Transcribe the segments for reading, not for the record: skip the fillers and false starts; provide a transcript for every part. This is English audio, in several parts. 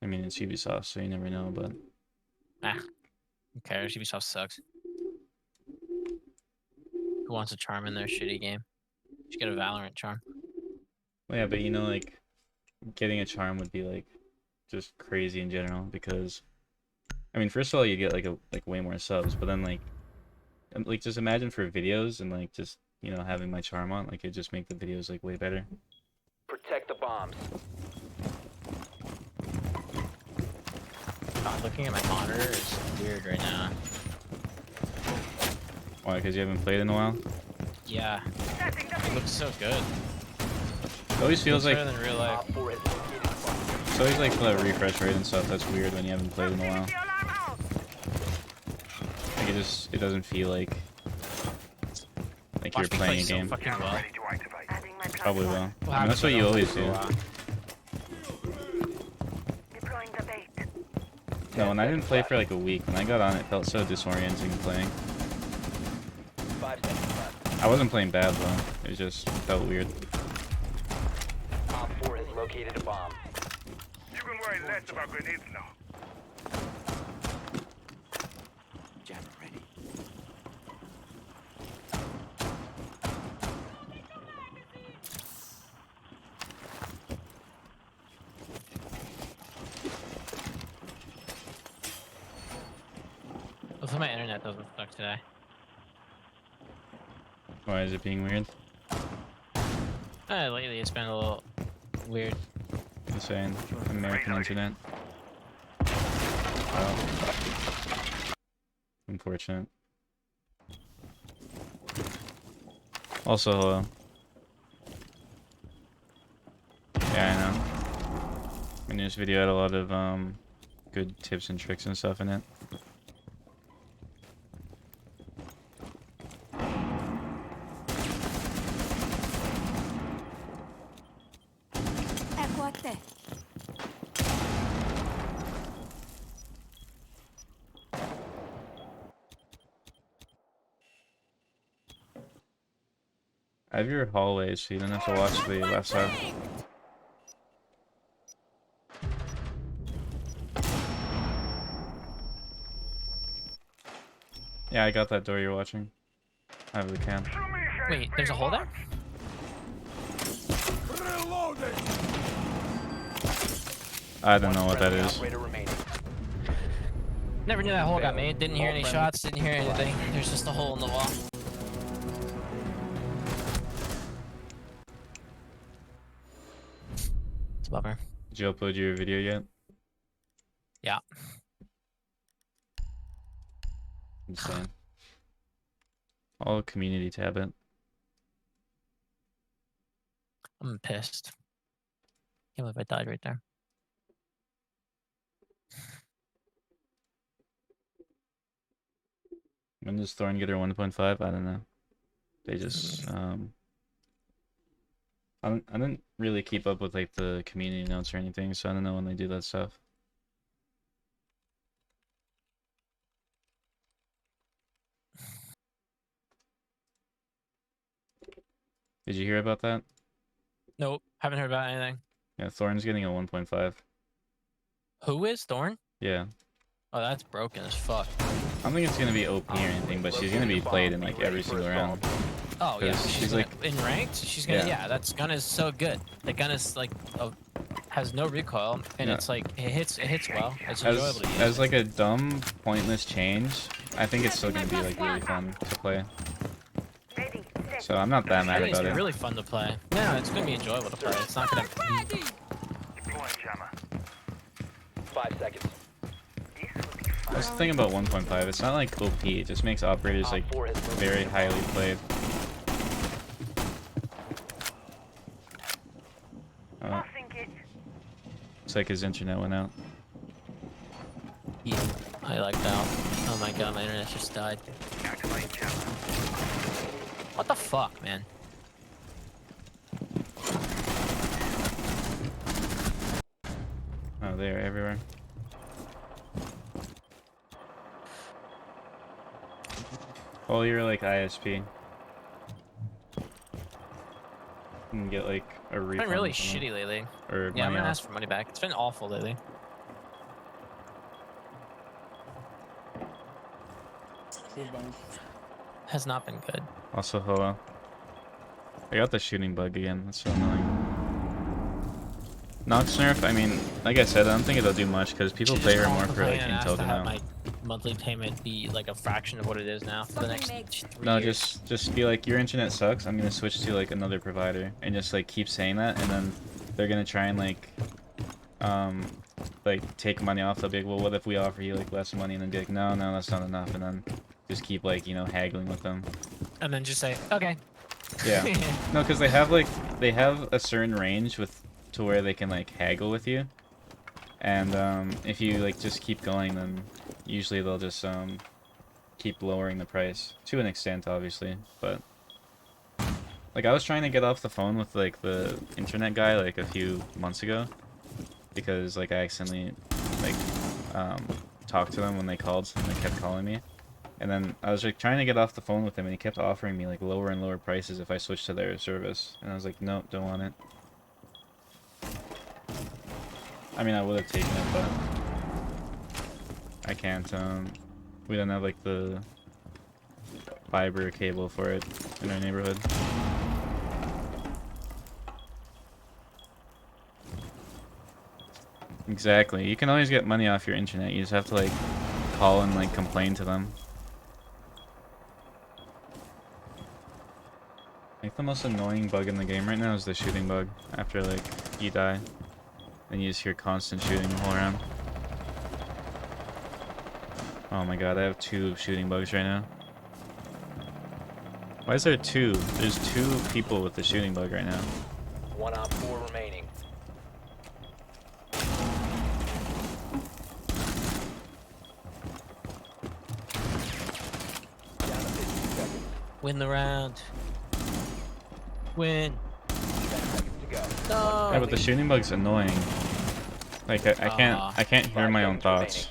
I mean, it's Ubisoft, so you never know, but... Ah, who cares? Ubisoft sucks. Who wants a charm in their shitty game? Just get a Valorant charm. Well, yeah, but you know, like, getting a charm would be, like, just crazy in general, because... I mean, first of all, you get, like way more subs, but then, like, just imagine for videos and, like, just, you know, having my charm on, like, it just make the videos, like, way better. Protect the bombs. God, looking at my monitor is weird right now. Why? Because you haven't played in a while? Yeah. It looks so good. It always feels like... better than real life. Op 4 has located a bomb. It's always like the refresh rate and stuff. That's weird when you haven't played in a while. Like it doesn't feel like Watch you're me play playing a so game. fucking well. Probably will. We'll I mean, have that's it what you for always a do. while. No, when I didn't play for like a week, when I got on, it felt so disorienting playing. 5 seconds left. I wasn't playing bad though. It just felt weird. Op 4 has located a bomb. You can worry less about grenades now. Jab ready. Looks like my internet doesn't suck today. Why is it being weird? Lately it's been a little weird. Insane. American internet. Oh. Unfortunate. Also, hello. Yeah, I know. My newest video had a lot of good tips and tricks and stuff in it. I have your hallways, so you don't have to watch the left side. Yeah, I got that door you're watching. I have the cam. Wait, there's a hole there? I don't know what that Friendly is. operator remaining. Never knew that hole got made. Didn't hear any shots, didn't hear anything. There's just a hole in the wall. It's a bummer. Did you upload your video yet? Yeah. Insane. All community tab it. I'm pissed. Can't believe I died right there. When does Thorn get her 1.5? I don't know. They just I didn't really keep up with like the community notes or anything, so I don't know when they do that stuff. Did you hear about that? Nope, haven't heard about anything. Yeah, Thorn's getting a 1.5. Who is Thorn? Yeah. Oh, that's broken as fuck. I don't think it's gonna be OP or anything, but she's gonna be played in like every single round. Oh yeah, 'Cause she's like in ranked. She's gonna Yeah. that gun is so good. The gun is like has no recoil and Yeah. it's like it hits well. It's enjoyable to use. as like a dumb, pointless change, I think it's still gonna be like really fun to play. So I'm not that I mad think it's about gonna be it. really fun to play. No, it's gonna be enjoyable to play. It's not gonna. Deploying jammer. 5 seconds. That's the thing about 1.5. It's not like OP. It just makes operators like Op 4 has located very a bomb. highly played. Oh, it's like his internet went out. Yeah, I like that. Oh my god, my internet just died. Activating jammer. What the fuck, man? Oh, they're everywhere. Oh, you're like ISP. You can get like a It's refund. been really from them. shitty lately. Or Yeah, I'm money gonna off. ask for money back. It's been awful lately. Has not been good. Also, hello. I got the shooting bug again. That's so annoying. Nox nerf, I mean, like I said, I don't think it'll do much because people Should pay just her call more and for complain like and ask to intel have now. my monthly payment be like a fraction of what it is now for the next 3 No, years. just be like, your internet sucks. I'm gonna switch to like another provider, and just like keep saying that, and then they're gonna try and like take money off. They'll be like, well, what if we offer you like less money? And then be like, no, that's not enough, and then just keep like, you know, haggling with them. And then just say, okay. Yeah. No, because they have a certain range to where they can like haggle with you, and if you like just keep going, then usually they'll just keep lowering the price to an extent, obviously. But like I was trying to get off the phone with like the internet guy like a few months ago because like I accidentally like talked to them when they called and they kept calling me. And then I was like trying to get off the phone with him, and he kept offering me like lower and lower prices if I switched to their service. And I was like, nope, don't want it. I mean, I would have taken it, but I can't. We don't have like the fiber cable for it in our neighborhood. Exactly. You can always get money off your internet. You just have to like call and like complain to them. Like the most annoying bug in the game right now is the shooting bug. After like you die, and you just hear constant shooting the whole round. Oh my god, I have 2 shooting bugs right now. Why is there 2? There's 2 people with the shooting bug right now. 1 op 4 remaining. Down to 15 seconds. Win the round. Win. 10 seconds to go. No. Yeah, but the shooting bug's annoying. Like I can't hear 5 my own seconds thoughts.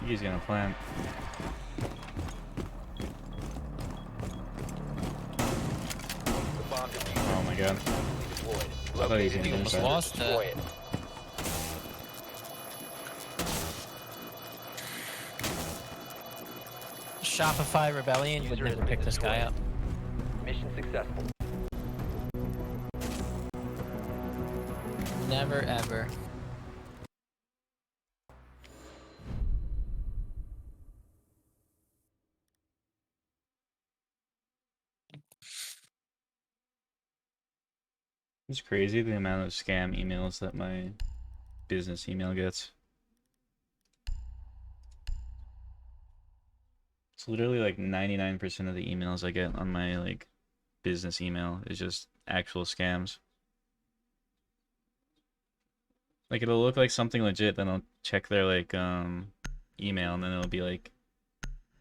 He's gonna plant. The bomb diffuser Oh my god. deployed. I thought he was Located gonna the miss diffuser. that. Lost it. Destroy it. Shopify Rebellion would User never has pick been this guy destroyed. up. Mission successful. Never ever. It's crazy the amount of scam emails that my business email gets. It's literally like 99% of the emails I get on my like business email is just actual scams. Like it'll look like something legit, then I'll check their like email, and then it'll be like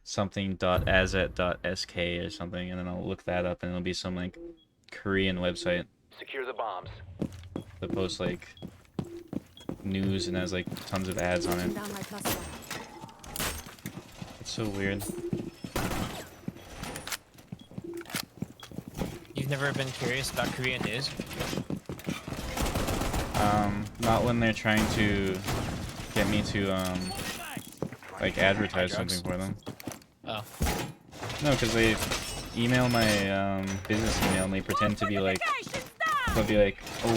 something.azet.sk or something, and then I'll look that up, and it'll be some like Korean website Secure the bombs. that posts like news and has like tons of ads on it. Down my cluster. It's so weird. You've never been curious about Korean news? Not when they're trying to get me to like advertise Drugs? something for them. Oh. No, because they email my business email and they pretend to be like, they'll be like, oh,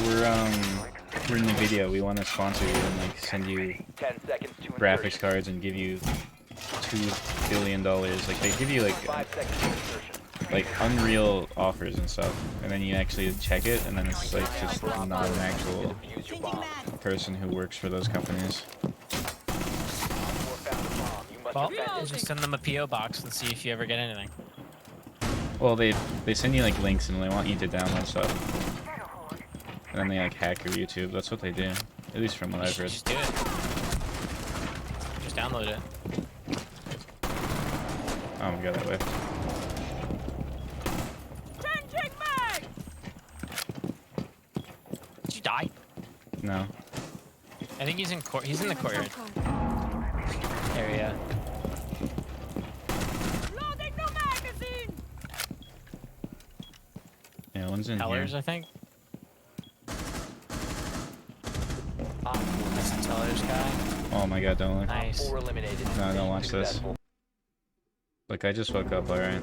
we're in the video, we want to sponsor you and like send you 10 seconds to graphics insertion. cards and give you $2 billion. Like they give you 5 seconds to insertion. like unreal offers and stuff, and then you actually check it, and then it's like just not an actual Defuse your bomb. person who works for those companies. Op 4 found a bomb. You must Well, defend it. just send them a PO box and see if you ever get anything. Well, they send you like links and they want you to download stuff, and then they like hack your YouTube. That's what they do, at least from what I've heard. Just do it. Just download it. Oh my god, that way. Did you die? No. I think he's in he's in the courtyard area. Yeah, one's in Tellers, here. I think. Op 4 That's the Tellers guy. Oh my god, don't look. Nice. 4 eliminated. No, don't Mission watch this. successful. Look, I just woke up, alright.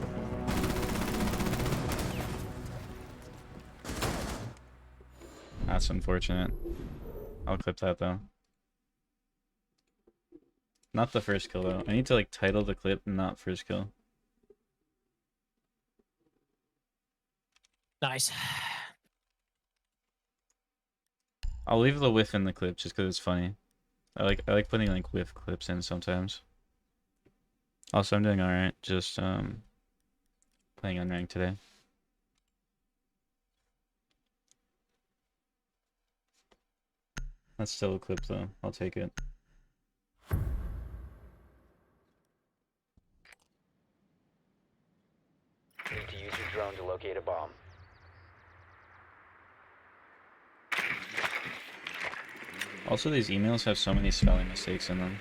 That's unfortunate. I'll clip that though. Not the first kill though. I need to like title the clip not first kill. Nice. I'll leave the whiff in the clip just because it's funny. I like putting like whiff clips in sometimes. Also, I'm doing alright. Just playing unranked today. That's still a clip though. I'll take it. Need to use your drone to locate a bomb. Also, these emails have so many spelling mistakes in them.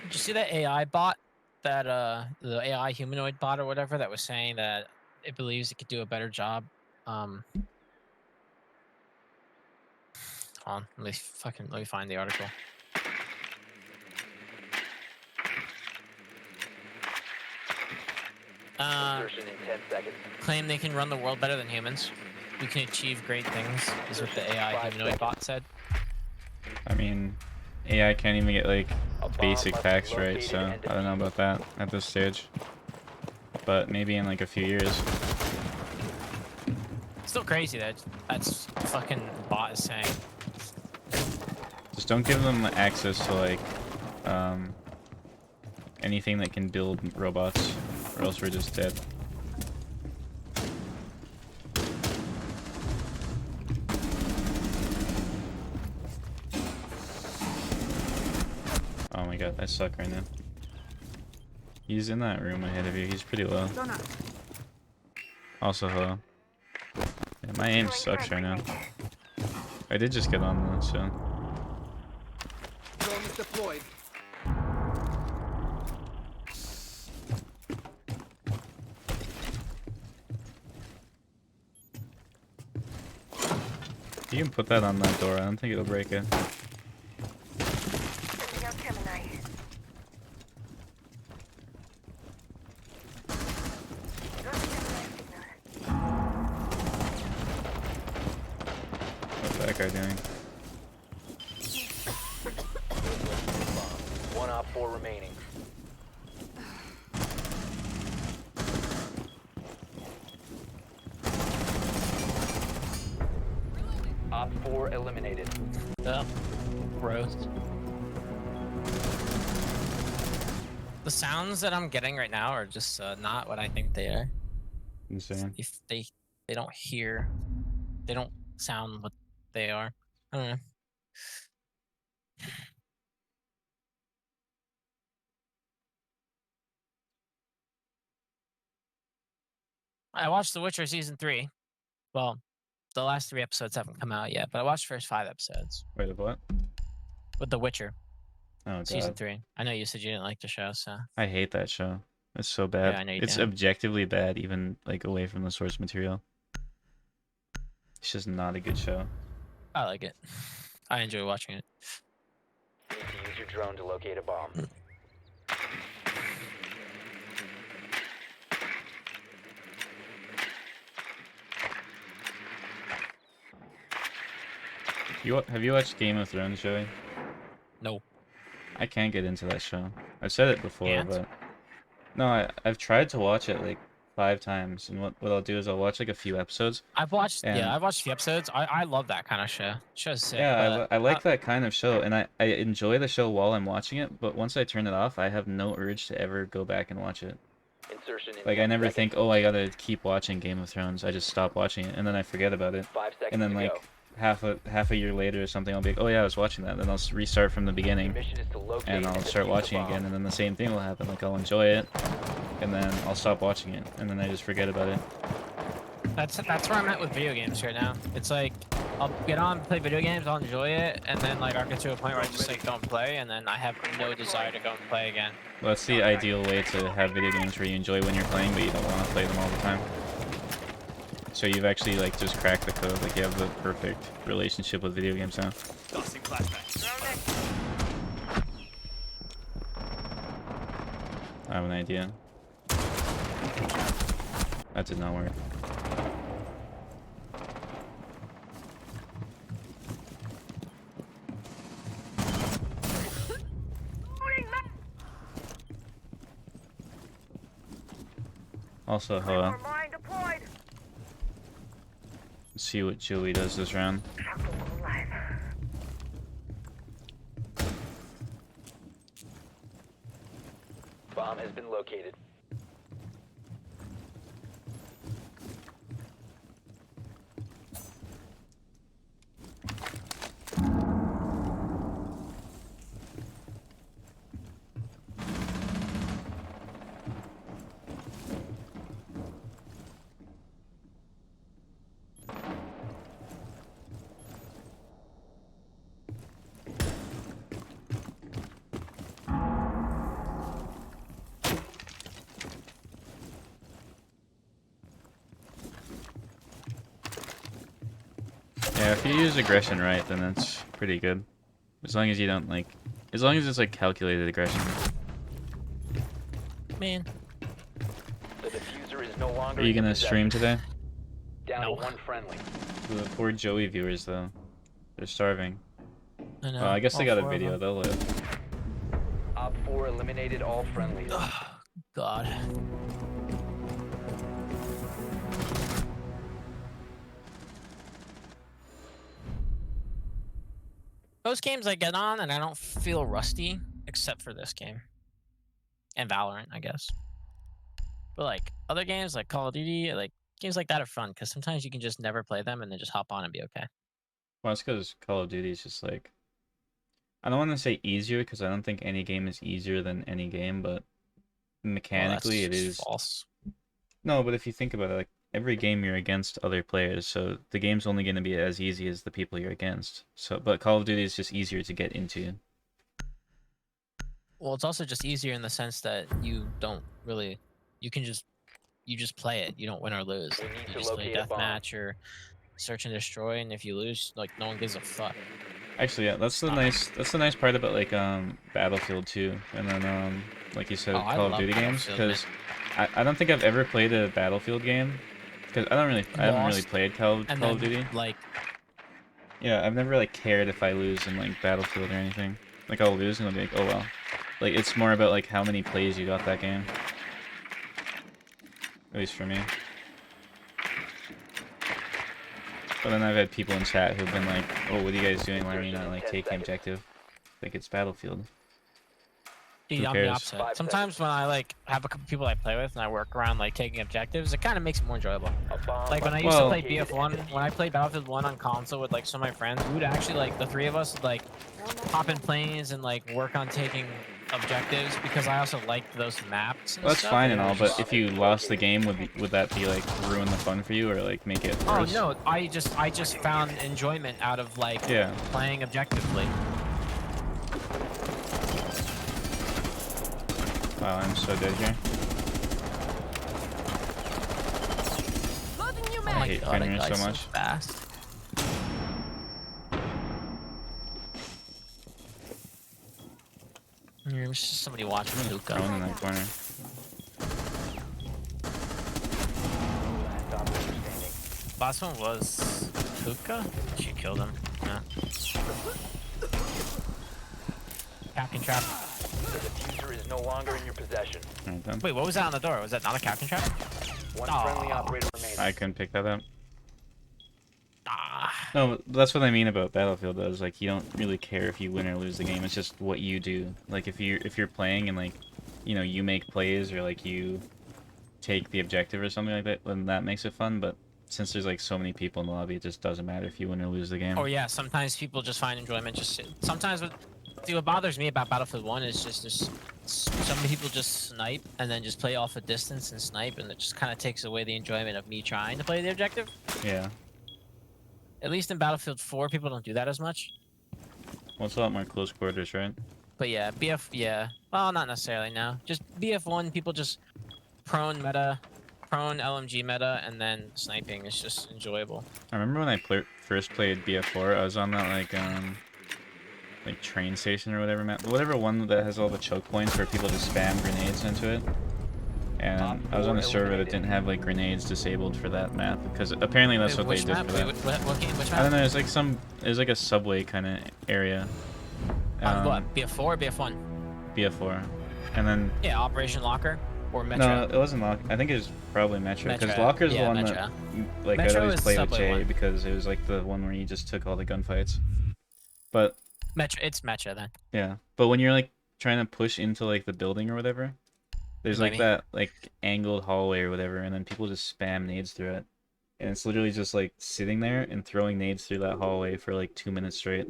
Did you see that AI bot? That the AI humanoid bot or whatever that was saying that it believes it could do a better job. Hold on, let me find the article. Insertion in 10 seconds. Claim they can run the world better than humans. We can achieve great things, is what the AI 5 humanoid bot seconds. said. I mean, AI can't even get like A bomb basic must be facts right, located so and I don't know about that at this stage. But maybe in like a few years. Still crazy that that's fucking bot is saying. Just don't give them access to like anything that can build robots, or else we're just dead. Oh my god, I suck right now. He's in that room ahead of you. He's pretty low. Also, hello. Yeah, my aim sucks right now. I did just get on though, so. Drone is deployed. You can put that on that door. I don't think it'll break it. Sending out Gemini. Got Gemini signal. What's that guy doing? One op 4 remaining. Op 4 eliminated. Oh, gross. The sounds that I'm getting right now are just not what I think they are. Insane. If they don't hear, they don't sound what they are. I don't know. I watched The Witcher season 3. Well, the last 3 episodes haven't come out yet, but I watched the first 5 episodes Wait, what? with The Witcher Oh season god. 3. I know you said you didn't like the show, so I hate that show. It's so bad. Yeah, I know you It's do. objectively bad, even like away from the source material. It's just not a good show. I like it. I enjoy watching it. Need to use your drone to locate a bomb. Have you watched Game of Thrones, Joey? No. I can't get into that show. I've said it before, Can't? but no, I've tried to watch it like 5 times, and what I'll do is I'll watch like a few episodes. I've watched And- I've watched a few episodes. I love that kind of show. Show's sick. Yeah, but I like that kind of show, and I enjoy the show while I'm watching it. But once I turn it off, I have no urge to ever go back and watch it. Insertion in Like I 10 never seconds. think, oh, I gotta keep watching Game of Thrones. I just stop watching it, and then I forget about it. 5 seconds And then to like go. half a year later or something, I'll be like, oh yeah, I was watching that. Then I'll restart from the Your beginning, mission is to locate and I'll start defuse the watching bomb. again, and then the same thing will happen. Like I'll enjoy it, and then I'll stop watching it, and then I just forget about it. that's where I'm at with video games right now. It's like I'll get on, play video games, I'll enjoy it, and then like I'll get to a point where I just like don't play, and then I have no desire to go and play again. Well, that's the ideal way to have video games where you enjoy when you're playing, but you don't want to play them all the time. So you've actually like just cracked the code. Like you have the perfect relationship with video games now. I have an idea. That did not work. Also, Hoa. Mine deployed. Let's see what Joey does this round. Alive. Bomb has been located. Yeah, if you use aggression right, then that's pretty good. As long as you don't like, as long as it's like calculated aggression. Man. The diffuser is no longer. Are you in your gonna stream possession. today? Down No. to one friendly. The poor Joey viewers though, they're starving. I know. Well, I guess they all got a 4 of video. them. They'll live. Op 4 eliminated all friendlies. God. Most games I get on and I don't feel rusty, except for this game. And Valorant, I guess. But like other games like Call of Duty, like games like that are fun because sometimes you can just never play them and then just hop on and be okay. Well, it's because Call of Duty is just like, I don't want to say easier because I don't think any game is easier than any game, but mechanically Well, it that's is. false. No, but if you think about it, like every game you're against other players, so the game's only going to be as easy as the people you're against. So, but Call of Duty is just easier to get into. Well, it's also just easier in the sense that you don't really, you just play it. You don't win or lose. We need You to just play locate a bomb. deathmatch or search and destroy, and if you lose, like no one gives a fuck. Actually, yeah, that's the nice part about like Battlefield 2, and then like you said, Oh, I Call of love Duty games, Battlefield, because I don't think I've ever played a Battlefield game, because I haven't really Lost, played Call and of then, Duty. like, Yeah, I've never like cared if I lose in like Battlefield or anything. Like I'll lose and I'll be like, oh well. Like it's more about like how many plays you got that game. At least for me. But then I've had people in chat who've been like, oh, what are you guys doing? Why are you not like taking objective? Like it's Battlefield. dude, Who I'm the cares? opposite. 5 Sometimes when I like have a couple people I play with and I work around like taking objectives, it kind of makes it more enjoyable. A bomb Like when I must used be to play located BF1, and when I played Battlefield 1 on console with like some of my friends, we would actually like the three of us would like hop in planes and like work on taking objectives because I also liked those maps. And Well, that's stuff. fine It and was all, just- but if you lost the game, would that be like ruin the fun for you or like make it Oh worse? no, I just found enjoyment out of like Yeah. playing objectively. Wow, I'm so dead here. Oh I my hate god, that Fenrir guy's so much. fast. There's just somebody watching Luca. Thrown in that corner. last operator standing. Last one was Luca? She killed him. Yeah. Captain trap. The diffuser is no longer in your possession. Alright then. Wait, what was that on the door? Was that not a captain trap? One Aw. friendly operator remaining. I couldn't pick that up. Ah. No, but that's what I mean about Battlefield though, is like you don't really care if you win or lose the game, it's just what you do. Like if you're playing and like, you know, you make plays or like you take the objective or something like that, then that makes it fun, but since there's like so many people in the lobby, it just doesn't matter if you win or lose the game. Oh yeah, sometimes people just find enjoyment sometimes what bothers me about Battlefield 1 is just some people just snipe and then just play off a distance and snipe, and it just kind of takes away the enjoyment of me trying to play the objective. Yeah. At least in Battlefield 4, people don't do that as much. Well, it's a lot more close quarters, right? But yeah, well, not necessarily now. Just BF1, people just prone meta prone LMG meta, and then sniping is just enjoyable. I remember when I first played BF4, I was on that like train station or whatever map, whatever one that has all the choke points where people just spam grenades into it. And I was on a server that didn't have like grenades disabled for that map because apparently that's Wait, what they which did map? for Wait, that. what game? Which map? I don't know. There's like a subway kind of area. On what? BF4 or BF1? BF4, and then Yeah, Operation Locker or Metro. no, it wasn't Locker. I think it was probably Metro because Metro. Locker's the Yeah, one Metro. that like I'd Metro always is play with Subway Jay one. because it was like the one where you just took all the gunfights. But Metro. It's Metro then. yeah, but when you're like trying to push into like the building or whatever, there's like Maybe. that like angled hallway or whatever, and then people just spam nades through it, and it's literally just like sitting there and throwing nades through that hallway for like 2 minutes straight.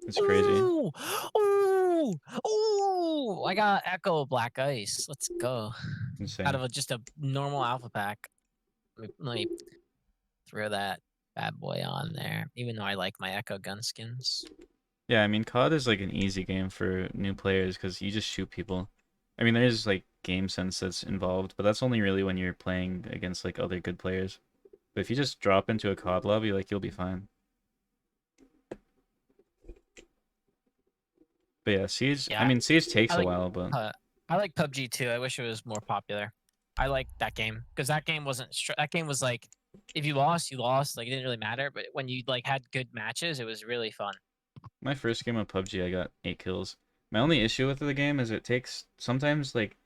It's crazy. Ooh, ooh, ooh! I got Echo Black Ice. Let's go. Insane. Out of just a normal alpha pack. Let me throw that bad boy on there. Even though I like my Echo gun skins. Yeah, I mean, COD is like an easy game for new players because you just shoot people. I mean, there's like game sense that's involved, but that's only really when you're playing against like other good players. But if you just drop into a COD lobby, like you'll be fine. But yeah, Siege. Yeah, I mean, Siege takes I like- a while, but I like PUBG too. I wish it was more popular. I like that game because that game wasn't. That game was like, if you lost, you lost. Like it didn't really matter. But when you like had good matches, it was really fun. my first game of PUBG, I got 8 kills. My only issue with the game is it takes sometimes like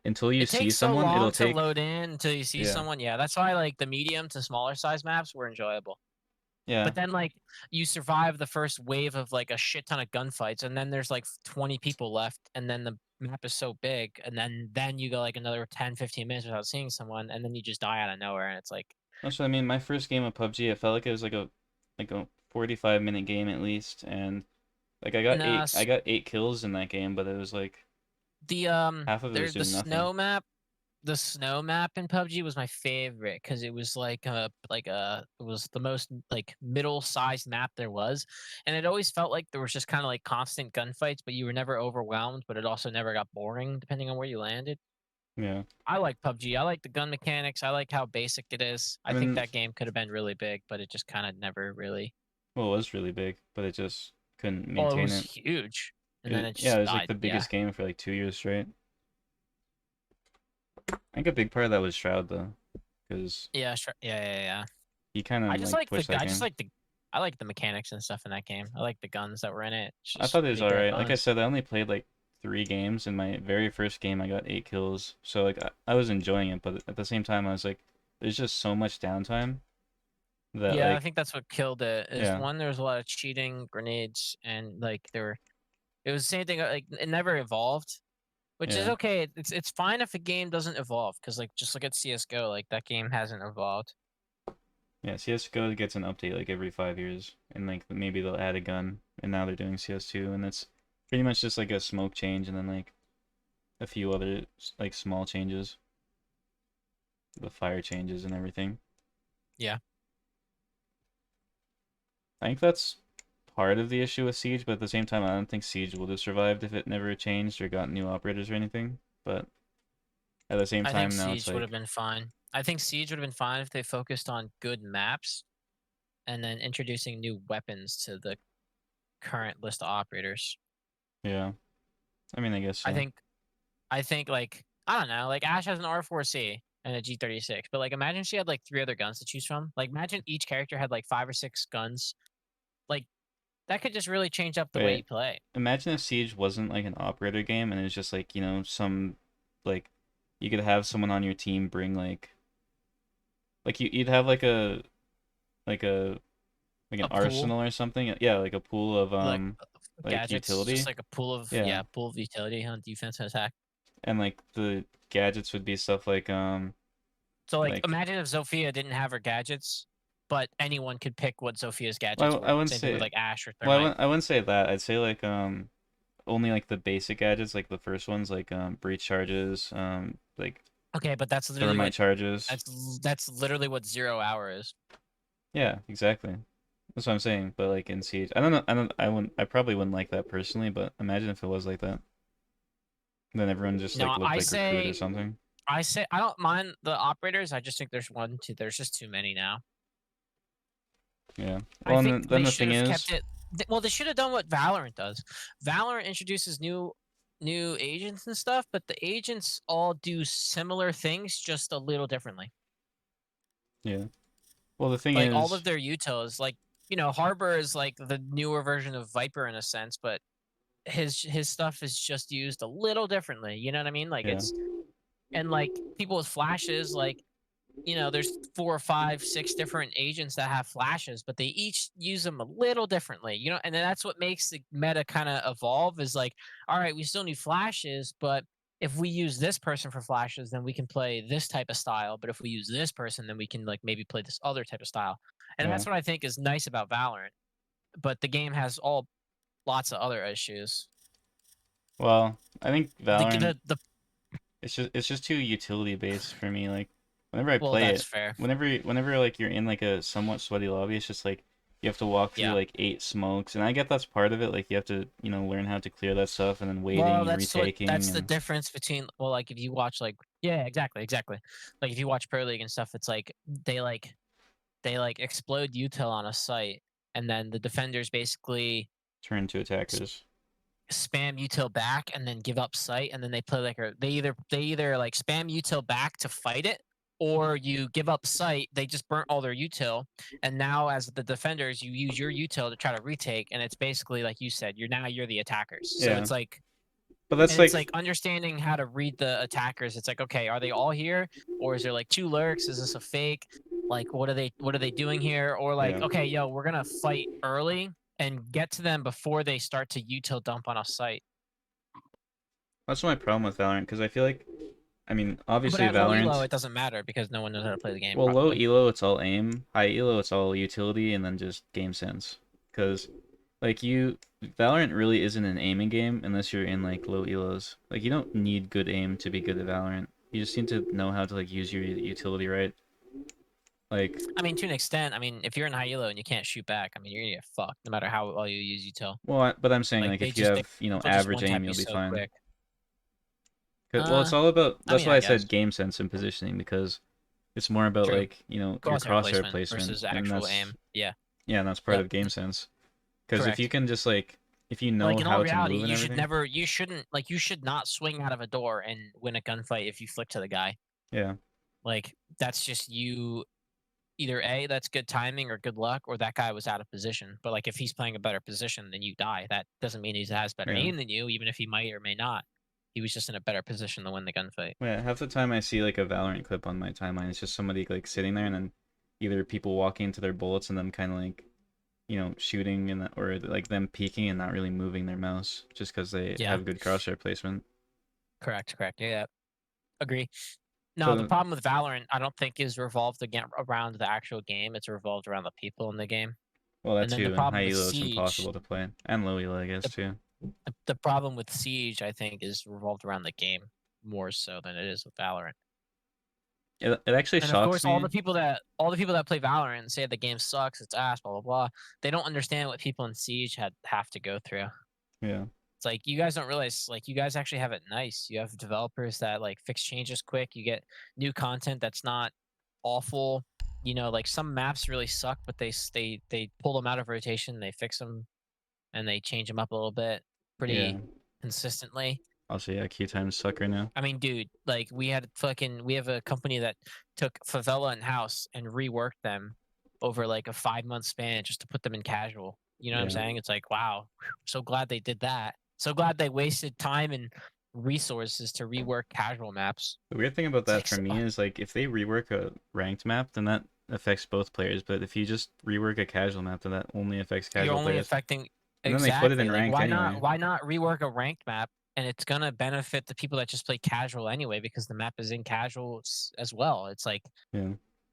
until you It see takes so someone, long it'll to take. load in until you see Yeah. someone. Yeah, that's why like the medium to smaller size maps were enjoyable. Yeah. But then like you survive the first wave of like a shit ton of gunfights, and then there's like 20 people left, and then the map is so big, and then you go like another 10, 15 minutes without seeing someone, and then you just die out of nowhere, and it's like That's what I mean. My first game of PUBG, it felt like it was like a 45-minute game at least, and like I got Nah, I got 8 kills in that game, but it was like the half of it was there's the doing nothing. snow map. The snow map in PUBG was my favorite because it was like it was the most like middle-sized map there was, and it always felt like there was just kind of like constant gunfights, but you were never overwhelmed, but it also never got boring depending on where you landed. Yeah. I like PUBG. I like the gun mechanics. I like how basic it is. I I think mean, that game could have been really big, but it just kind of never really. well, it was really big, but it just couldn't Well, it maintain was it. huge, and then it Yeah, just it was died. like the Yeah. biggest game for like 2 years straight. I think a big part of that was Shroud though, because Yeah, sure. Yeah. he kind of I just like like the. pushed that I just game. like the. I like the mechanics and stuff in that game. I like the guns that were in it. It's I just thought it was pretty alright. bare Like I bones. said, I only played like 3 games. In my very first game, I got 8 kills. So like I was enjoying it, but at the same time, I was like, there's just so much downtime that Yeah, I like think that's what killed it. Is yeah. one, there was a lot of cheating, grenades, and like there were. It was the same thing. Like it never evolved, which is Yeah. okay. It's fine if a game doesn't evolve, because like just look at CS:GO. Like that game hasn't evolved. Yeah, CS:GO gets an update like every 5 years, and like maybe they'll add a gun, and now they're doing CS2, and it's pretty much just like a smoke change, and then like a few other like small changes, the fire changes and everything. Yeah. I think that's part of the issue with Siege, but at the same time, I don't think Siege would have survived if it never changed or got new operators or anything. But at the same I time, think now Siege it's would like have been fine. I think Siege would have been fine if they focused on good maps, and then introducing new weapons to the current list of operators. yeah. I mean, I guess so. I think like I don't know, like Ash has an R4C and a G36, but like imagine she had like 3 other guns to choose from. Like imagine each character had like 5 or 6 guns. Like that could just really change up the way Wait. you play. Imagine if Siege wasn't like an operator game and it was just like, some like you could have someone on your team bring like you'd have like a like an A pool? arsenal or something. Yeah, like a pool of like Gadgets, utility. just like a pool of Yeah. pool of utility on defense and attack. And like the gadgets would be stuff like So like like imagine if Zofia didn't have her gadgets, but anyone could pick what Zophia's gadgets well, were. I wouldn't Same thing with say like Ash or well, Thermite. I wouldn't say that. I'd say like only like the basic gadgets, like the first ones, like breach charges, like Okay, but that's literally thermite what charges. that's literally what 0 hour is. Yeah, exactly. That's what I'm saying. But like in Siege, I probably wouldn't like that personally. But imagine if it was like that. Then everyone just No, like looked I like Recruit or say something. I say I don't mind the operators. I just think there's just too many now. Yeah. I Well, and think then they the should thing have is, kept it. Well, they should have done what Valorant does. Valorant introduces new agents and stuff, but the agents all do similar things, just a little differently. yeah. Well, the thing Like all of is, their utils, like Harbor is like the newer version of Viper in a sense, but his stuff is just used a little differently. You know what I mean? Like yeah. it's and like people with flashes, like there's 4 or 5, 6 different agents that have flashes, but they each use them a little differently. And then that's what makes the meta kind of evolve. Is like, all right, we still need flashes, but if we use this person for flashes, then we can play this type of style. But if we use this person, then we can like maybe play this other type of style. And Yeah. that's what I think is nice about Valorant. But the game has all lots of other issues. Well, I think The Valorant, the, the it's just too utility based for me. Like whenever I well, play that's it, fair. whenever like you're in like a somewhat sweaty lobby, it's just like you have to walk through Yeah. like 8 smokes, and I get that's part of it. Like you have to learn how to clear that stuff, and then Well, waiting and that's retaking the and difference between like if you watch like yeah, exactly. Like if you watch Pro League and stuff, it's like they explode util on a site, and then the defenders basically turn to attackers. spam util back and then give up site, and then they play like they either like spam util back to fight it, or you give up site. They just burnt all their util, and now as the defenders, you use your util to try to retake, and it's basically like you said, you're the attackers. So Yeah, it's like but that's and it's like like understanding how to read the attackers. It's like, okay, are they all here, or is there like 2 lurks? Is this a fake? Like, what are they doing here? Or like, yeah, okay, yo, we're gonna fight early and get to them before they start to util dump on a site. that's my problem with Valorant because I feel like I mean But obviously at low elo, Valorant. it doesn't matter because no one knows how to play the game. Well, low Probably. elo it's all aim, high elo it's all utility, and then just game sense. Because like Valorant really isn't an aiming game unless you're in like low elos. Like you don't need good aim to be good at Valorant. You just need to know how to like use your utility right. Like I mean, to an extent. I mean, if you're in high elo and you can't shoot back, I mean, you're gonna get fucked no matter how well you use util. but I'm saying Like like if you have they'll just average one tap aim, you you'll be so fine. quick. Well, it's all about. I That's mean, why I I guess said game sense and positioning because it's more about true. like your Crosshair crosshair placement placement, versus and actual that's aim. Yeah. yeah, and that's part Yep. of game sense. Because if you Correct. can just like if you know Like in all how to reality, move and everything, you should not swing out of a door and win a gunfight if you flick to the guy. yeah, Like that's just you either A, that's good timing or good luck, or that guy was out of position. But like if he's playing a better position, then you die. That doesn't mean he has better yeah. aim than you, even if he might or may not. He was just in a better position to win the gunfight. Yeah, half the time I see like a Valorant clip on my timeline, it's just somebody like sitting there and then either people walking into their bullets and them kind of like, shooting and or like them peeking and not really moving their mouse just because they Yeah. have good crosshair placement. Correct. Yeah. Agree. No, the So, problem with Valorant, I don't think is revolved again around the actual game. It's revolved around the people in the game. well, that And then the too, and problem high with elo it's Siege, impossible to play, and low elo I guess the, too. the problem with Siege, I think, is revolved around the game more so than it is with Valorant. It actually And of shocks course, all me. the people that play Valorant and say the game sucks, it's ass, blah blah blah. They don't understand what people in Siege have to go through. Yeah, It's like you guys don't realize, like you guys actually have it nice. You have developers that like fix changes quick. You get new content that's not awful. Like some maps really suck, but they pull them out of rotation, they fix them, and they change them up a little bit yeah. pretty consistently. Also, yeah, queue times suck right now. I mean, dude, like we have a company that took Favela and House and reworked them over like a 5-month span just to put them in casual. You know what I'm Yeah. saying? It's like, wow, so glad they did that. So glad they wasted time and resources to rework casual maps. The weird thing about It's that like, for me is like if they rework a ranked map, then that affects both players. But if you just rework a casual map, then that only affects you're casual only players. affecting And then they put it exactly in like ranked anyway. why not rework a ranked map? And it's gonna benefit the people that just play casual anyway because the map is in casual as well. It's like Yeah.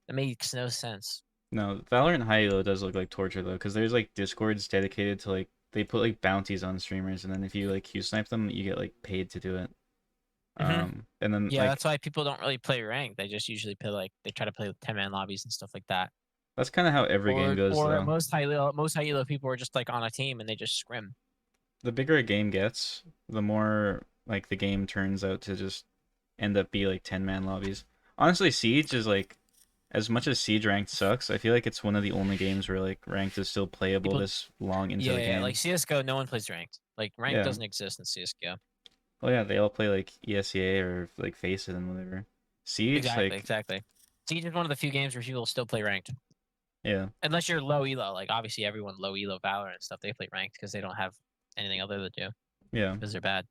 it makes no sense. No, Valorant High Elo does look like torture though, because there's like Discords dedicated to like they put like bounties on streamers, and then if you like Q snipe them, you get like paid to do it. And then Yeah, like that's why people don't really play ranked. They just usually play like they try to play with 10-man lobbies and stuff like that. that's kind of how every game goes Or though. most high elo people are just like on a team and they just scrim. The bigger a game gets, the more like the game turns out to just end up be like 10-man lobbies. Honestly, Siege is like, as much as Siege ranked sucks, I feel like it's one of the only games where like ranked is still playable People, this long into yeah, the yeah, like game. CS:GO, no one plays ranked. Like ranked Yeah. doesn't exist in CS:GO. Oh yeah, they all play like ESEA or like Face It and whatever. Siege, Exactly, like, exactly. Siege is one of the few games where people still play ranked, yeah, unless you're low elo. Like obviously everyone low elo Valorant and stuff, they play ranked because they don't have anything other to do yeah. because they're bad.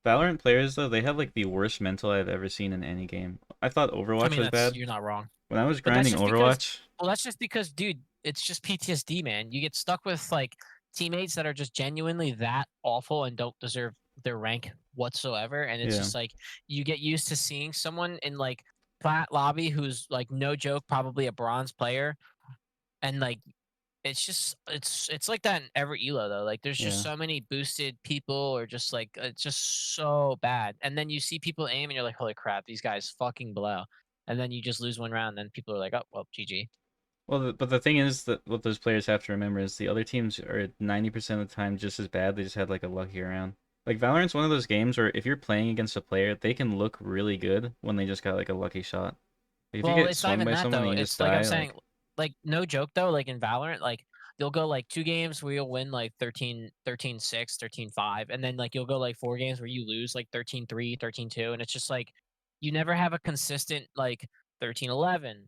Valorant players though, they have like the worst mental I've ever seen in any game. I thought I Overwatch mean, was that's bad. you're not wrong. When I was But that's grinding just because, Overwatch, well, that's just because, dude, it's just PTSD, man. You get stuck with like teammates that are just genuinely that awful and don't deserve their rank whatsoever. And it's yeah, just like you get used to seeing someone in like plat lobby who's like no joke, probably a bronze player, and like it's just it's like that in every elo though. Like there's just yeah. so many boosted people or just like it's just so bad. And then you see people aim and you're like, holy crap, these guys fucking blow. And then you just lose one round, and then people are like, oh well, GG. Well, but the thing is that what those players have to remember is the other teams are 90% of the time just as bad. They just had like a lucky round. Like Valorant's one of those games where if you're playing against a player, they can look really good when they just got like a lucky shot. Like, if you Well, get it's not swung even by that someone though. and you just It's like I'm die, saying, like, like no joke though, like in Valorant, like you'll go like 2 games where you'll win like 13-6, 13-5, and then like you'll go like 4 games where you lose like 13-3, 13-2, and it's just like you never have a consistent like 13-11,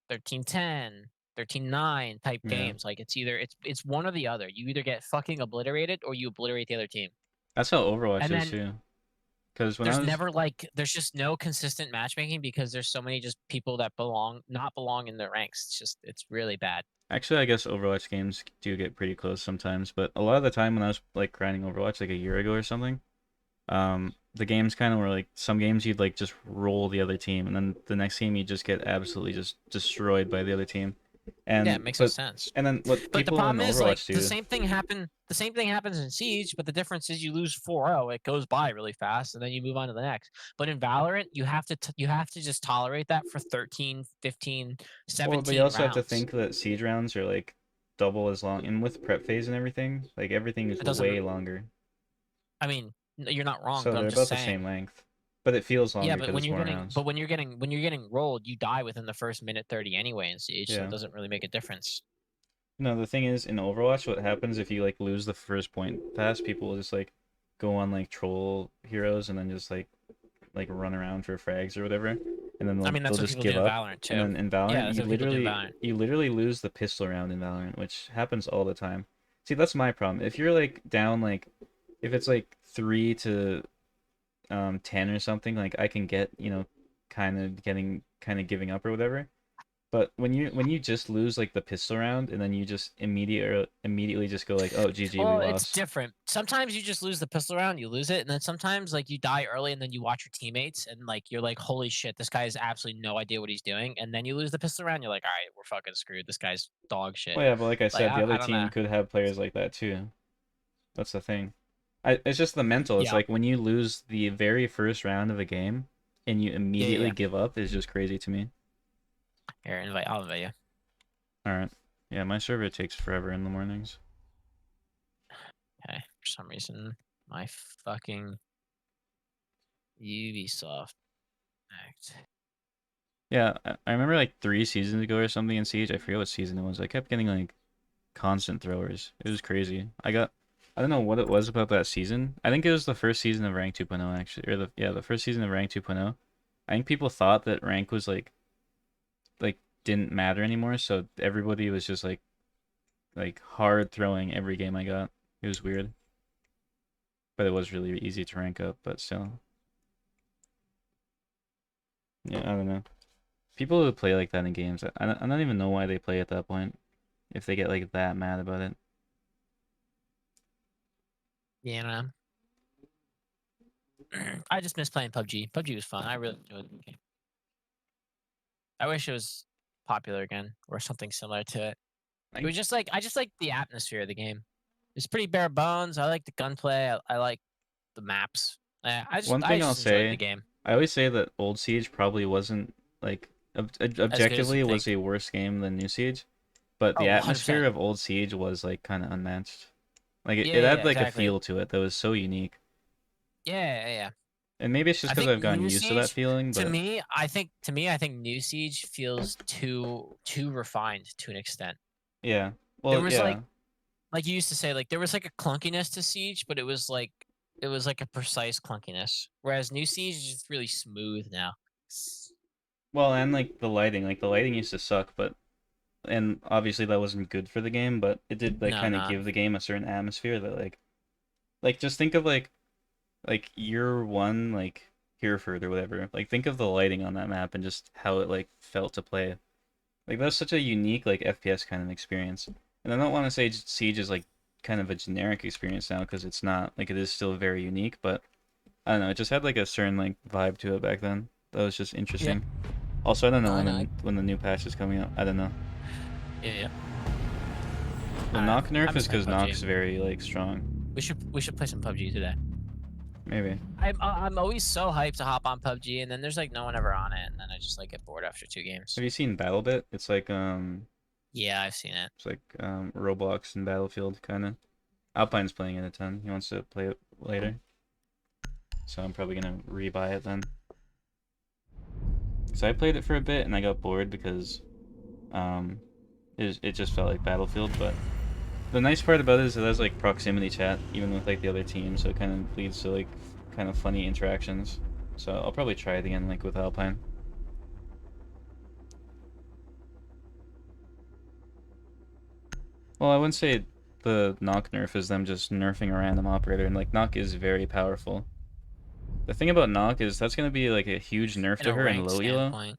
13-10, 13-9 type yeah. games. Like it's either it's one or the other. You either get fucking obliterated or you obliterate the other team. That's how Overwatch And is then too. Because when I there's was never like there's just no consistent matchmaking because there's so many just people that not belong in the ranks. It's just it's really bad. actually, I guess Overwatch games do get pretty close sometimes, but a lot of the time when I was like grinding Overwatch like a year ago or something, the games kind of were like some games you'd like just roll the other team, and then the next game you just get absolutely just destroyed by the other team, Yeah, and it makes no but sense. and then what But the people in problem is like Overwatch do. the same thing happens in Siege, but the difference is you lose 4-0, it goes by really fast and then you move on to the next. But in Valorant, you have to just tolerate that for 13, 15, Well, but you 17 also have to rounds. think that siege rounds are like double as long, and with prep phase and everything, like everything is It doesn't way longer. I mean, you're not wrong, So but they're I'm just about the same saying. length, but it feels Yeah, longer but because it's more rounds. when you're getting rolled, you die within the first minute 30 anyway in Siege, so it Yeah. doesn't really make a difference. No, the thing is, in Overwatch, what happens if you like lose the first point pass? People will just like go on like troll heroes and then just like run around for frags or whatever, and then I they'll mean, they'll that's what just people do give in up. Valorant And too. then in Yeah, Valorant, that's what people do in Valorant. you literally lose the pistol round in Valorant, which happens all the time. See, that's my problem. If you're like down like if it's like 3 to 10 or something, like I can get, kind of giving up or whatever. But when you just lose like the pistol round and then you just immediately just go like, oh, GG, we Well, it's lost. different. Sometimes you just lose the pistol round, you lose it, and then sometimes like you die early, and then you watch your teammates, and like you're like, holy shit, this guy has absolutely no idea what he's doing, and then you lose the pistol round, you're like, all right, we're fucking screwed. This guy's dog shit. Well, yeah, but like I Like said, the other I don't know. team could have players like that too. That's the thing. It's just the mental. It's Yeah, like when you lose the very first round of a game and you yeah, yeah, immediately yeah. give up is just crazy to me. Here, I'll invite you. All right. Yeah, my server takes forever in the mornings. Okay, for some reason, my fucking Ubisoft act. Yeah, I remember like 3 seasons ago or something in Siege. I forget what season it was. I kept getting like constant throwers. It was crazy. I don't know what it was about that season. I think it was the first season of Rank 2.0 actually, or the first season of Rank 2.0. I think people thought that rank was like didn't matter anymore, so everybody was just like hard throwing every game I got. It was weird, but it was really easy to rank up. But still, yeah, I don't know. People who play like that in games, I don't even know why they play at that point. If they get like that mad about it. You know, I just miss playing PUBG. PUBG was fun. I really enjoyed the game. I wish it was popular again or something similar to it. I It think was just like I just like the atmosphere of the game. It's pretty bare bones. I like the gunplay. I like the maps. one I thing I'll just enjoyed the say, game I always say that Old Siege probably wasn't like as good as you objectively was think. a worse game than New Siege, but the Oh, atmosphere 100%. of Old Siege was like kind of unmatched. Like Yeah, it yeah, had yeah, like a exactly. feel to it that was so unique. Yeah. And maybe it's just I because think I've gotten New used to that Siege, feeling, to but me, I think New Siege feels too refined to an extent. yeah. There Well, was yeah. like you used to say, like there was like a clunkiness to Siege, but it was like a precise clunkiness. Whereas New Siege is just really smooth now. Well, and like the lighting used to suck, but and obviously that wasn't good for the game, but it did like No, kind of not. give the game a certain atmosphere that like just think of like year one like Hereford or whatever. Like think of the lighting on that map and just how it like felt to play. Like that's such a unique like FPS kind of experience. And I don't want to say Siege is like kind of a generic experience now because it's not. Like it is still very unique, but I don't know. It just had like a certain like vibe to it back then. That was just interesting. Also, I don't know I when know. when the new patch is coming out. I don't know. Yeah. The I don't know. knock nerf I'm is just playing because PUBG. knock's very like strong. We should play some PUBG today. Maybe. I'm always so hyped to hop on PUBG, and then there's like no one ever on it, and then I just like get bored after 2 games. Have you seen BattleBit? Yeah, I've seen it. It's like Roblox and Battlefield kind of. Alpine's playing it a ton. He wants to play it later. So I'm probably gonna rebuy it then. So I played it for a bit and I got bored because um it just felt like Battlefield, but the nice part about it is it has like proximity chat even with like the other team, so it kind of leads to like kind of funny interactions. So I'll probably try it again like with Alpine. Well, I wouldn't say the knock nerf is them just nerfing a random operator, and like knock is very powerful. The thing about knock is that's gonna be like a huge nerf In to a her in ranked low elo. standpoint.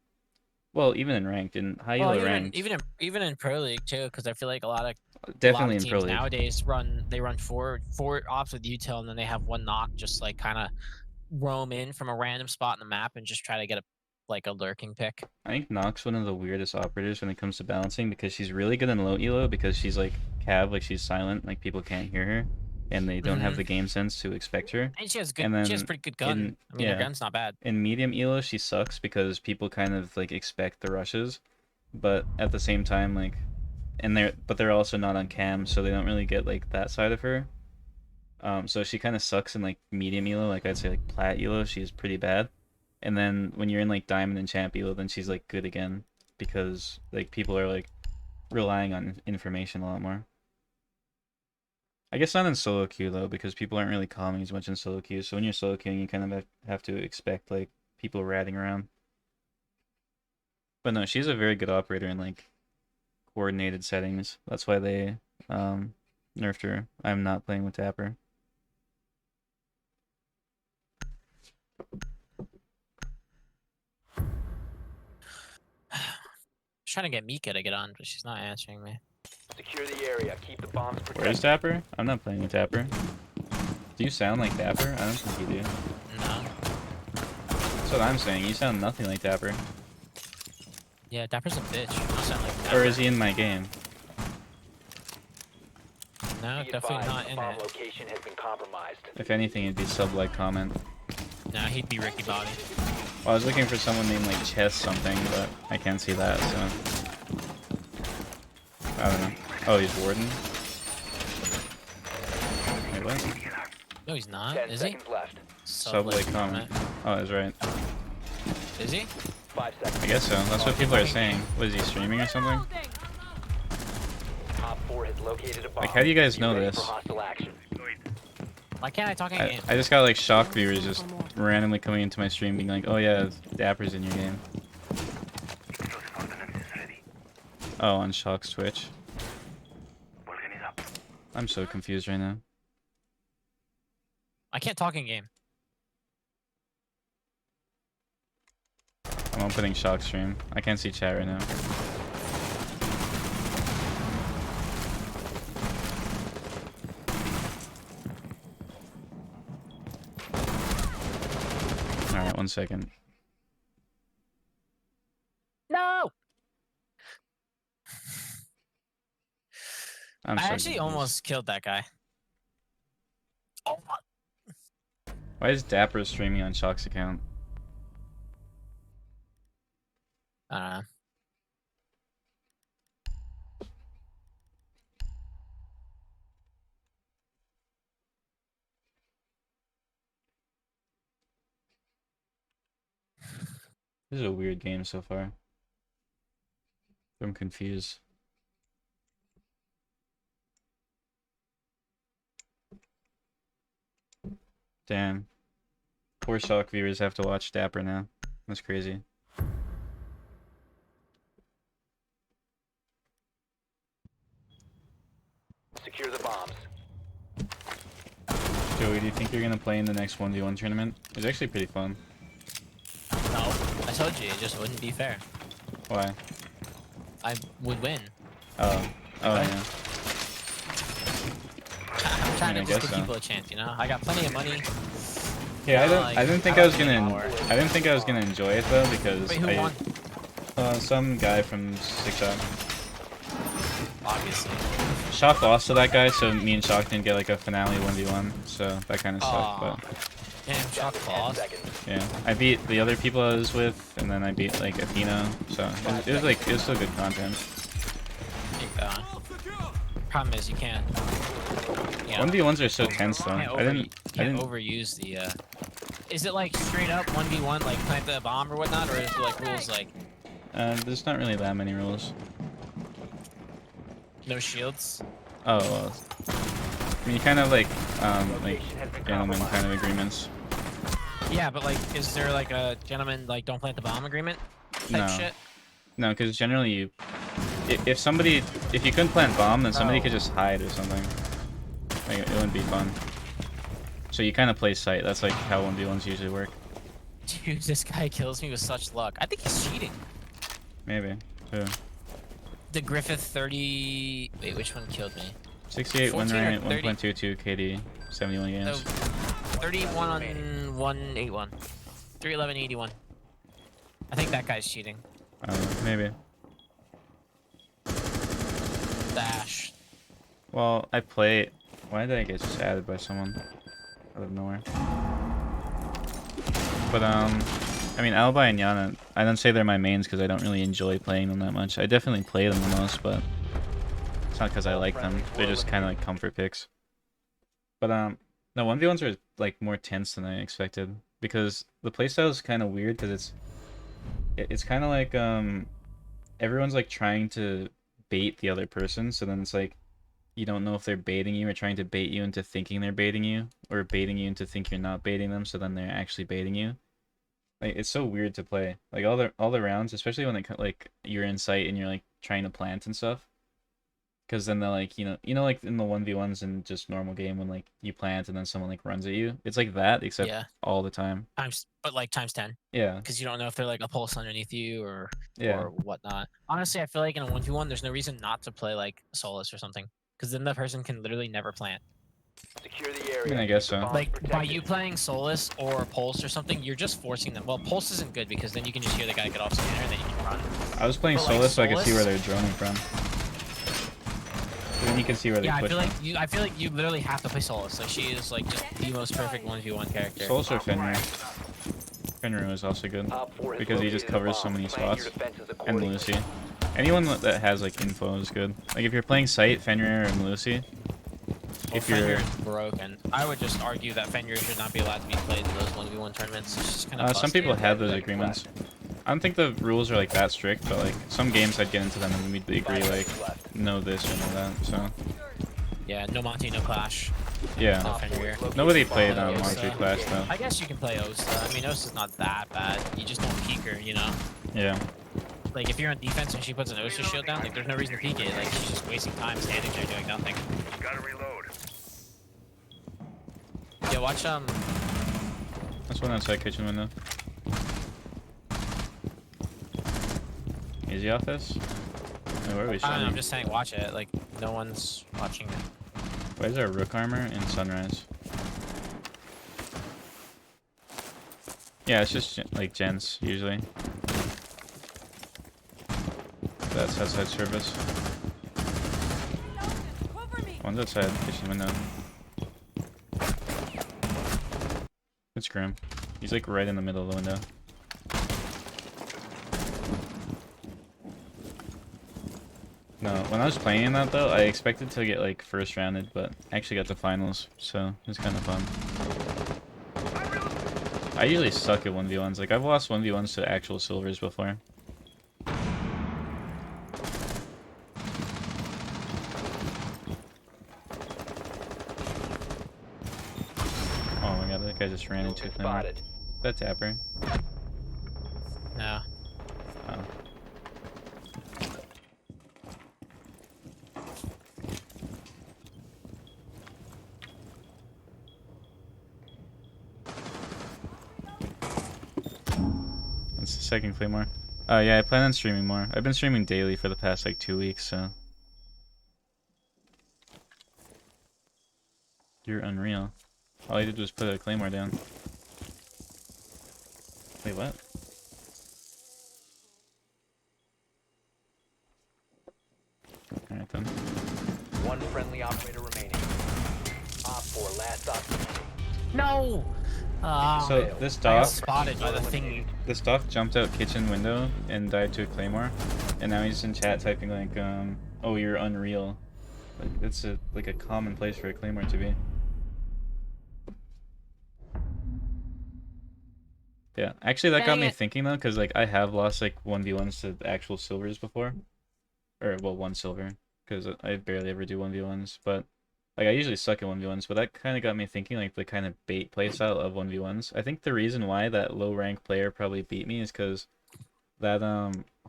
Well, even in ranked, in high Well, elo ranked, even in Pro League too, because I feel like a lot definitely of in Pro teams League. nowadays run four ops with util, and then they have one knock, just like kind of roam in from a random spot in the map and just try to get a lurking pick. I think Nox one of the weirdest operators when it comes to balancing because she's really good in low elo because she's like Cav, like she's silent, like people can't hear her, and they don't have Mhm. the game sense to expect her. And she has And then pretty good gun. in I mean, her gun's not bad. in medium elo she sucks because people kind of like expect the rushes, but at the same time like, and they're also not on cam, so they don't really get like that side of her. So she kind of sucks in like medium elo, like I'd say like plat elo, she's pretty bad. And then when you're in like diamond and champ elo, then she's like good again because like people are like relying on information a lot more. I guess not in solo queue though because people aren't really calming as much in solo queue. So when you're solo queuing, you kind of have to expect like people ratting around. But no, she's a very good operator in like coordinated settings. That's why they nerfed her. I'm not playing with Tapper. Trying to get Mika to get on, but she's not answering me. Secure the area. Keep the bombs protected. Where's Tapper? I'm not playing with Tapper. Do you sound like Tapper? I don't think you do. No. That's what I'm saying. You sound nothing like Tapper. Yeah, Dapper's a bitch. I don't sound like Or is Dapper. he in my game? No, Be definitely advised, not a in bomb it. location has been compromised. If anything, it'd be sub-like comment. No, he'd be Ricky Bobby. Well, I was looking for someone named like Chess something, but I can't see that, so I don't know. Oh, he's Warden. Wait, what? No, he's not. 10 Is he? seconds left. Sub-like comment. Oh, that's right. Is he? 5 seconds. I guess so. That's what people are saying. Was he streaming or something? Op 4 has located a bomb. Like, how do you guys Be know ready this? for hostile action. Why can't I talk in game? I just got like shock viewers just randomly coming into my stream being like, "Oh yeah, Dapper's in your game." Explosive ordnance is ready. Oh, on Shock's Twitch. Vulcan is up. I'm so confused right now. I can't talk in game. I'm opening Shock stream. I can't see chat right now. Alright, 1 second. No. I'm I so actually confused. almost killed that guy. Oh my. Why is Dapper streaming on Shock's account? I don't know. This is a weird game so far. I'm confused. Damn. Poor Shock viewers have to watch Dapper now. That's crazy. Secure the bombs. Joey, do you think you're gonna play in the next 1v1 tournament? It's actually pretty fun. No, I told you, it just wouldn't be fair. Why? I would win. Oh. Oh, Right? yeah. I'm trying I to just guess give so. people a chance, you know? I got plenty of money. Yeah, Like, I didn't think I I don't was need gonna. more. I didn't think I was gonna enjoy it though because Wait, who won? some guy from Six Shot. Obviously. Shock lost to that guy, so me and Shock didn't get like a finale 1v1, so that kind of sucked. Aw. But Damn, shock 10 lost. seconds. yeah, I beat the other people I was with, and then I beat like Athena, so it was like it was still good content. Problem is, you can't. You know, 1v1s are so tense though. can't I didn't. overuse the. Is it like straight up 1v1, like plant the bomb or whatnot, or is it like rules like There's not really that many rules. no shields? Oh, well. I mean, you kind of like gentlemen kind of agreements. Yeah, but like, is there like a gentleman like don't plant the bomb agreement type No. shit? No, because generally you, if you couldn't plant bomb, then somebody Oh. could just hide or something. Like, it wouldn't be fun. So you kind of play sight. That's like how 1v1s usually work. Dude, this guy kills me with such luck. I think he's cheating. Maybe. Who? The Griffith 30. Wait, which one killed me? 68 win 14 or rate, 30? 1.22 KD, 71 No, games. 31 on 181. 311 81. I think that guy's cheating. Maybe. Dash. Well, I play. Why did I get just added by someone out of nowhere? But I mean, Alibi and Yana, I don't say they're my mains because I don't really enjoy playing them that much. I definitely play them the most, but it's not because I like them. They're just kind of like comfort picks. But no, 1v1s are like more tense than I expected because the playstyle is kind of weird because it's kind of like everyone's like trying to bait the other person, so then it's like you don't know if they're baiting you or trying to bait you into thinking they're baiting you, or baiting you into think you're not baiting them, so then they're actually baiting you. Like, it's so weird to play. Like all the rounds, especially when like you're in sight and you're like trying to plant and stuff. Because then they're like, you know, like in the 1v1s in just normal game when like you plant and then someone like runs at you. It's like that, except Yeah. all the time. But like times 10. Yeah. Because you don't know if they're like a pulse underneath you or Yeah. or whatnot. Honestly, I feel like in a 1v1, there's no reason not to play like Solus or something. Because then the person can literally never plant. Secure the area. I mean, I guess so. Bombs Like by protected. you playing Solus or Pulse or something, you're just forcing them. Well, Pulse isn't good because then you can just hear the guy get off scanner and then you can run. I was playing But, like, Solus so I could see where Solus- they're droning from. But then you can see where they Yeah, push from. I feel like you literally have to play Solus. Like she is like just the most perfect 1v1 character. Solus or Fenrir. Fenrir is also good. Op 4 has Because he just located a covers so bomb. many Plan your spots. defenses And accordingly. Lucy. Anyone that has like info is good. Like if you're playing Sight, Fenrir, and Lucy. If Fenrir you're is broken. I would just argue that Fenrir should not be allowed to be played in those 1v1 tournaments. It's just kind of some people have those agreements. I don't think the rules are like that strict, but like some games I'd get into them and we'd agree like know this or know that. So Yeah, no Monty, no Clash. yeah. No Fenrir. Nobody played Osa. Monster Clash though. I guess you can play Osa. I mean, Osa's not that bad. You just don't peek her, you know? Yeah. Like, if you're on defense and she puts an Osa shield down, like, there's no reason to peek it. Like, she's just wasting time standing there doing nothing. Gotta reload. Yeah, watch, That's one outside kitchen window. Easy off this? Wait, where are we I don't know, shooting? I'm just saying watch it. Like, no one's watching it. Why is there rook armor in Sunrise? Yeah, it's just like gens usually. That's outside service. One's outside kitchen window. It's Grim. He's like right in the middle of the window. No, when I was playing that though, I expected to get like first rounded, but I actually got the finals, so it was kind of fun. I usually suck at 1v1s. Like, I've lost 1v1s to actual silvers before. Oh my god, that guy just ran You into have a been thing. spotted. That tapper. No. Oh. That's the second claymore. Yeah, I plan on streaming more. I've been streaming daily for the past like 2 weeks, so. You're unreal. All I did was put a claymore down. Wait, what? Alright then. One friendly operator remaining. Op 4, last op. No. So this I got dog, spotted by the thing. this dog jumped out kitchen window and died to a claymore, and now he's in chat typing like, oh, you're unreal. Like it's like a common place for a claymore to be. Yeah, actually that got Dang me it. thinking though, because like I have lost like 1v1s to actual silvers before, or well, 1 silver, because I barely ever do 1v1s, but like I usually suck at 1v1s, but that kind of got me thinking like the kind of bait playstyle of 1v1s. I think the reason why that low rank player probably beat me is because that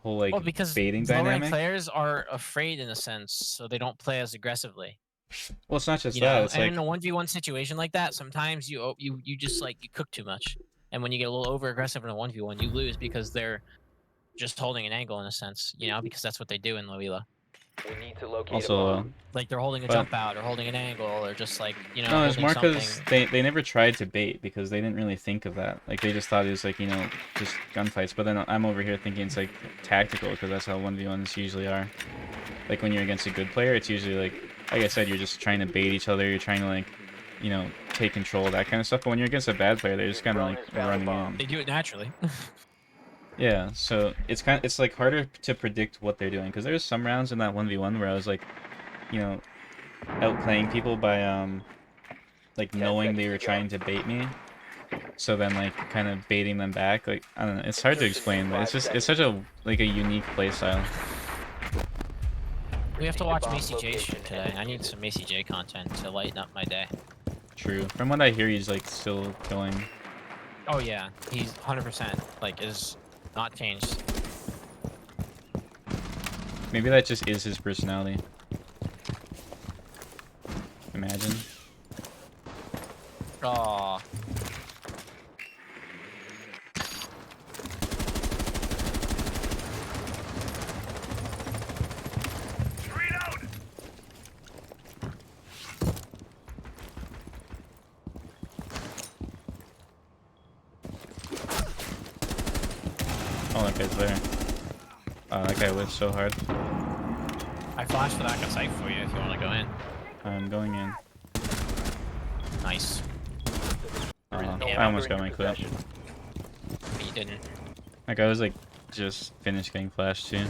whole like Well, because baiting low rank dynamic. players are afraid in a sense, so they don't play as aggressively. Well, it's not just You that. know, It's and like, in a 1v1 situation like that, sometimes you just like you cook too much, and when you get a little over aggressive in a 1v1, you lose because they're just holding an angle in a sense, you know, because that's what they do in low elo. We need to locate a also, bomb. Like they're holding a But- jump out or holding an angle or just like, you know, no, it's holding more something. because they never tried to bait because they didn't really think of that. Like they just thought it was like, you know, just gunfights. But then I'm over here thinking it's like tactical because that's how 1v1s usually are. Like when you're against a good player, it's usually like I said, you're just trying to bait each other. You're trying to like, you know, take control, that kind of stuff. But when you're against a bad player, they're just kind of like running in. They do it naturally. Yeah, so it's like harder to predict what they're doing because there's some rounds in that 1v1 where I was like, you know, outplaying people by like knowing they were trying to bait me. So then like kind of baiting them back. Like I don't know, it's hard to explain, but it's such a like a unique play style. We have to watch Macy J shit today. I need some Macy J content to lighten up my day. True. From what I hear, he's like still killing. Oh yeah, he's 100% like is not changed. Maybe that just is his personality. Imagine. Oh, Reload! Oh, that guy's there. Oh, that guy whiffed so hard. I flashed the back of sight for you if you want to go in. I'm going in. Nice. I almost got my clip. But you didn't. Like I was like just finished getting flashed too.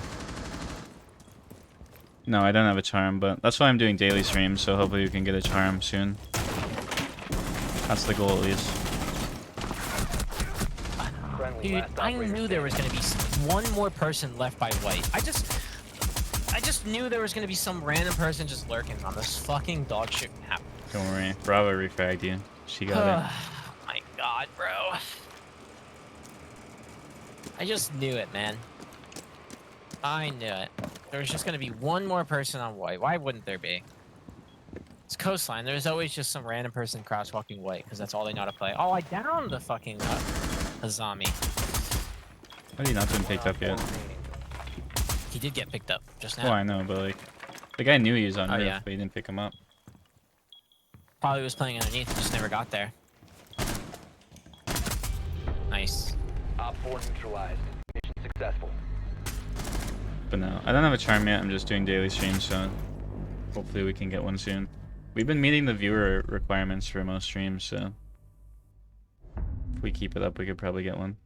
No, I don't have a charm, but that's why I'm doing daily streams, so hopefully we can get a charm soon. That's the goal at least. Friendly Dude, last I operator knew there was gonna be one more person left by white. I just knew there was gonna be some random person just lurking on this fucking dog shit map. Don't worry, Bravo refragged you. She got it. My god, bro. I just knew it, man. I knew it. There was just gonna be one more person on white. Why wouldn't there be? It's coastline. There's always just some random person crosswalking white because that's all they know how to play. Oh, I downed the fucking Azami. How have you not been picked up yet? He did get picked up just now. Well, I know, but like, the guy knew he was on Oh, roof, yeah. but he didn't pick him up. Probably was playing underneath, just never got there. Nice. Op 4 neutralized. Mission successful. But no, I don't have a charm yet. I'm just doing daily streams, so hopefully we can get one soon. We've been meeting the viewer requirements for most streams, so if we keep it up, we could probably get one.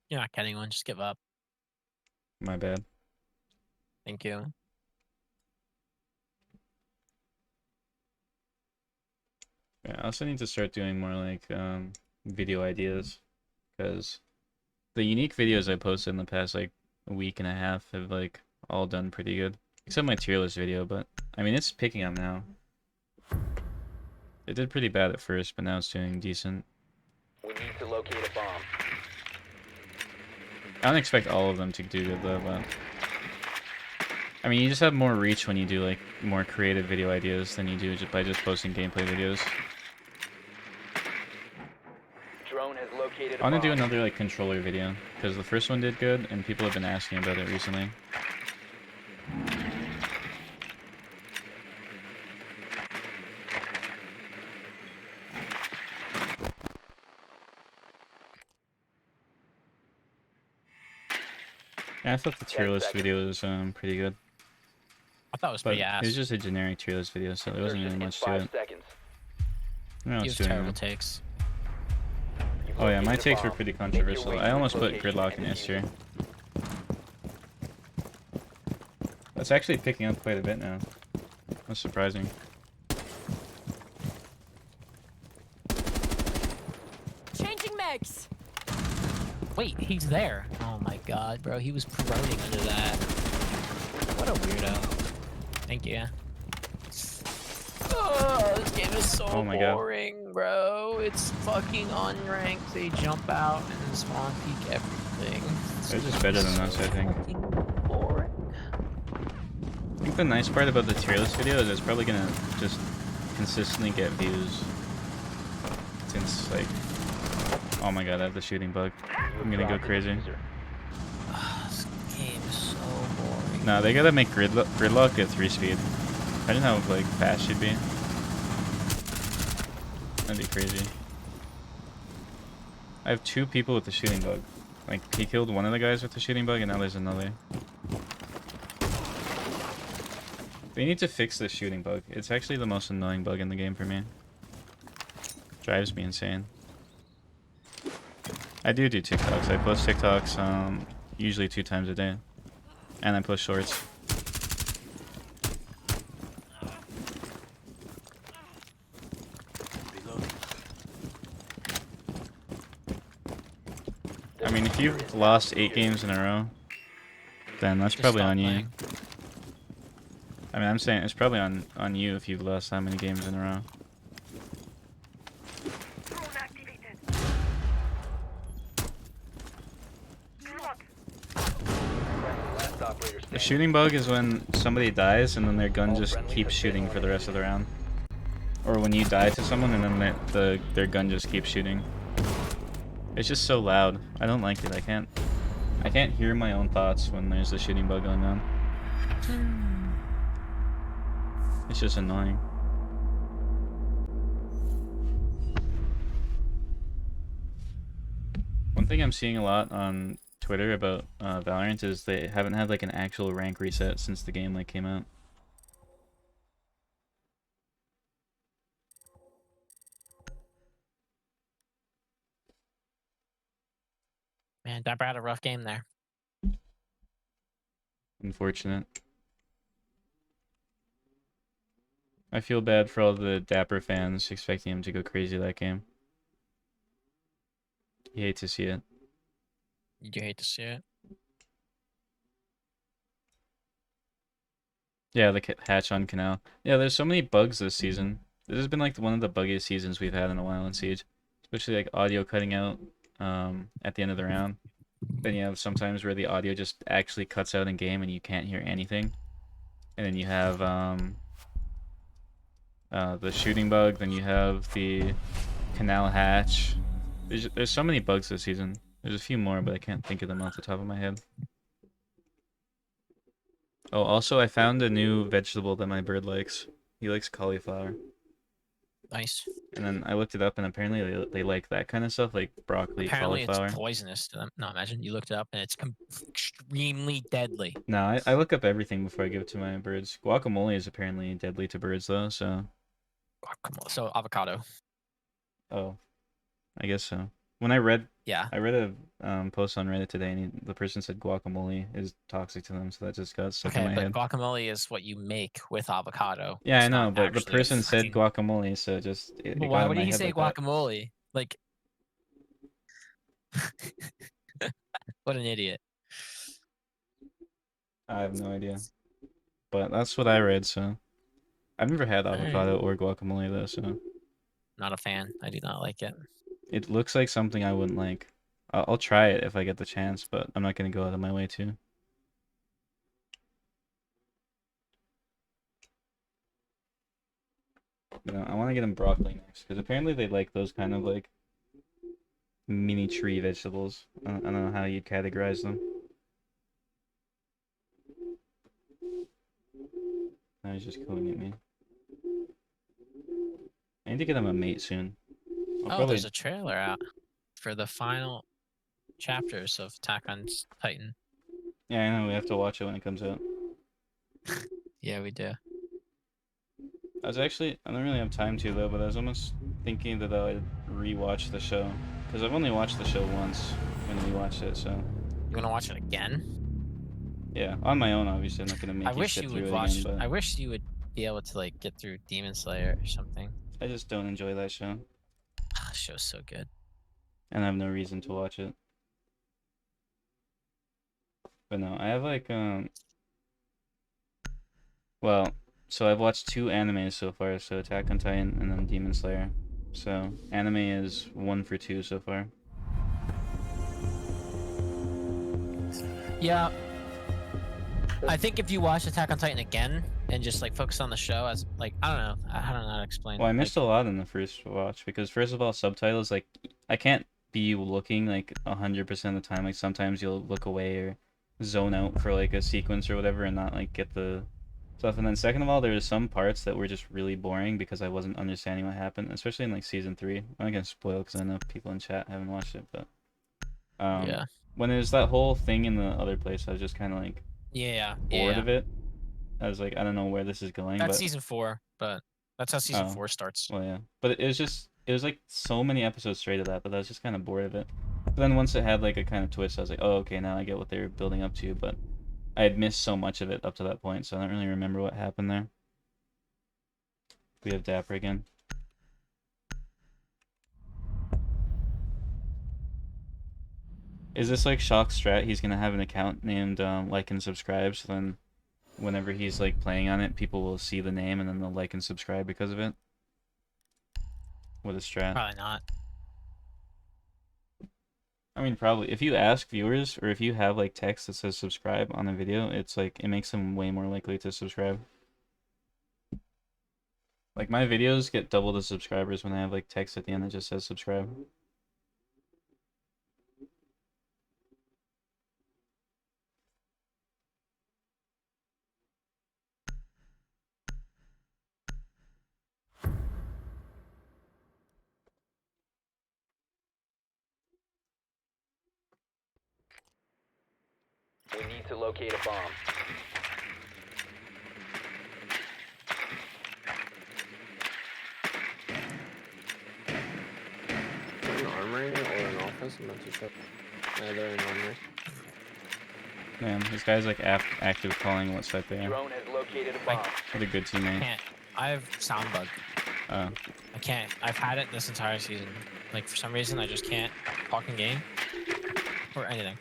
You're not getting one, just give up. My bad. Thank you. Yeah, I also need to start doing more like video ideas, because the unique videos I posted in the past like a week and a half have like all done pretty good. Except my tier list video, but I mean it's picking up now. It did pretty bad at first, but now it's doing decent. We need to locate a bomb. I don't expect all of them to do good though, but I mean you just have more reach when you do like more creative video ideas than you do just by just posting gameplay videos. Drone has located a I want to do bomb. another like controller video because the first one did good and people have been asking about it recently. Yeah, I thought the tier 10 list seconds. video was pretty good, I thought it was but pretty it ass. was just a generic tier list video, so there wasn't really Insertion in much to 5 it. seconds. I don't know He what's has doing terrible now. takes. You've Oh yeah, my located a takes were bomb. pretty Make your controversial. way I to almost its put location Gridlock and in S defuse tier. it. That's actually picking up quite a bit now. That's surprising. Changing mags. Wait, he's there. Oh my god, bro. He was promoting under that. What a weirdo. Thank you. Oh, this game is so Oh my God. boring, bro. It's fucking unranked. They jump out and spawn peek everything. They're just better than us, I think. Fucking boring. I think the nice part about the tier list video is it's probably gonna just consistently get views. Since like, oh my god, I have the shooting bug. I'm gonna go crazy. This game is so boring. No, they gotta make Gridlock at 3 speed. Imagine how like fast she'd be. That'd be crazy. I have 2 people with the shooting bug. Like he killed one of the guys with the shooting bug, and now there's another. They need to fix the shooting bug. It's actually the most annoying bug in the game for me. Drives me insane. I do TikToks. I post TikToks usually 2 times a day. And I post shorts. I mean, if you've lost 8 games in a row, then that's Just probably stop on you. playing. I mean, I'm saying it's probably on you if you've lost that many games in a row. Drone activated. Lock. Last operator The standing. shooting bug is when somebody dies and then their gun just keeps shooting for the rest of the round. Or when you die to someone and then their gun just keeps shooting. It's just so loud. I don't like it. I can't hear my own thoughts when there's a shooting bug going on. It's just annoying. One thing I'm seeing a lot on Twitter about Valorant is they haven't had like an actual rank reset since the game like came out. Man, Dapper had a rough game there. Unfortunate. I feel bad for all the Dapper fans expecting him to go crazy that game. You hate to see it. You do hate to see it. Yeah, the hatch on Canal. Yeah, there's so many bugs this season. This has been like one of the buggiest seasons we've had in a while in Siege. Especially like audio cutting out at the end of the round. Then you have sometimes where the audio just actually cuts out in game and you can't hear anything. And then you have the shooting bug, then you have the canal hatch. There's so many bugs this season. There's a few more, but I can't think of them off the top of my head. Oh, also I found a new vegetable that my bird likes. He likes cauliflower. Nice. And then I looked it up, and apparently they like that kind of stuff, like broccoli, Apparently cauliflower. it's poisonous to them. No, imagine you looked it up and it's extremely deadly. No, I look up everything before I give it to my birds. Guacamole is apparently deadly to birds, though, so... Guacamole. So avocado. Oh. I guess so. When I read Yeah. a post on Reddit today, and the person said guacamole is toxic to them, so that just got stuck in Okay, my but head. guacamole is what you make with avocado. Yeah, I It's know, not but the actually a person said fucking. guacamole, so it But got why in would my he head say like that. guacamole? Like, what an idiot. I have no idea, but that's what I read. So I've never had Alright. avocado or guacamole though, so Not a fan. I do not like it. it looks like something I wouldn't like. I'll try it if I get the chance, but I'm not gonna go out of my way to. You know, I want to get them broccoli next because apparently they like those kind of like mini tree vegetables. I don't know how you'd categorize them. Now he's just going at me. I need to get him a mate soon. Oh, there's a trailer out for the final chapters of Attack on Titan. Yeah, I know. We have to watch it when it comes out. Yeah, we do. I don't really have time to though, but I was almost thinking that I'd rewatch the show because I've only watched the show once when we watched it. So You want to watch it again? yeah, on my own, obviously, I'm not gonna make I you wish sit you through would it watch. again, but I wish you would be able to like get through Demon Slayer or something. I just don't enjoy that show, The show's so good. and I have no reason to watch it. But no, I have like well, so I've watched 2 animes so far, so Attack on Titan and then Demon Slayer. So anime is 1 for 2 so far. Yeah. I think if you watch Attack on Titan again and just like focus on the show as like I don't know how to explain. Well, I missed like, a lot in the first watch because first of all, subtitles like I can't be looking like 100% of the time. Like sometimes you'll look away or zone out for like a sequence or whatever and not like get the stuff. And then second of all, there was some parts that were just really boring because I wasn't understanding what happened, especially in like season 3. I'm not gonna spoil because I know people in chat haven't watched it, but yeah. when there's that whole thing in the other place, I was just kind of like Yeah. bored Yeah. of it. I was like, I don't know where this is going, That's but season 4, but that's how season Oh. 4 starts. well, yeah. But it was like so many episodes straight of that, but I was just kind of bored of it. But then once it had like a kind of twist, I was like, oh, okay, now I get what they were building up to. But I had missed so much of it up to that point, so I don't really remember what happened there. We have Dapper again. Is this like Shock Strat? He's gonna have an account named like and subscribe, so then whenever he's like playing on it, people will see the name and then they'll like and subscribe because of it. What a strat. Probably not. I mean, probably if you ask viewers or if you have like text that says subscribe on a video, it's like it makes them way more likely to subscribe. Like my videos get double the subscribers when I have like text at the end that just says subscribe. We need to locate a bomb. An armory or an office? I'm not too sure. Yeah, they're in armory. Man, this guy's like active calling what site they are. Drone has located a bomb. What a good teammate. Can't. I have sound bug. Oh, I can't. I've had it this entire season. Like for some reason, I just can't talk in game or anything.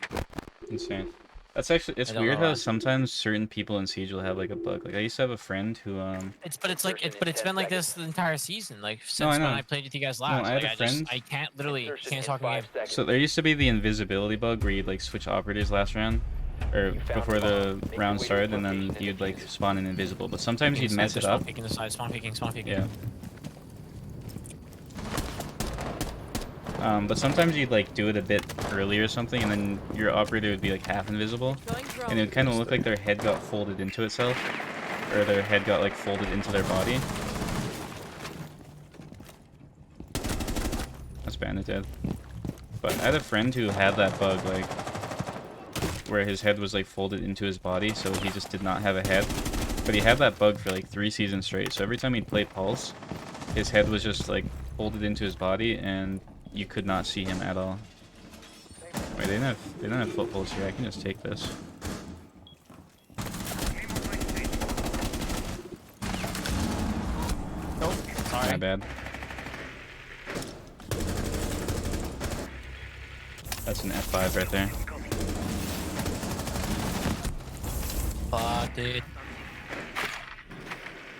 insane. That's actually, it's I don't weird know how why. sometimes certain people in Siege will have like a bug. Like I used to have a friend who It's been like this the entire season. Like since when know. I played with you guys last. I had like, a friend- I can't literally Insertion can't in talk in game. 5 seconds. So there used to be the invisibility bug where you'd like switch operators last round, or You found before the the bomb. Make your round way to started, its and then location and you'd like defuse it. spawn in invisible. But sometimes you'd mess it Spawn up. peeking the side, spawn peeking, spawn peeking. Yeah. But sometimes you'd like do it a bit early or something, and then your operator would be like half invisible, Throwing drone. and it would kind of look like their head got folded into itself, or their head got like folded into their body. That's Bandit dead. But I had a friend who had that bug, like, where his head was like folded into his body, so he just did not have a head. But he had that bug for like 3 seasons straight, so every time he'd play Pulse, his head was just like folded into his body, and you could not see him at all. Wait, they didn't have footholds here. I can just take this. Oh, sorry. My bad. That's an F5 right there. Fuck, dude.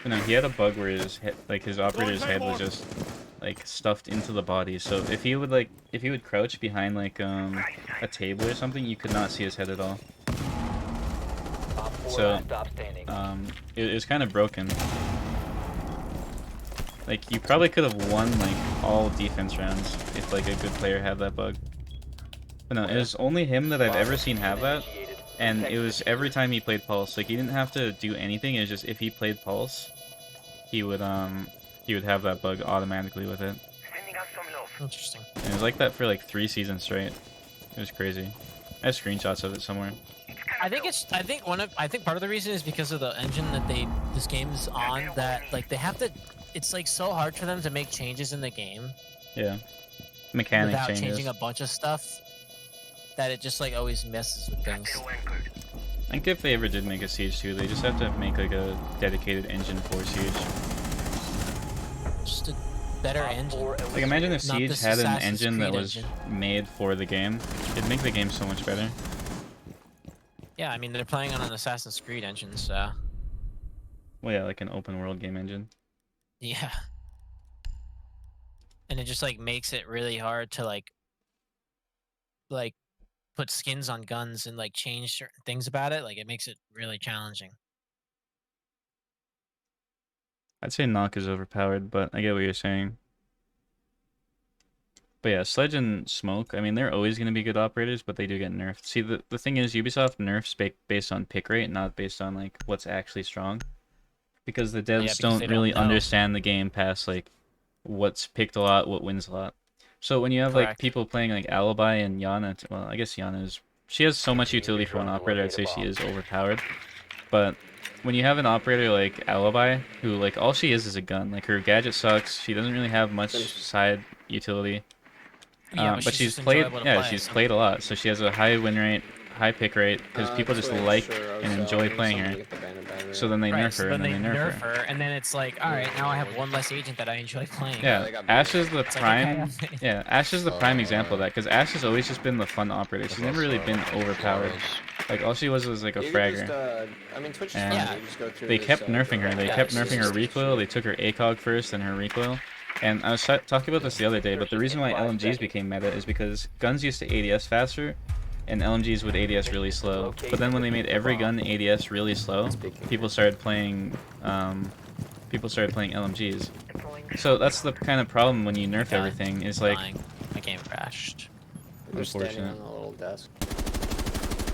But no, he had a bug where his head, like his operator's head was just like stuffed into the body. So if he would crouch behind like a table or something, you could not see his head at all. Op 4 So, last stop standing. It was kind of broken. Like you probably could have won like all defense rounds if like a good player had that bug. But no, it was only him that I've ever seen have that, and it was every time he played Pulse. Like he didn't have to do anything. It was just if he played Pulse, he would have that bug automatically with it. Sending out some love. Interesting. And it was like that for like 3 seasons straight. It was crazy. I have screenshots of it somewhere. I think part of the reason is because of the engine that this game is on, that like they have to, it's like so hard for them to make changes in the game Yeah. Mechanic without changes. changing a bunch of stuff, that it just like always messes with things. Anchored. I think if they ever did make a Siege 2, they just have to make like a dedicated engine for Siege. Just a better Op engine. 4 Like imagine if Not Siege this had an Assassin's engine that Creed was engine. made for the game. It'd make the game so much better. Yeah, I mean they're playing on an Assassin's Creed engine, so Well, yeah, like an open world game engine. yeah. And it just like makes it really hard to like put skins on guns and like change certain things about it. Like it makes it really challenging. I'd say Knock is overpowered, but I get what you're saying. But yeah, Sledge and Smoke, I mean, they're always going to be good operators, but they do get nerfed. See, the thing is, Ubisoft nerfs based on pick rate, not based on, like, what's actually strong. Because the devs because don't they really don't know. understand the game past, like, what's picked a lot, what wins a lot. So when you have, like, Correct. people playing, like, Alibi and Yana, well, I guess Yana is... She has so much utility for one operator, I'd say she is overpowered. But when you have an operator like Alibi, who, like, all she is a gun. Like, her gadget sucks, she doesn't really have much side utility. Yeah, But she's just played, enjoyable to yeah, play, she's so- played a lot, so she has a high win rate, high pick rate, because people just like and enjoy playing her. So then they Right, nerf so her, then and then they nerf her. and then it's like, all right, now I have one less agent that I enjoy playing. Yeah, they got Ash is the It's like, prime. okay. Yeah, Ash is the prime example of that, because Ash has always just been the fun operator. She's never really been overpowered. Like all she was like a fragger. I mean, Twitch is And fine. You just go through They this, kept nerfing her. They Yeah, kept she's nerfing her just- recoil. They took her ACOG first and her recoil. And I was talking about this the other day, but the reason why LMGs became meta is because guns used to ADS faster, and LMGs would ADS really slow. But then when they made every gun ADS really slow, people started playing LMGs. So that's the kind of problem when you nerf God, everything. Is like Dying. My game crashed. They're standing on unfortunate. a little desk.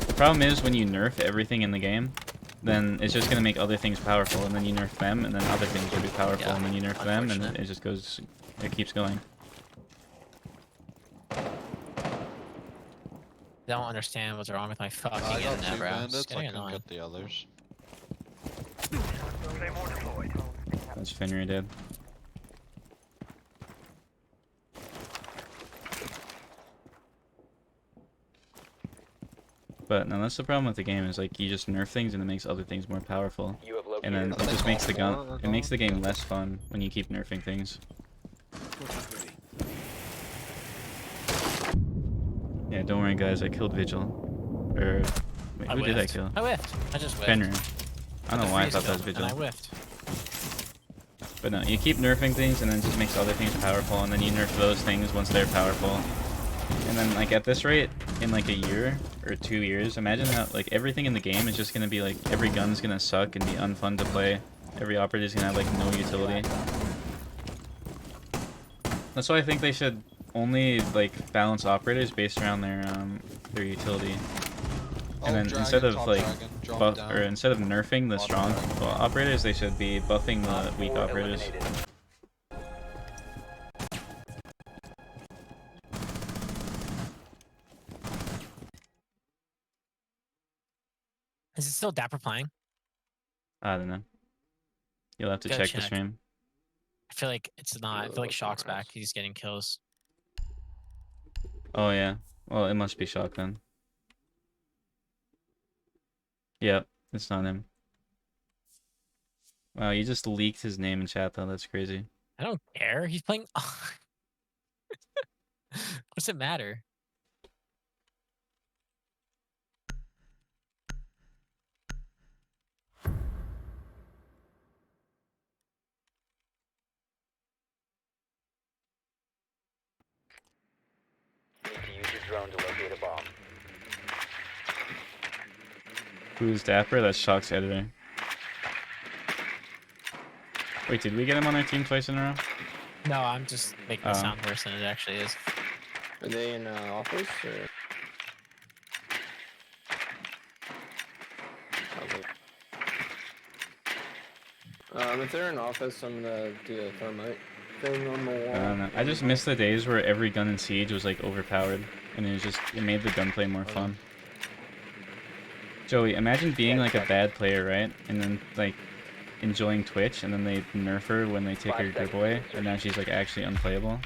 The problem is when you nerf everything in the game, then it's just gonna make other things powerful, and then you nerf them, and then other things will be powerful, Yeah, and then you nerf them, and unfortunate. it just goes, it keeps going. Don't understand what's wrong with my fucking I got internet, two bro. It's bandits, I getting can annoying. get the others. Claymore deployed. That's Fenrir dead. But no, that's the problem with the game, is like you just nerf things and it makes other things more powerful. You have And located then a it they just call makes the gun, four or it makes the gone? game less fun when you keep nerfing things. Yeah, don't worry guys, I killed Vigil. Or, wait, who did I whiffed. kill? I whiffed. I just whiffed. Fenrir. I don't know why I Freeze thought that was kill, Vigil. And I whiffed. But no, you keep nerfing things and then it just makes other things powerful, and then you nerf those things once they're powerful. And then like at this rate, in like a year or 2 years, imagine how like everything in the game is just gonna be like every gun's gonna suck and be unfun to play. Every operator's gonna have like no utility. That's why I think they should only like balance operators based around their utility. And then instead of like instead of nerfing the strong operators, they should be buffing the weak operators. eliminated. Is it still Dapper playing? I don't know. You'll have to Gotta check the check. stream. I feel like it's not. I feel like looking Shock's nice. back. He's getting kills. Oh yeah. Well, it must be Shock then. Yep, it's not him. Wow, you just leaked his name in chat though. That's crazy. I don't care. He's playing. What's it matter? Need to use your drone to locate a bomb. Who's Dapper? That's Shock's editor. Wait, did we get him on our team twice in a row? No, I'm just making it sound worse than it actually is. Are they in office or? If they're in office, I'm gonna do a thermite thing on the wall. I don't know. I just miss the days where every gun in Siege was like overpowered, and it made the gunplay more fun. Joey, imagine being like a bad player, right? And then like enjoying Twitch, and then they nerf her when they take her grip away, and now she's like actually unplayable.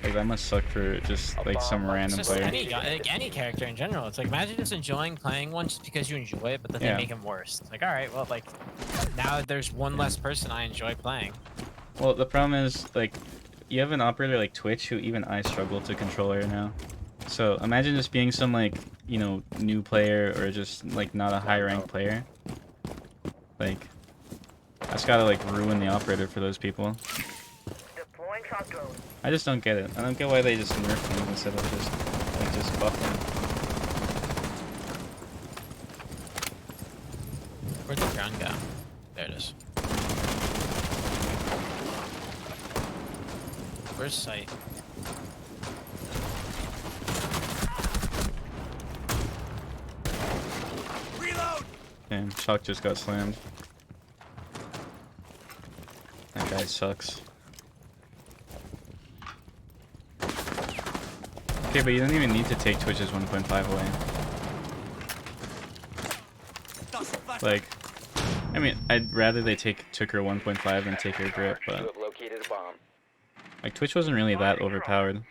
Like that must suck for just like some It's random just player. any character in general. It's like imagine just enjoying playing one just because you enjoy it, but then Yeah. they make him worse. It's like, all right, well, like now there's one less person I enjoy playing. Well, the problem is like you have an operator like Twitch who even I struggle to control her now. So imagine just being some like, you know, new player or just like not a high rank player. Like that's gotta like ruin the operator for those people. Deploying shock drone. I just don't get it. I don't get why they just nerf them instead of just buff them. Where'd the drone go? There it is. Where's sight? Damn, Shock just got slammed. That guy sucks. Okay, but you don't even need to take Twitch's 1.5 away. Like, I mean, I'd rather they took her 1.5 than take her grip, You but have located a bomb. like Twitch wasn't really that overpowered.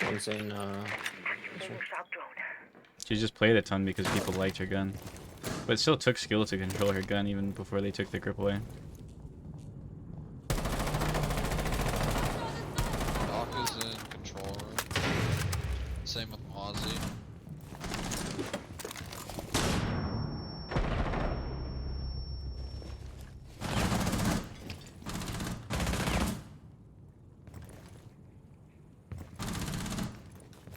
I'm saying Moving shock drone. She just played a ton because people liked her gun. But it still took skill to control her gun even before they took the grip away. Doc is in control room. Same with Ozzy.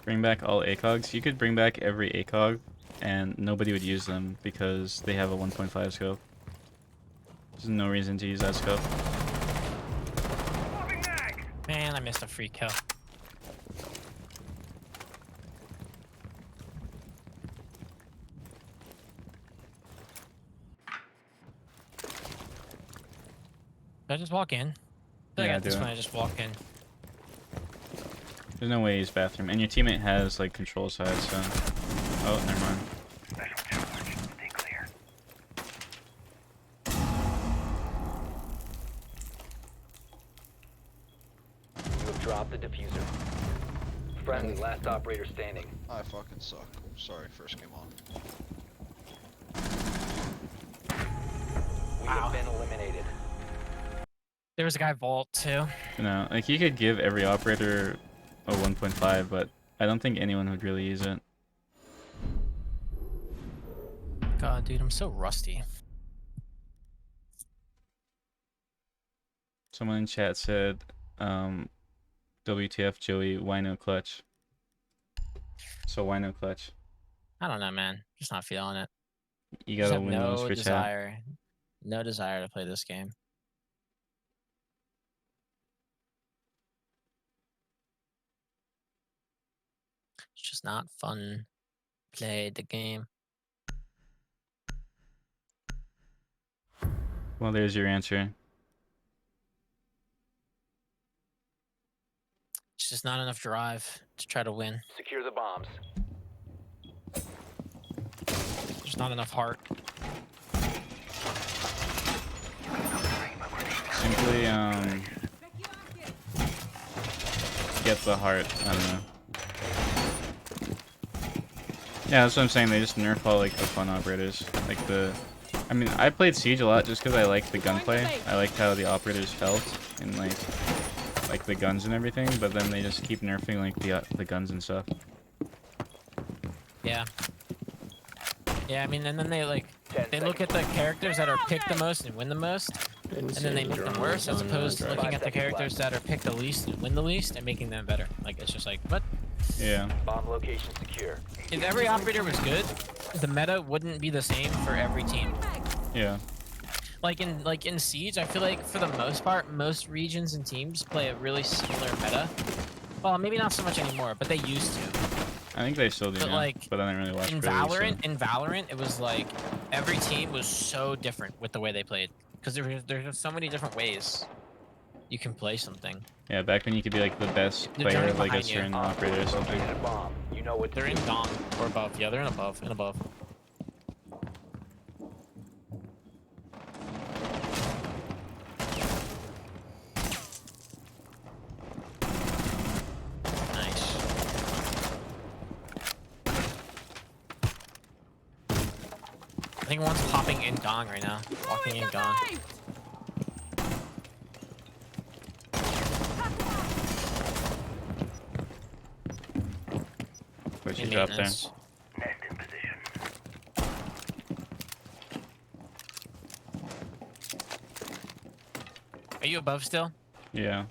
Bring back all ACOGs. You could bring back every ACOG and nobody would use them because they have a 1.5 scope. There's no reason to use that scope. Swapping mag. Man, I missed a free kill. Did I just walk in? I feel like Yeah, at this do it. point I just walk in. There's no way he's bathroom. And your teammate has like control side, so. Oh, never mind. Special charge. Stay clear. You have dropped the diffuser. Friendly, last operator standing. I fucking suck. Sorry, first game on. We Wow. have been eliminated. There was a guy vault too. You know, like you could give every operator a 1.5, but I don't think anyone would really use it. God, dude, I'm so rusty. Someone in chat said, WTF Joey, why no clutch? So why no clutch? I don't know, man. Just not feeling it. You Just gotta have win those no for chat. no desire to play this game. It's just not fun. Play the game. Well, there's your answer. It's just not enough drive to try to win. Secure the bombs. There's not enough heart. Simply, get the heart. I don't know. Yeah, that's what I'm saying. They just nerf all like the fun operators. Like the, I mean, I played Siege a lot just because I liked the gunplay. I liked how the operators felt and like the guns and everything. But then they just keep nerfing like the guns and stuff. Yeah. Yeah, I mean, and then they like 10 they look at seconds the characters that are picked the most and win the most, and then they make them worse as opposed to looking at the characters that are picked the least and win the least and making them better. Like it's just like, what? Yeah. Bomb location secure. If every operator was good, the meta wouldn't be the same for every team. Yeah. Like in Siege, I feel like for the most part, most regions and teams play a really similar meta. Well, maybe not so much anymore, but they used to. I think they still do But now, like but I didn't really watch in Crazy, so- Valorant, it was like every team was so different with the way they played because there's just so many different ways you can play something. Yeah, back when you could be like the best They're player joining of like a behind you. certain operator or something. Located a bomb. You know what to They're in do. Dom or above. Yeah, they're in above. In above. Nice. I think one's popping in Gong right now. Walking in Gong. Where'd she In drop there? maintenance. Nest in position. Are you above still? Yeah.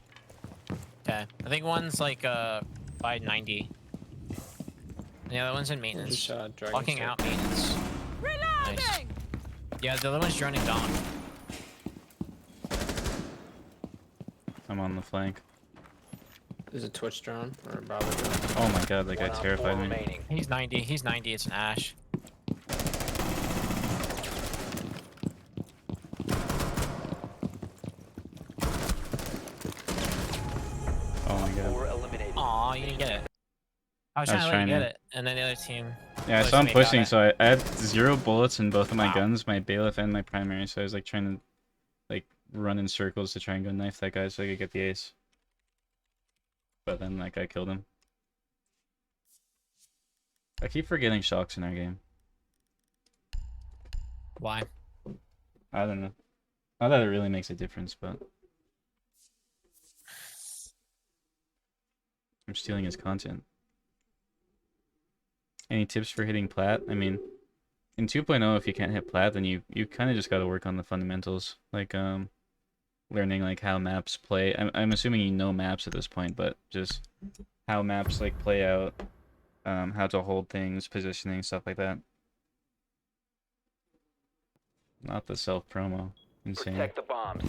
Okay. I think one's like by 90. And the other one's in maintenance. Shot, dragon Walking shot. out maintenance. Nice. Yeah, the other one's droning Dom. I'm on the flank. Is it Twitch drone or a Bowser drone? Oh my god, that guy 1 op 4 terrified me. remaining. He's 90. He's 90. It's an Ash. Oh my god. 4 eliminated. Aw, you didn't get it. I was I was trying to let you trying get to. it, and then the other team. Yeah, I pushed saw him me, got pushing, it. so I had 0 bullets in both of my Wow. guns, my bailiff and my primary, so I was like trying to like run in circles to try and go knife that guy so I could get the ace. But then that guy killed him. I keep forgetting shocks in our game. Why? I don't know. Not that it really makes a difference, but I'm stealing his content. Any tips for hitting plat? I mean, in 2.0, if you can't hit plat, then you kind of just got to work on the fundamentals, like learning like how maps play. I'm assuming you know maps at this point, but just how maps like play out, how to hold things, positioning, stuff like that. Not the self promo. Insane. Protect the bombs.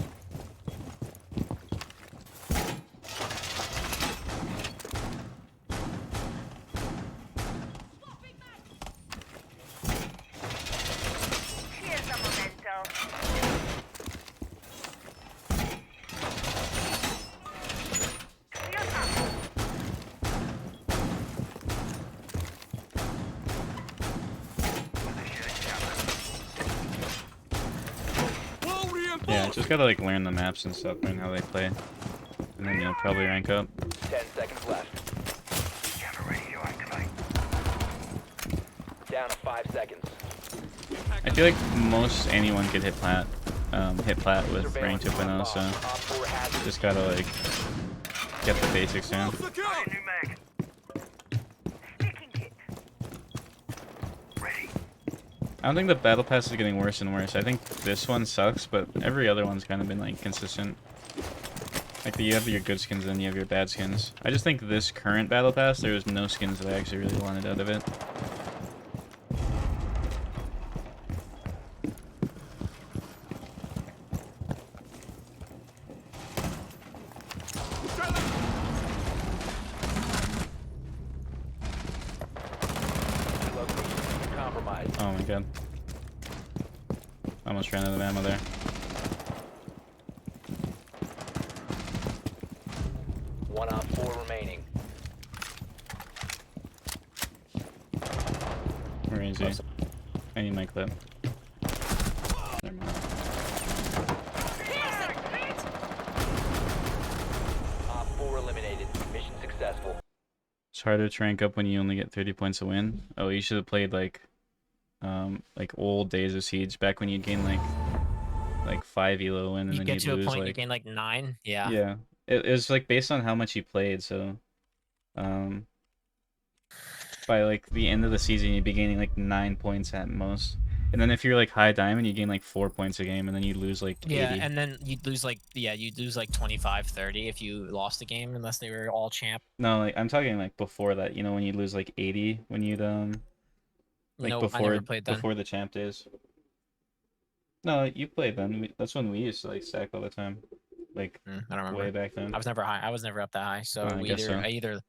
Here's the memento. Here's up. Yeah, just gotta like learn the maps and stuff, learn how they play, and then you'll probably rank up. 10 seconds left. Camera ready to activate. Down to 5 seconds. I feel like most anyone could hit plat with rank Surveillance on 2.0, bomb. so Op 4 has it. just gotta like get the basics down. New mag. Sticking it. Ready. I don't think the battle pass is getting worse and worse. I think this one sucks, but every other one's kind of been like consistent. Like you have your good skins and you have your bad skins. I just think this current battle pass, there was no skins that I actually really wanted out of it. Location compromised. Oh my god. Almost ran out of ammo there. One op 4 remaining. Where is he? I need my clip. Never mind. Op 4 eliminated. Mission successful. successful. It's harder to rank up when you only get 30 points a win. Oh, you should have played like old days of Siege, back when you'd gain like 5 elo win and You then get you'd to a lose point you like gain like 9. Yeah. yeah. It was like based on how much you played, so um by like the end of the season you'd be gaining like 9 points at most. And then if you're like high diamond, you gain like 4 points a game and then you lose like 80. Yeah, and then you'd lose like 25, 30 if you lost the game unless they were all champ. No, like I'm talking like before that, you know, when you lose like 80 when you'd like Nope, I never played then. before the champ days. No, you played then. That's when we used to like stack all the time. Like I don't remember. way back then. I was never high. I was never up that high. So I guess so.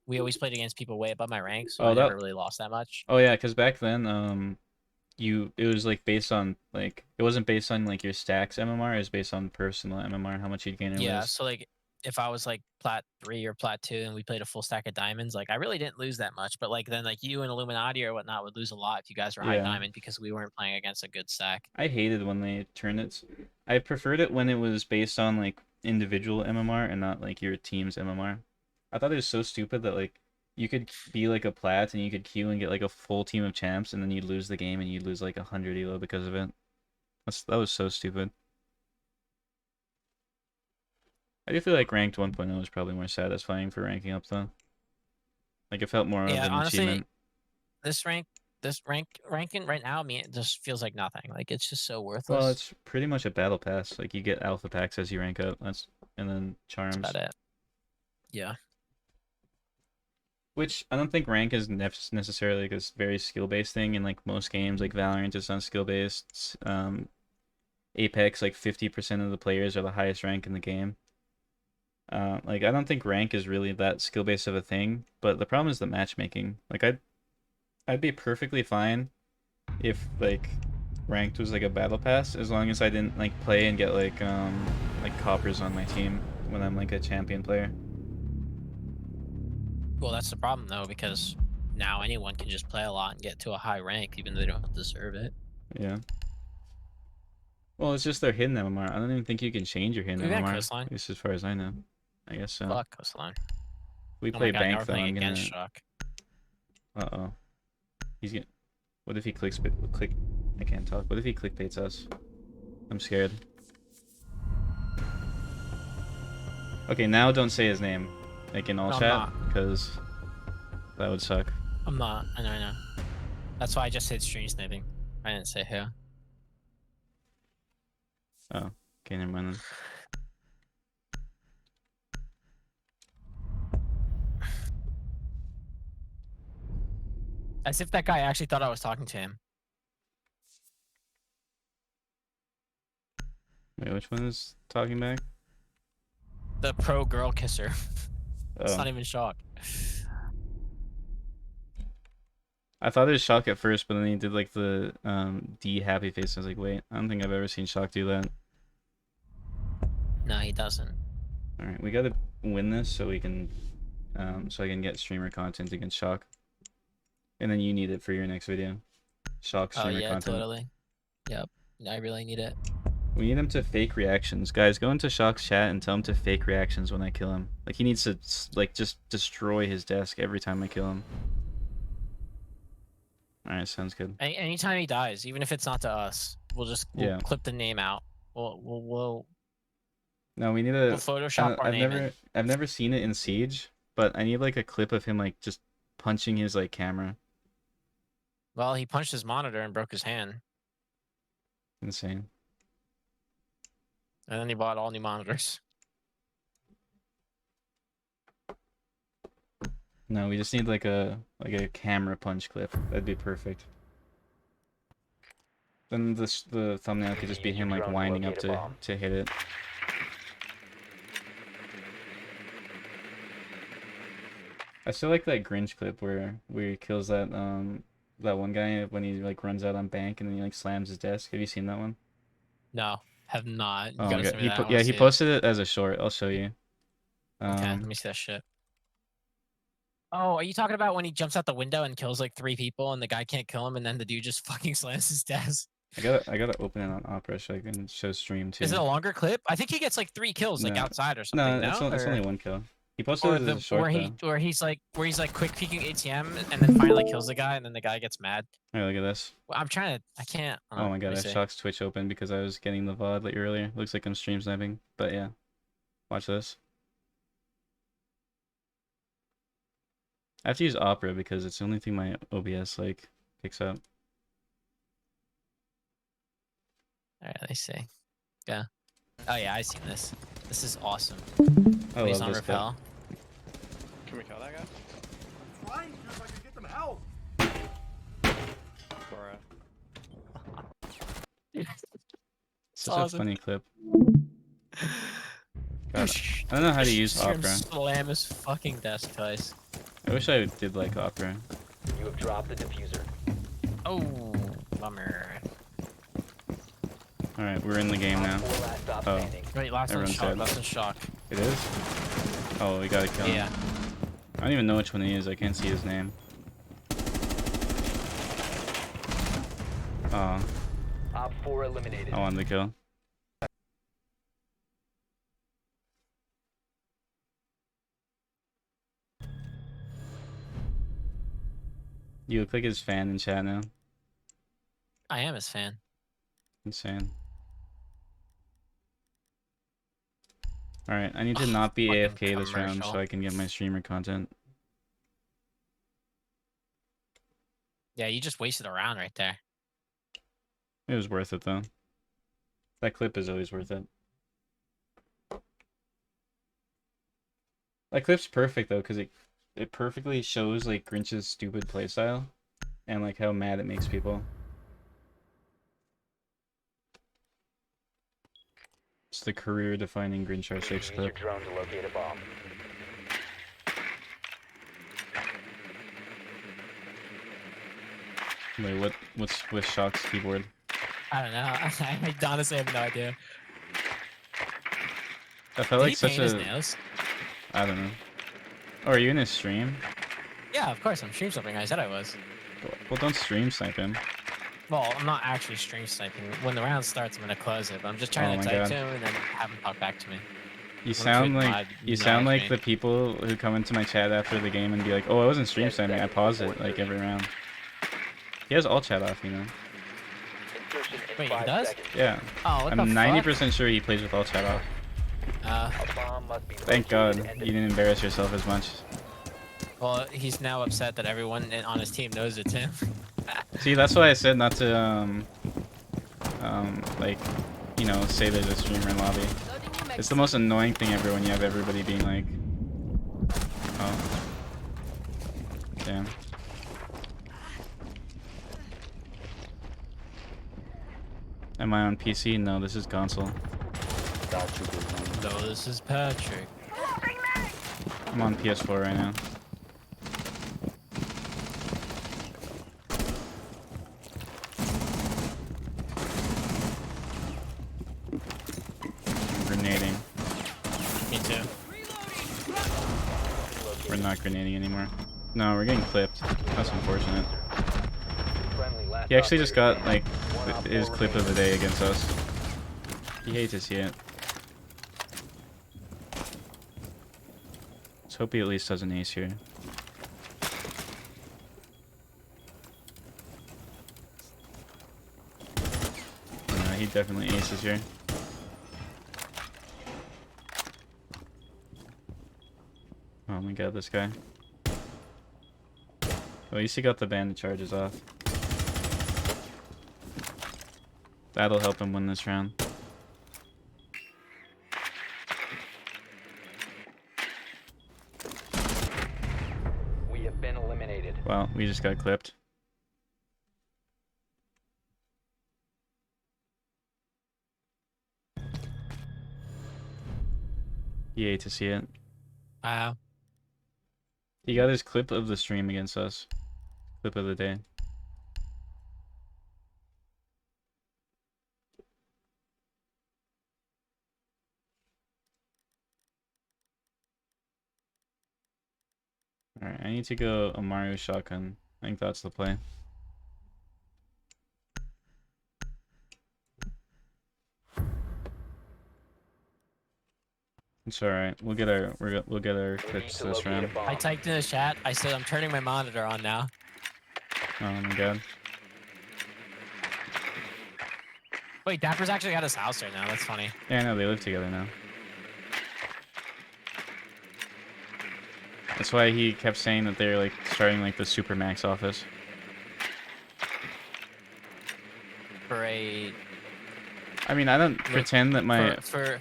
we always played against people way above my rank, so Oh, I that- never really lost that much. Oh yeah, because back then, it was like based on like it wasn't based on like your stacks MMR, it was based on personal MMR, how much you'd gain or Yeah, lose. so like if I was like plat 3 or plat 2 and we played a full stack of diamonds, like I really didn't lose that much. But like then like you and Illuminati or whatnot would lose a lot if you guys were high Yeah. diamond because we weren't playing against a good stack. I hated when they turned it. I preferred it when it was based on like individual MMR and not like your team's MMR. I thought it was so stupid that like you could be like a plat and you could queue and get like a full team of champs and then you'd lose the game and you'd lose like 100 elo because of it. That was so stupid. I do feel like ranked 1.0 is probably more satisfying for ranking up though. Like it felt more of Yeah, an honestly, achievement. this ranking right now, it just feels like nothing. Like it's just so worthless. Well, it's pretty much a battle pass. Like you get alpha packs as you rank up. And then charms. That's about it. Yeah. Which I don't think rank is necessarily like a very skill based thing. In like most games, like Valorant is not skill based. Apex, like 50% of the players are the highest rank in the game. Like I don't think rank is really that skill based of a thing. But the problem is the matchmaking. Like I'd be perfectly fine if like ranked was like a battle pass, as long as I didn't like play and get like coppers on my team when I'm like a champion player. Well, that's the problem though, because now anyone can just play a lot and get to a high rank, even though they don't deserve it. Yeah. Well, it's just their hidden MMR. I don't even think you can change your hidden We got MMR. Coastline. At least as far as I know. I guess so. Fuck Coastline. We Oh my play god, now bank we're though. playing I'm gonna. against Shock. Uh-oh. He's gonna. What if he click? I can't talk. What if he clickbaits us? I'm scared. Okay, now don't say his name, like in all No, I'm chat, not. because that would suck. I'm not. I know. That's why I just said stream sniping. I didn't say who. Oh, okay, never mind then. As if that guy actually thought I was talking to him. Wait, which one is talking back? The pro girl kisser. It's Oh, not even Shock. I thought it was Shock at first, but then he did like the D happy face. I was like, wait, I don't think I've ever seen Shock do that. No, he doesn't. All right, we gotta win this so we can, so I can get streamer content against Shock, and then you need it for your next video. Shock Oh streamer yeah, content. totally. Yep. I really need it. We need him to fake reactions, guys. Go into Shock's chat and tell him to fake reactions when I kill him. Like he needs to like just destroy his desk every time I kill him. All right, sounds good. Anytime he dies, even if it's not to us, we'll Yeah. clip the name out. We'll No, we need a. Photoshop our name in. I've never seen it in Siege, but I need like a clip of him like just punching his like camera. Well, he punched his monitor and broke his hand, Insane. and then he bought all new monitors. No, we just need like a camera punch clip. That'd be perfect. Then the thumbnail could just be him like winding up to hit it. I still like that Grinch clip where he kills that that one guy when he like runs out on bank and then he like slams his desk. Have you seen that one? No, have not. You Oh gotta my send god. me that. I wanna Yeah, he see it. posted it as a short. I'll show you. Okay, let me see that shit. Oh, are you talking about when he jumps out the window and kills like 3 people and the guy can't kill him and then the dude just fucking slams his desk? I gotta open it on Opera so I can show stream too. Is it a longer clip? I think he gets like 3 kills like No. outside or something. No, it's only one kill. He posted Or it as the a short though. where he's like quick peeking ATM and then finally kills the guy and then the guy gets mad. Here, look at this. Well, I'm trying to. I can't. Oh my god, let me I see. shocked Twitch open because I was getting the VOD like earlier. Looks like I'm stream sniping, but yeah. Watch this. I have to use Opera because it's the only thing my OBS like picks up. All right, let me see. Yeah. Oh yeah, I seen this. This is awesome. I He's love on this clip. rappel. Can we kill that guy? Trying to if I could get them help. Or, Such awesome. a funny clip. God, I don't know how to use See him Opera. slam his fucking desk twice. I wish I did like Opera. You have dropped the diffuser. Oh, bummer. Alright, we're in the game now. Op 4 last stop Oh. standing. Wait, last one's Everyone's shock. dead. Last one's shock. It is? Oh, we gotta kill him. Yeah. I don't even know which one he is. I can't see his name. Oh, Op 4 eliminated. I wanted to kill. You look like his fan in chat now. I am his fan. Insane. Alright, I need to not be Fucking AFK this round commercial. so I can get my streamer content. Yeah, you just wasted a round right there. It was worth it though. That clip is always worth it. That clip's perfect though, because it perfectly shows like Grinch's stupid playstyle and like how mad it makes people. It's the career-defining Grinch R6 Use your clip. drone to locate a bomb. Wait, what's with Shock's keyboard? I don't know. I honestly have no idea. I felt Did like he such paint his a nails? I don't know. Oh, are you in his stream? Yeah, of course. I'm stream sniping. I said I was. Well, don't stream snipe him. Well, I'm not actually stream sniping. When the round starts, I'm gonna close it. But I'm just trying Oh to my type God. to him and then have him talk back to me. You I'm sound tweeting like my you sound knowledge like me. the people who come into my chat after the game and be like, "Oh, I wasn't stream sniping. I paused it like every round." He has all chat off, you know. Insertion in Wait, he 5 does? seconds. Yeah, Oh, what I'm the 90% sure he plays with all chat off. A bomb must be Thank located God and you didn't embarrass yourself as much. Well, he's now upset that everyone on his team knows it's him. See, that's why I said not to like, you know, say there's a streamer in lobby. Loading new mags. It's the most annoying thing ever when you have everybody being like, oh, damn. Am I on PC? No, this is console. No, this is Patrick. I'm on PS4 right now. I'm grenading. Me too. We're not grenading anymore. No, we're getting clipped. That's unfortunate. friendly last He actually just operator got like standing. One Op his 4 clip of the remaining. day against us. He hates to see it. Let's hope he at least does an ace here. He definitely aces here. Oh my god, this guy. At least he got the bandit charges off. That'll help him win this round. We have been eliminated. Well, we just got clipped. He hate to see it. Wow. He got his clip of the stream against us. Clip of the day. Alright, I need to go a Mario shotgun. I think that's the play. It's alright. We'll get our we'll get our We need clips to this locate a round. bomb. I typed in the chat. I said I'm turning my monitor on now. Oh my god. Wait, Dapper's actually got his house right now. That's funny. Yeah, I know they live together now. That's why he kept saying that they're like starting like the super max office. For a I mean, I don't pretend that my for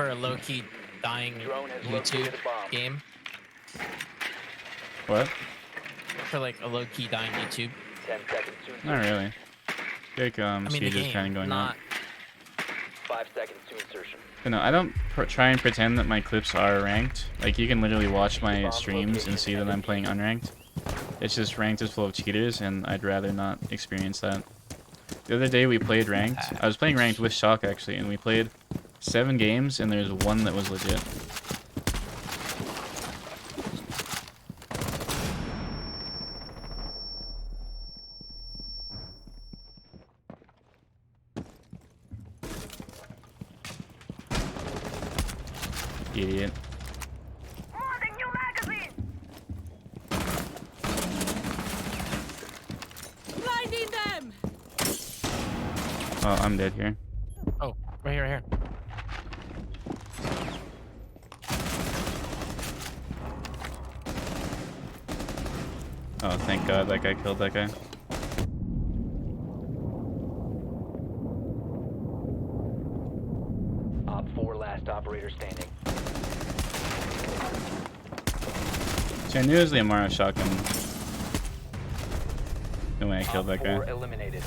a low key dying Drone has YouTube located a bomb. game. what? For like a low key dying YouTube. 10 seconds to insertion. Not really. Like I mean the Siege is game, kind of going not. up. 5 seconds to insertion. But no, I don't try and pretend that my clips are ranked. Like you can literally watch my streams and see that I'm playing unranked. It's just ranked is full of cheaters, and I'd rather not experience that. The other day we played ranked. I was playing ranked with Shock actually, and we played 7 games, and there's one that was legit. Idiot. Loading new magazine. Blinding them! Oh, I'm dead here. Oh, right here, right here. Oh, thank God that guy killed that guy. Op 4 last operator standing. See, I knew it was the Amaro shotgun. The way I killed Op that guy. 4 eliminated.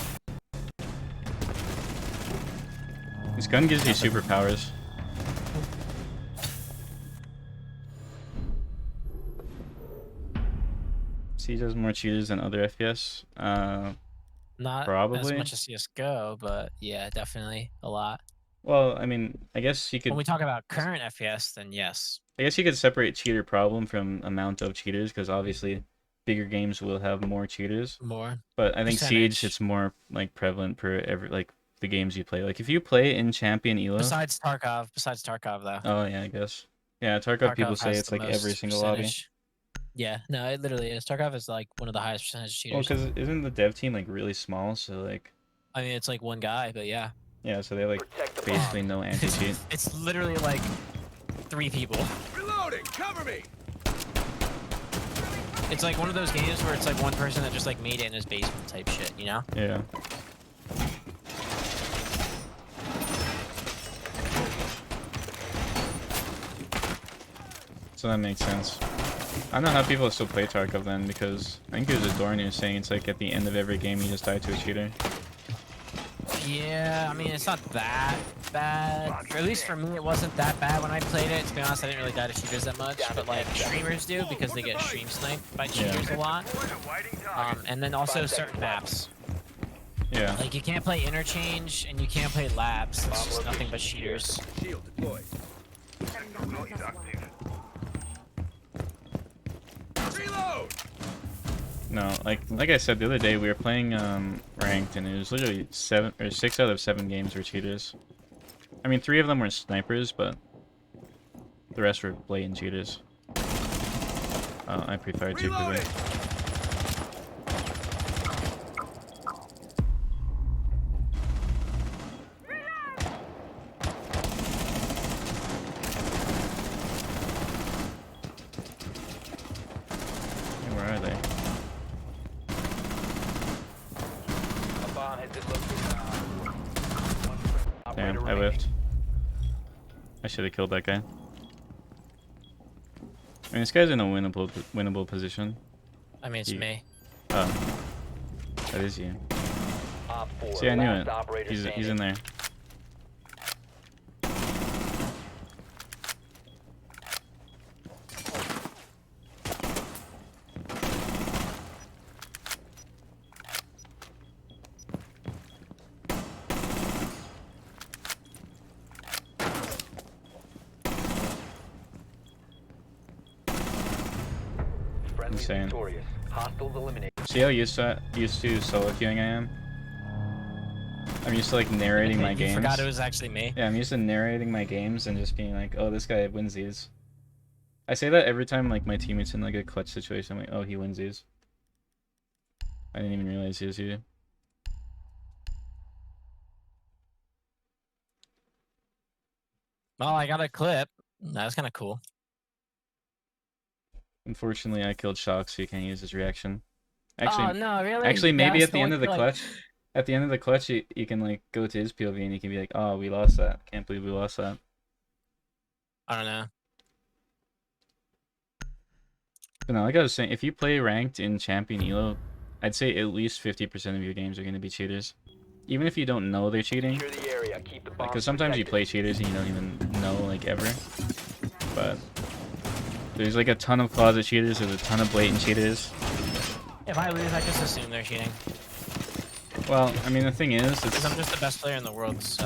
This gun gives you superpowers. Siege has more cheaters than other FPS. Not as Probably. much as CS:GO, but yeah, definitely a lot. Well, I mean, I guess you When could. we talk about current FPS, then yes. I guess you could separate cheater problem from amount of cheaters, because obviously, bigger games will have more cheaters. More. But I think Percentage. Siege, it's more like prevalent per every like the games you play. Like if you play in Champion Elo. Besides Tarkov though. Oh yeah, I guess. Yeah, Tarkov people say has it's the like every most single lobby. percentage. Yeah, no, it literally is. Tarkov is like one of the highest percentage Well, cheaters. because isn't the dev team like really small? So like, I mean, it's like one guy, but yeah. yeah, so they like Protect the basically bomb. no anti-cheat. It's literally like 3 people. Reloading! Cover me! It's like one of those games where it's like one person that just like made it in his basement type shit, you know? Yeah. So that makes sense. I don't know how people still play Tarkov then, because I think it was Adorn who was saying it's like at the end of every game you just die to a cheater. Yeah, I mean, it's not that bad. Or at least for me, it wasn't that bad when I played it. To be honest, I didn't really die to cheaters that much, but like streamers do because they get stream sniped by cheaters a lot. And then also certain maps. Yeah. Like you can't play interchange and you can't play labs. It's just nothing but cheaters. Shield deployed. Reload! No, like I said the other day, we were playing ranked, and it was literally 6 out of 7 games were cheaters. I mean, 3 of them were snipers, but the rest were blatant cheaters. Oh, I pre-fired too quickly. Reloading! Where are they? A bomb has been located. One friendly Damn, operator I remaining. whiffed. I should have killed that guy. I mean, this guy's in a winnable position. I mean, it's You- me. Oh, that is you. Op 4, See, I knew last it. operator He's standing. in there. Friendly Insane. victorious. Hostiles eliminated. See how used to solo queuing I am? I'm used to like narrating my You games. forgot it was actually me. Yeah, I'm used to narrating my games and just being like, oh, this guy wins these. I say that every time like my teammate's in like a clutch situation. I'm like, oh, he wins these. I didn't even realize he was here. Well, I got a clip. That was kind of cool. Unfortunately, I killed Shock, so you can't use his reaction. Actually, Oh no, really? actually, That maybe was at the end one of the kill. clutch, you can like go to his POV and you can be like, oh, we lost that. Can't believe we lost that. I don't know. But no, like I was saying, if you play ranked in Champion Elo, I'd say at least 50% of your games are going to be cheaters. Even if you don't know they're cheating. Secure the area. Keep the bombs Because sometimes you protected. play cheaters and you don't even know, like, ever. But there's like a ton of closet cheaters, there's a ton of blatant cheaters. If I lose, I just assume they're cheating. Well, I mean, the thing is, Because it's I'm just the best player in the world, so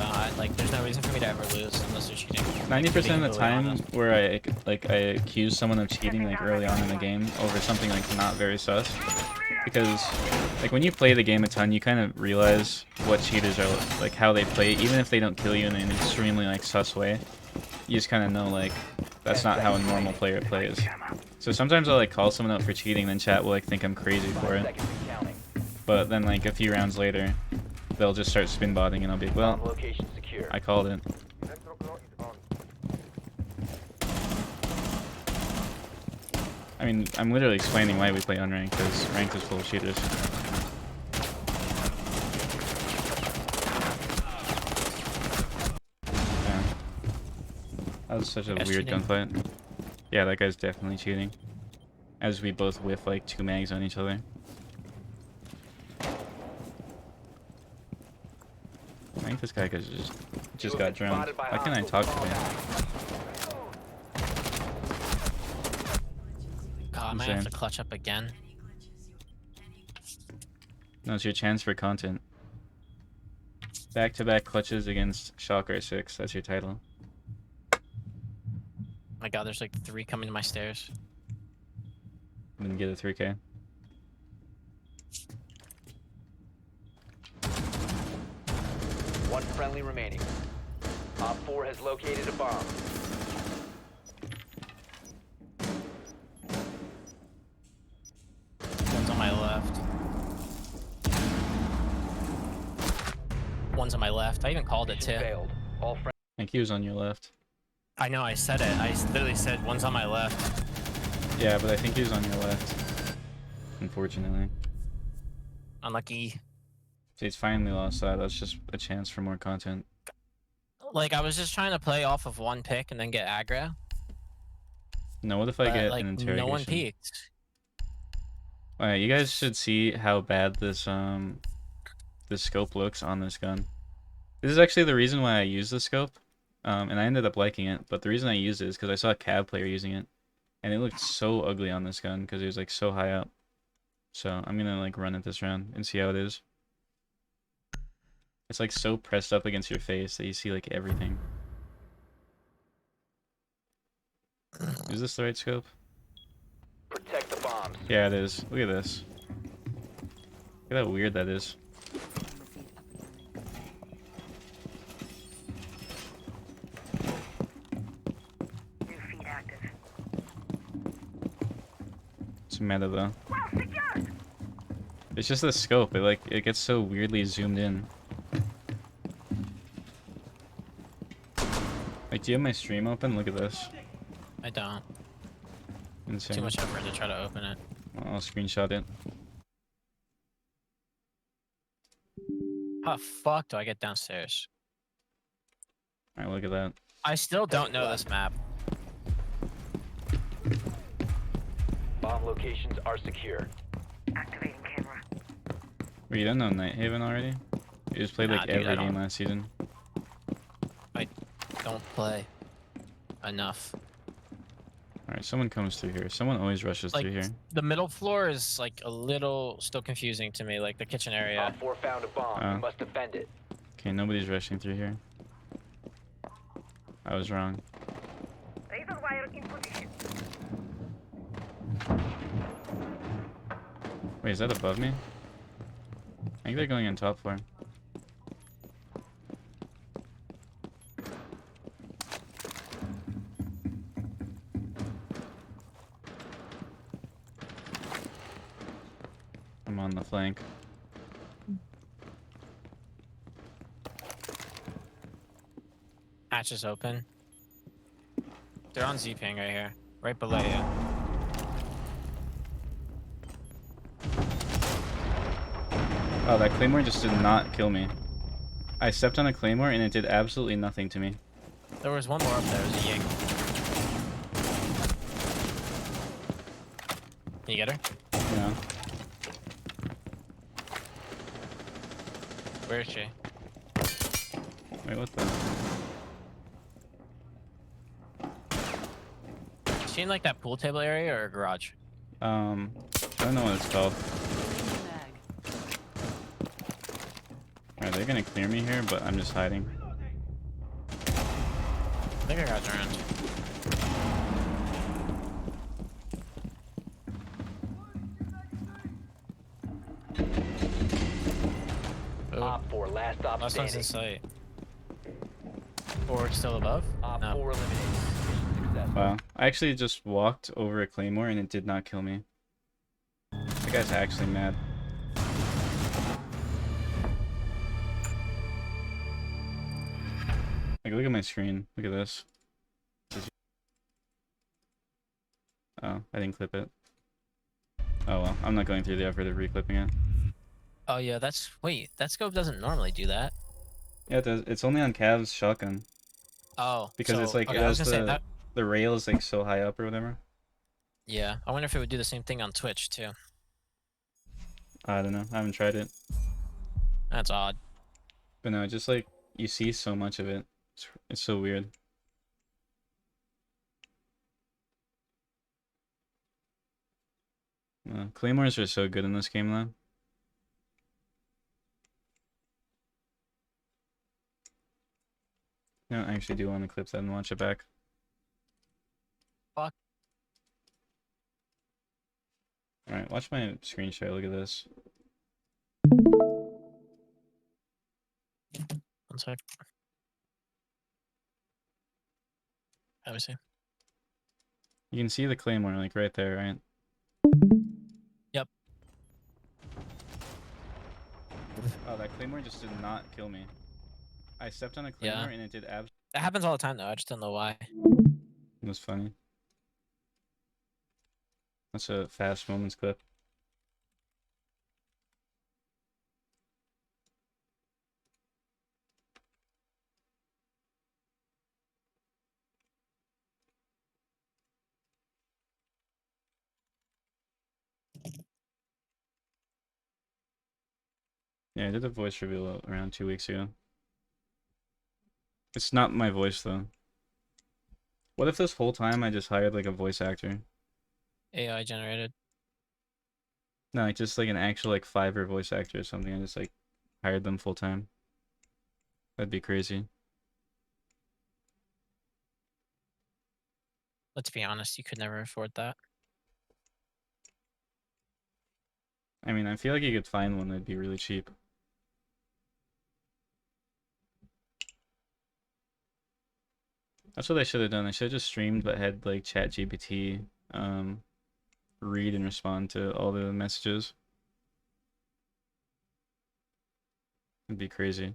there's no reason for me to ever lose unless they're cheating. 90% of the time where I accuse someone of cheating like early on in the game over something like not very sus. Because like when you play the game a ton, you kind of realize what cheaters are, like how they play, even if they don't kill you in an extremely like sus way. You just kind of know like that's not how a normal player plays. So sometimes I'll like call someone out for cheating, then chat will like think I'm crazy for 5 it. seconds and counting. But then like a few rounds later, they'll just start spin botting and I'll be like, Bomb well, location secure. I called it. I mean, I'm literally explaining why we play unranked, because ranked is full of cheaters. Yeah. That was such a That's weird cheating. gunfight. Yeah, that guy's definitely cheating. As we both whiff like 2 mags on each other. I think this guy just got droned. Why can't I talk to him? God, I might have Insane. to clutch up again. No, it's your chance for content. Back-to-back clutches against Shocker 6. That's your title. My God, there's like 3 coming to my stairs. I'm gonna get a 3K. One friendly remaining. Op 4 has located a bomb. One's on my left. One's on my left. I even called it Mission too. failed. All friendly. I think he was on your left. I know, I said it. I literally said one's on my left. Yeah, but I think he was on your left. Unfortunately. Unlucky. So he's finally lost that. That's just a chance for more content. Like, I was just trying to play off of one pick and then get aggro. No, what if I But, get like, an interrogation? no one peeked. Alright, you guys should see how bad this scope looks on this gun. This is actually the reason why I use the scope. And I ended up liking it, but the reason I used it is because I saw a cab player using it. And it looked so ugly on this gun because it was like so high up. So I'm gonna like run it this round and see how it is. It's like so pressed up against your face that you see like everything. Is this the right scope? Protect the bombs. Yeah, it is. Look at this. Look at how weird that is. New feed active. It's meta though. Well secured. It's just the scope. It gets so weirdly zoomed in. Like, do you have my stream open? Look at this. I don't. Insane. Too much effort to try to open it. I'll screenshot it. How the fuck do I get downstairs? Alright, look at that. I still don't know this map. Bomb locations are secure. Activating camera. Wait, you don't know Night Haven already? You just played Nah, like dude, I every game don't. last season. Don't play enough. Alright, someone comes through here. Someone always rushes Like, through here. the middle floor is like a little still confusing to me, like the kitchen area. Op 4 found a bomb. Oh. You must defend it. Okay, nobody's rushing through here. I was wrong. Razor wire in position. Wait, is that above me? I think they're going on top floor. I'm on the flank. Hatch is open. They're on Z-ping right here. Right below you. Oh, that claymore just did not kill me. I stepped on a claymore and it did absolutely nothing to me. There was one more up there. It was a Ying. Can you get her? Yeah. Where is she? Wait, what the? Is she in like that pool table area or a garage? I don't know what it's called. Alright, they're gonna clear me here, but I'm just hiding. I think I got drowned. Oh, Op 4, last stop last one's in standing. sight. Or still above? Op No. 4 eliminated. Mission successful. Wow. I actually just walked over a claymore and it did not kill me. The guy's actually mad. Like, look at my screen. Look at this. Oh, I didn't clip it. Oh well, I'm not going through the effort of reclipping it. Oh yeah, that's wait. That scope doesn't normally do that. Yeah, it does. It's only on Cav's shotgun Oh, because it's so- like okay, it I was has gonna say that. the rail is like so high up or whatever. Yeah, I wonder if it would do the same thing on Twitch too. I don't know. I haven't tried it, That's odd. but no, just like you see so much of it. It's so weird. Claymores are so good in this game though. I don't actually do want to clip that and watch it back. Fuck. Alright, watch my screen share. Look at this. One sec. Let me see. You can see the claymore like right there, right? Yep. Oh, that claymore just did not kill me. I stepped on a claymore Yeah. and it did absolutely. That happens all the time though. I just don't know why. It was funny. That's a fast moments clip. Yeah, I did a voice reveal around 2 weeks ago. It's not my voice though. What if this whole time I just hired like a voice actor? AI generated. No, like just like an actual like Fiverr voice actor or something. I just like hired them full time. That'd be crazy. Let's be honest, you could never afford that. I mean, I feel like you could find one that'd be really cheap. That's what I should have done. I should have just streamed but had like ChatGPT read and respond to all the messages. It'd be crazy.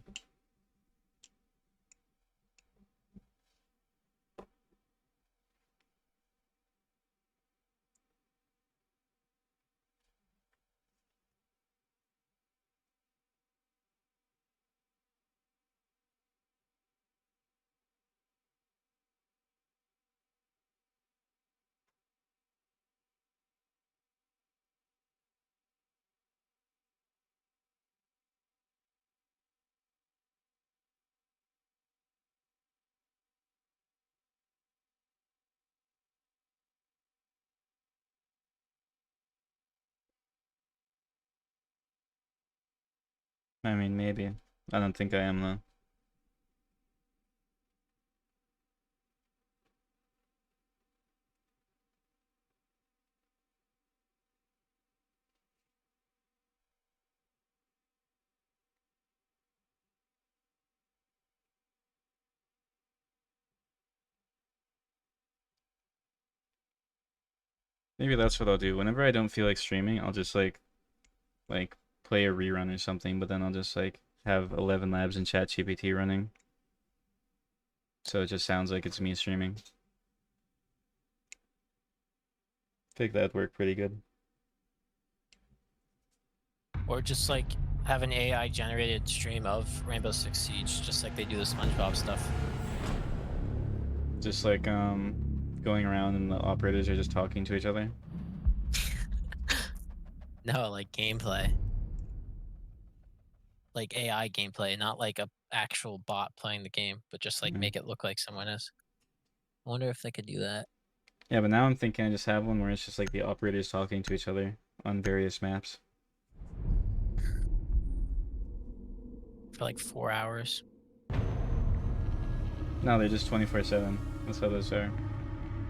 I mean, maybe. I don't think I am though. Maybe that's what I'll do. Whenever I don't feel like streaming, I'll just like like play a rerun or something, but then I'll just like have 11 labs in ChatGPT running. So it just sounds like it's me streaming. I think that'd work pretty good. Or just like have an AI generated stream of Rainbow Six Siege, just like they do the SpongeBob stuff. Just like going around and the operators are just talking to each other. No, like gameplay. Like AI gameplay, not like a actual bot playing the game, but just like Mhm. make it look like someone is. I wonder if they could do that. Yeah, but now I'm thinking I just have one where it's just like the operators talking to each other on various maps. For like 4 hours. No, they're just 24/7. That's how those are.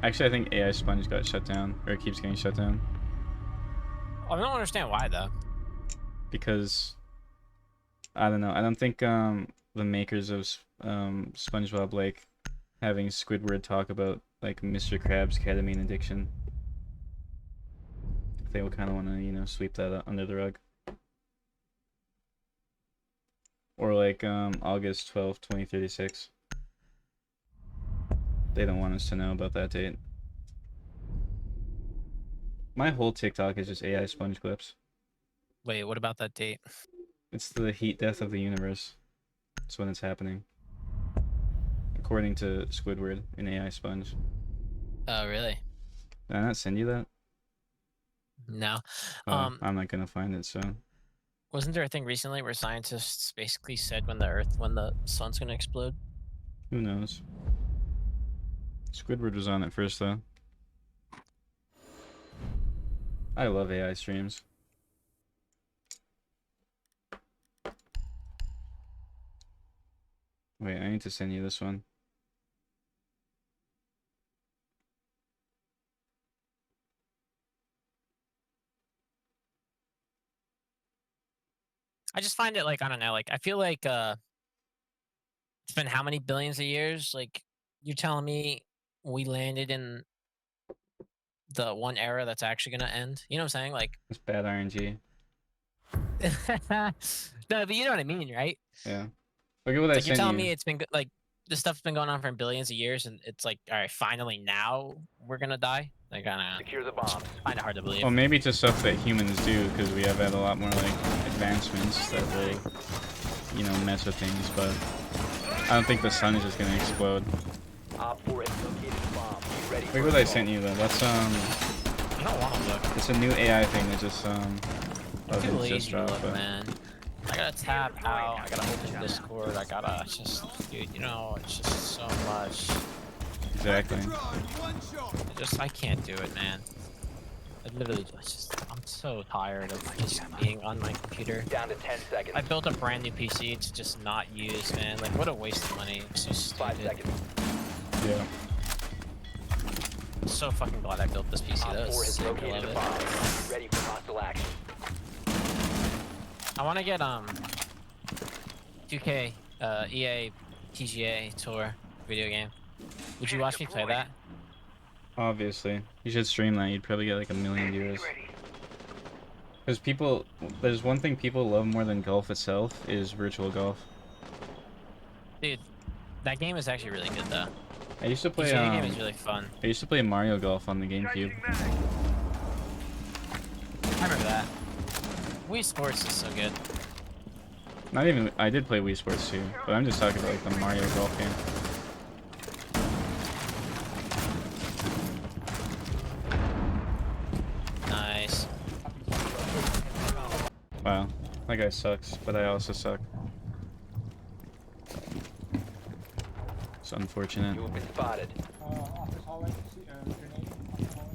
Actually, I think AI Sponge got shut down, or it keeps getting shut down. I don't understand why though. Because I don't know. I don't think the makers of SpongeBob like having Squidward talk about like Mr. Krabs' ketamine addiction. They will kind of want to, you know, sweep that under the rug. Or like August 12th, 2036. They don't want us to know about that date. My whole TikTok is just AI Sponge clips. Wait, what about that date? It's the heat death of the universe. That's when it's happening. According to Squidward in AI Sponge. Oh, really? Did I not send you that? No. I'm not gonna find it, so. Wasn't there a thing recently where scientists basically said when the sun's gonna explode? Who knows? Squidward was on it first, though. I love AI streams. Wait, I need to send you this one. I just find it like, I don't know, like I feel like it's been how many billions of years? Like you're telling me we landed in the one era that's actually gonna end? You know what I'm saying? Like It's bad RNG. no, but you know what I mean, right? Yeah. Look at what I Like you're sent telling you. me it's been like this stuff's been going on for billions of years, and it's like, all right, finally now we're gonna die. Like I don't know. Secure the bombs. Find it hard to believe. Well, maybe it's just stuff that humans do, because we have had a lot more, like, advancements that will, you know, mess with things, but I don't think the sun is just gonna explode. Op 4 has located the bomb. Be ready Look for what I assault. sent you, though. That's, I don't want to look. it's a new AI thing that just, I'm too just lazy to dropped, look, but man. I gotta tap out. I gotta open Discord. I gotta just, dude. You know, it's just so much. exactly. I can't do it, man. I literally I'm so tired of just being on my computer. Down to 10 seconds. I built a brand new PC to just not use, man. Like, what a waste of money. It's so 5 stupid. seconds. Yeah. I'm so fucking glad I built this PC. Op That 4 was has sick. I located love a it. bomb. Be ready for hostile action. I want to get 2K EA PGA Tour video game. Would you watch me play that? Obviously. You should stream that. You'd probably get like 1 million viewers. Because people, there's one thing people love more than golf itself, is virtual golf. Dude, that game is actually really good though. I used to play, PGA game is really fun. I used to play Mario Golf on the GameCube. I remember that. Wii Sports is so good. Not even, I did play Wii Sports too, but I'm just talking about like the Mario Golf game. Nice. Wow, that guy sucks, but I also suck. It's unfortunate. You have been spotted. Office hallway, grenade, office hallway.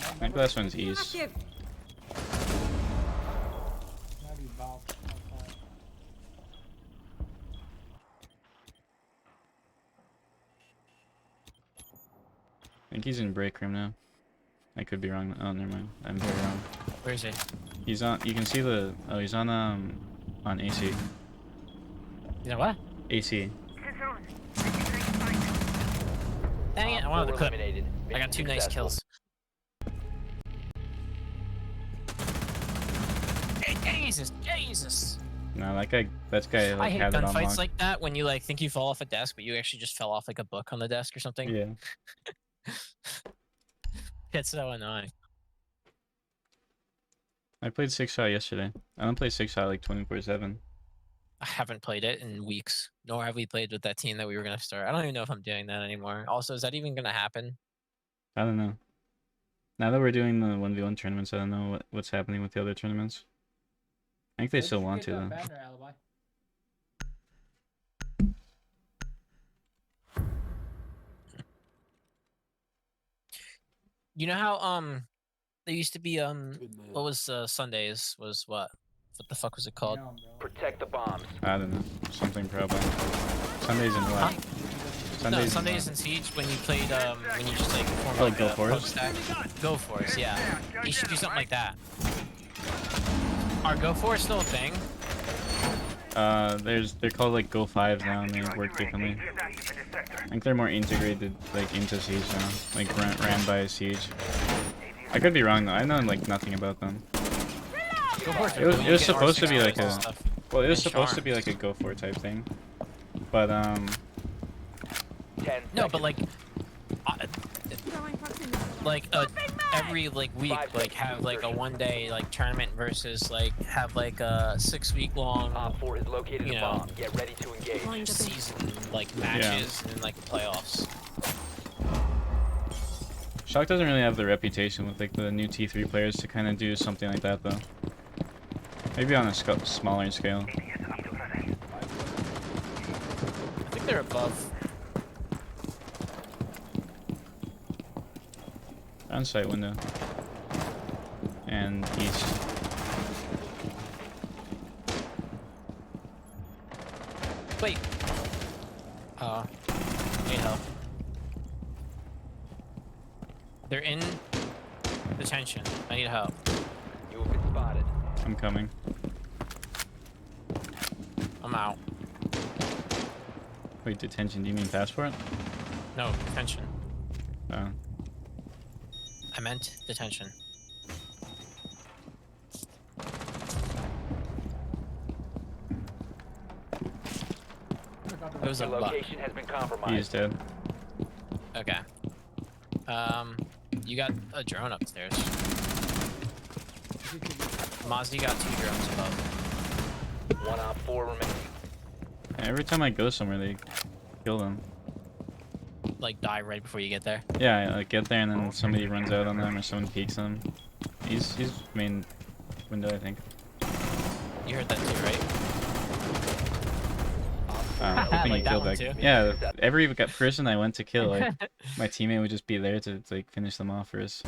I think last one's east. Active. Maybe valve outside. I think he's in break room now. I could be wrong. Oh, never mind. I'm very wrong. Where is he? He's on. You can see the. Oh, he's on AC. You know what? AC. Dang it! I Op wanted to 4 clip. eliminated. I got 2 Mission nice successful. kills. Jesus, Jesus! No, that guy I like hate had it gunfights unlocked. like that when you like think you fall off a desk, but you actually just fell off like a book on the desk or something. Yeah. It's so annoying. I played 6-shot yesterday. I don't play 6-shot like 24/7. I haven't played it in weeks, nor have we played with that team that we were gonna start. I don't even know if I'm doing that anymore. Also, is that even gonna happen? I don't know. Now that we're doing the 1v1 tournaments, I don't know what's happening with the other tournaments. I think they Where did still you want get to that though. banner, Alibi? You know how there used to be what was Sundays was what? What the fuck was it called? Damn, bro. Protect the bombs. I don't know. Something probably. Sundays and what? No, and Sundays what? in Siege when you played when you just like formed Oh, like Go a For It? post stack. Go for it, yeah. You should do something like that. Are Go for it still a thing? They're called like Go 5s now and they work differently. I think they're more integrated like into Siege now, like ran by Siege. I could be wrong though. I know like nothing about them. Go for it. It was supposed to be like and a stuff. well, it was and supposed to charm. be like a Go For It type thing, but 10 No, but seconds. like every like week 5 like seconds have to like a insertion. 1-day like tournament versus like have like a 6-week long Op 4 has located You a know. bomb. Get ready to engage. season like matches and like playoffs. Shock doesn't really have the reputation with like the new T3 players to kind of do something like that though. Maybe on a smaller scale. I think they're above. On site window. And east. Wait. Need help. They're in detention. I need help. You have been spotted. I'm coming. I'm out. Wait, detention, do you mean passport? No, detention. Oh. I meant detention. It was a Your buck. location has been He compromised. is dead. Okay. You got a drone upstairs. Mozzie got 2 drones above. 1 Op 4 remaining. Every time I go somewhere, they kill them. Like die right before you get there. Yeah, I like get there and then somebody runs out on them or someone peeks them. He's main window, I think. You heard that too, right? I'm hoping Like you that killed one that. too? Yeah, every person I went to kill, like my teammate would just be there to like finish them off first.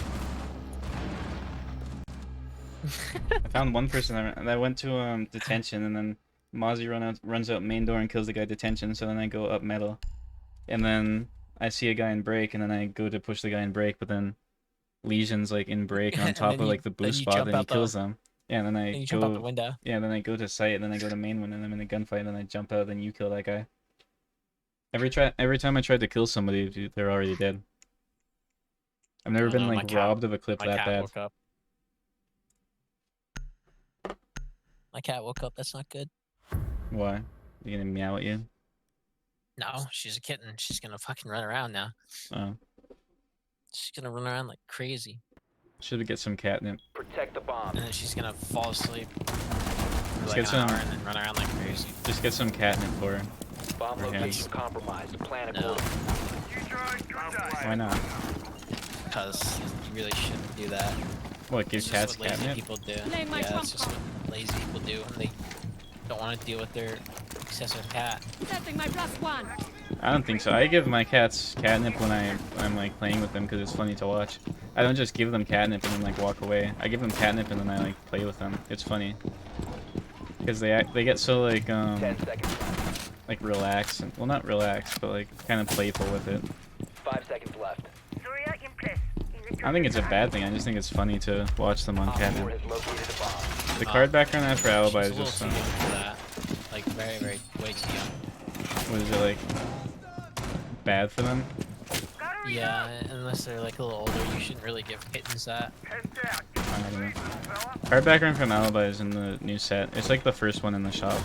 I found one person that went to detention, and then Mozzie runs out main door and kills the guy detention. So then I go up metal, and then I see a guy in break, and then I go to push the guy in break, but then Legion's like in break and on And top then of you- like the then boost you spot, jump and he out the- kills them. Yeah, and then I And you jump out the go. window. Yeah, then I go to site, and then I go to main one, and I'm in a gunfight, and then I jump out, and you kill that guy. Every time I tried to kill somebody, dude, they're already dead. I've never I been know, my like cat- robbed of a clip My that cat bad. woke up. My cat woke up. That's not good. Why? You gonna meow at you? No, she's a kitten. She's gonna fucking run around now. Oh, She's gonna run around like crazy, should get some catnip. Protect the bomb. and then she's gonna fall asleep for Let's like get an hour some- and then run around like crazy. Just get some catnip for her. Bomb Her location hands. compromised. Plan No, accordingly. Why not? because you really shouldn't do that. What, give It's cats just what lazy catnip? people do. Play my Yeah, trump that's just what lazy people do when they don't want to deal with their excessive cat. Setting my +1. I don't think so. I give my cats catnip when I'm like playing with them because it's funny to watch. I don't just give them catnip and then like walk away. I give them catnip and then I like play with them. It's funny because they get so like 10 seconds left. like relaxed and well, not relaxed, but like kind of playful with it. 5 seconds left. Surya in place. I don't think it's a bad thing. I just think it's funny to watch them on Op 4 catnip. has located a bomb. The card background I have for Alibi She's is a little just too young for that. like very, very, way too young. What is it like? Bad for them? Yeah, unless they're like a little older, you shouldn't really give kittens that. I don't know. Card background from Alibi is in the new set. It's like the first one in the shop.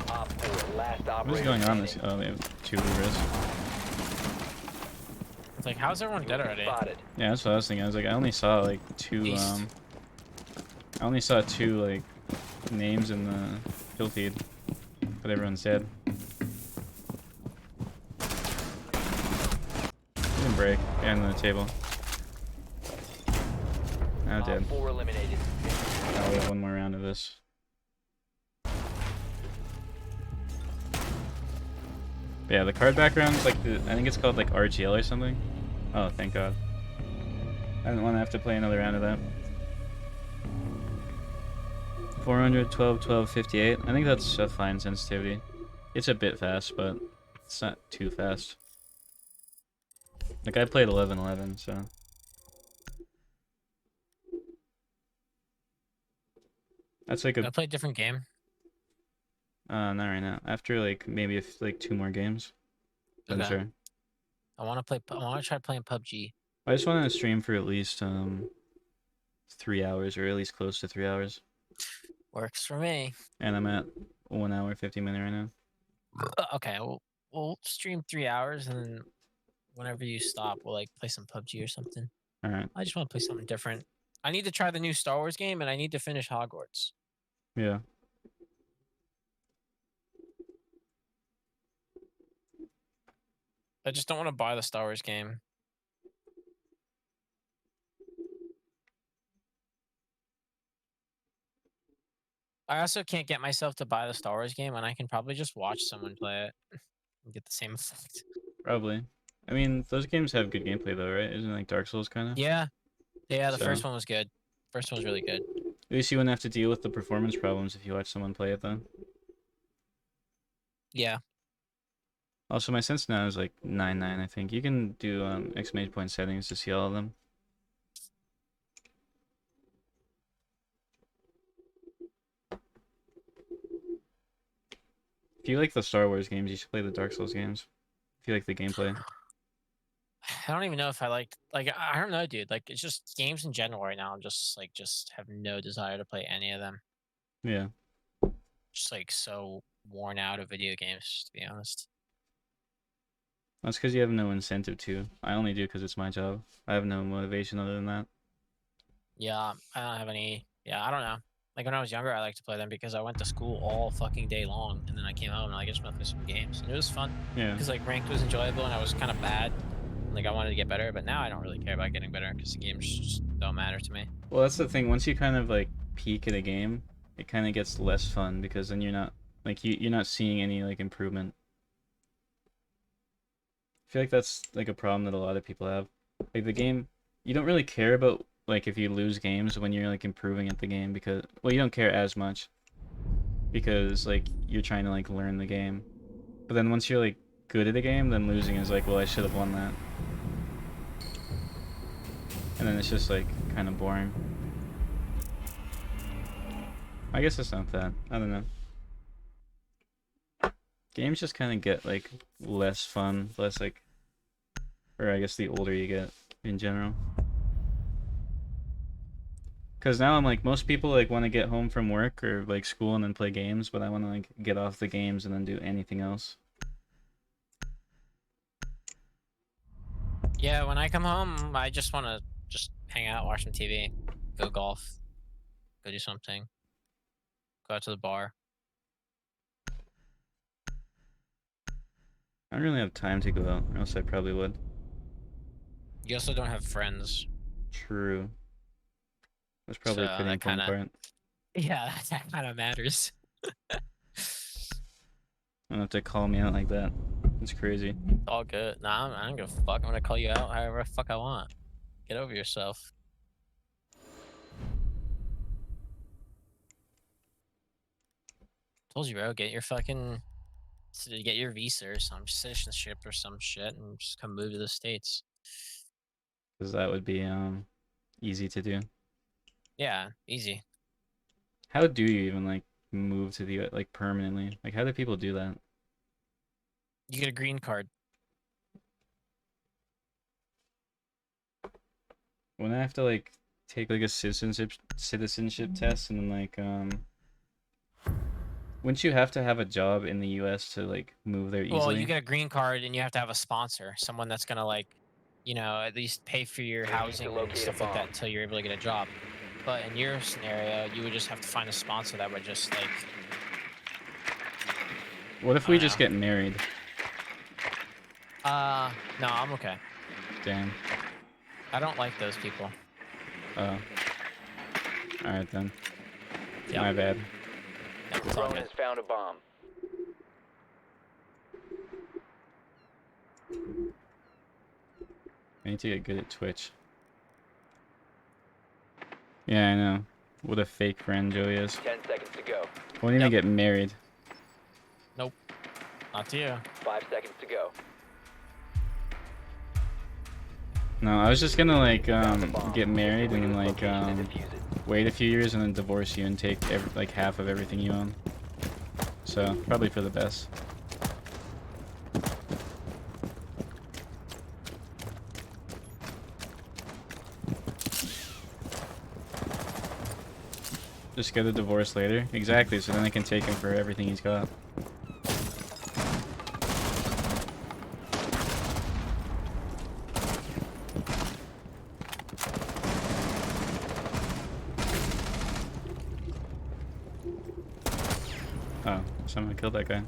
Op 4, last What is operator going on remaining. this? Oh, they have 2 Libras. It's like, how's everyone dead already? Spotted. Yeah, that's what I was thinking. I was like, I only saw like 2. Beast. I only saw 2 like names in the kill feed, but everyone's dead. You can break behind the table. Now dead. Op 4 eliminated. Now we have one more round of this. But yeah, the card background's like I think it's called like RGL or something. Oh, thank God. I didn't want to have to play another round of that. 400, 12, 12, 58. I think that's a fine sensitivity. It's a bit fast, but it's not too fast. Like I played 11-11, so. That's like I a play a different game. not right now. After like maybe if like 2 more games. I'm Okay. sure. I want to play. I want to try playing PUBG. I just want to stream for at least 3 hours or at least close to 3 hours. Works for me. And I'm at 1 hour 50 minutes right now. Okay, we'll stream 3 hours, and then whenever you stop, we'll like play some PUBG or something. All right. I just want to play something different. I need to try the new Star Wars game, and I need to finish Hogwarts. Yeah. I just don't want to buy the Star Wars game. I also can't get myself to buy the Star Wars game, and I can probably just watch someone play it and get the same effect. Probably. I mean, those games have good gameplay though, right? Isn't it like Dark Souls kind of? Yeah, yeah. The So- first one was good. First one was really good. At least you wouldn't have to deal with the performance problems if you watch someone play it though. Yeah. Also, my sense now is like 9-9, I think. You can do exclamation point settings to see all of them. If you like the Star Wars games, you should play the Dark Souls games. If you like the gameplay. I don't even know if I like I don't know, dude. Like it's just games in general right now. I'm just like just have no desire to play any of them. Yeah. Just like so worn out of video games, to be honest. That's because you have no incentive to. I only do because it's my job. I have no motivation other than that. Yeah, I don't have any. Yeah, I don't know. Like when I was younger, I liked to play them because I went to school all fucking day long, and then I came home and I just went to play some games, and it was fun Yeah. because like ranked was enjoyable, and I was kind of bad. Like I wanted to get better, but now I don't really care about getting better because the games just don't matter to me. Well, that's the thing. Once you kind of like peak at a game, it kind of gets less fun because then you're not like you're not seeing any like improvement. I feel like that's like a problem that a lot of people have. Like the game, you don't really care about like if you lose games when you're like improving at the game because well, you don't care as much because like you're trying to like learn the game. But then once you're like good at a game, then losing is like, well, I should have won that. And then it's just like kind of boring. I guess it's not that. I don't know. Games just kind of get like less fun, less like, or I guess the older you get in general. Because now I'm like, most people like want to get home from work or like school and then play games, but I want to like get off the games and then do anything else. Yeah, when I come home, I just want to just hang out, watch some TV, go golf, go do something, go out to the bar. I don't really have time to go out, or else I probably would. You also don't have friends. True. That's probably So a pretty that important kinda- part. Yeah, that kind of matters. I don't have to call me out like that. It's crazy. All good. Nah, I don't give a fuck. I'm gonna call you out however the fuck I want. Get over yourself. Told you, bro. Get your fucking So to get your visa or some citizenship or some shit and just come move to the States. Because that would be easy to do. Yeah, easy. How do you even like move to the like permanently? Like how do people do that? You get a green card. When I have to like take like a citizenship test and then like wouldn't you have to have a job in the US to like move there easily? Well, you get a green card and you have to have a sponsor, someone that's gonna like, you know, at least pay for your need to housing and locate a stuff like that bomb. until you're able to get a job. But in your scenario, you would just have to find a sponsor that would just like. What if I we don't just know. get married? No, I'm okay. Damn. I don't like those people. Oh. Alright then. Yeah. My bad. Yeah, it's all Drone good. has found a bomb. I need to get good at Twitch. Yeah, I know. What a fake friend Joey is. 10 seconds to go. Won't even Yep. get married. Nope. Not to you. 5 seconds to go. No, I was just gonna like Found the bomb. get married Make your and way like to its location and defuse it. wait a few years and then divorce you and take like half of everything you own. So probably for the best. Just get a divorce later. Exactly, so then I can take him for everything he's got. Oh, someone killed that guy.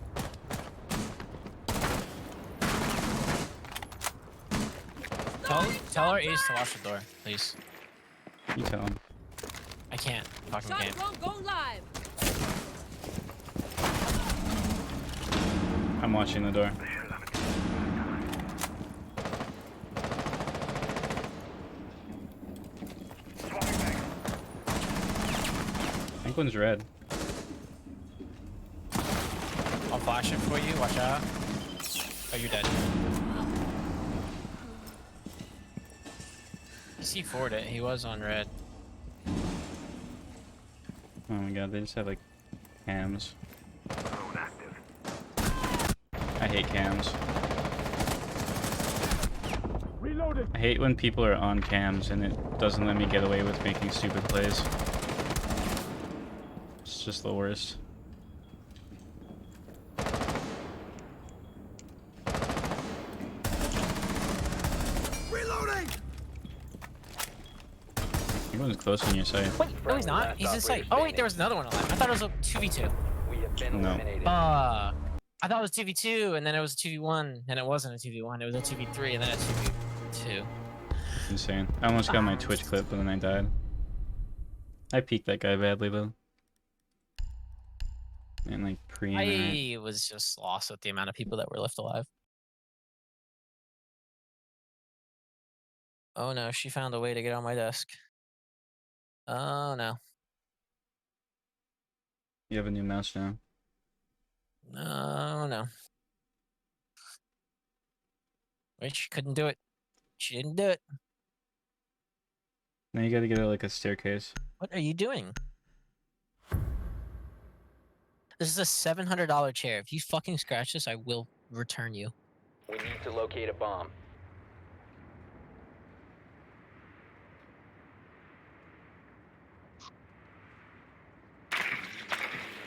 Tell our ace to watch the door, please. You tell him. I can't. Fucking Shot game. drone going live. I'm watching the door. I think one's red. I'll flash it for you. Watch out. Oh, you're dead. He C4'd it. He was on red. Oh my god, they just have like cams. I hate cams. I hate when people are on cams and it doesn't let me get away with making stupid plays. It's just the worst. Reloading! Everyone's close on your side. Wait, no, he's not. Last He's in sight. operator Oh, wait, standing. there was another one alive. I thought it was a 2v2. We have been No. eliminated. I thought it was 2v2, and then it was a 2v1, and it wasn't a 2v1. It was a 2v3, and then a 2v2. It's insane. I almost got my Twitch clip, but then I died. I peeked that guy badly though. And like I was just lost with the amount of people that were left alive. Oh no, she found a way to get on my desk. Oh no. You have a new mouse now. No, no. Wait, she couldn't do it. She didn't do it. Now you gotta get like a staircase. What are you doing? This is a $700 chair. If you fucking scratch this, I will return you. We need to locate a bomb.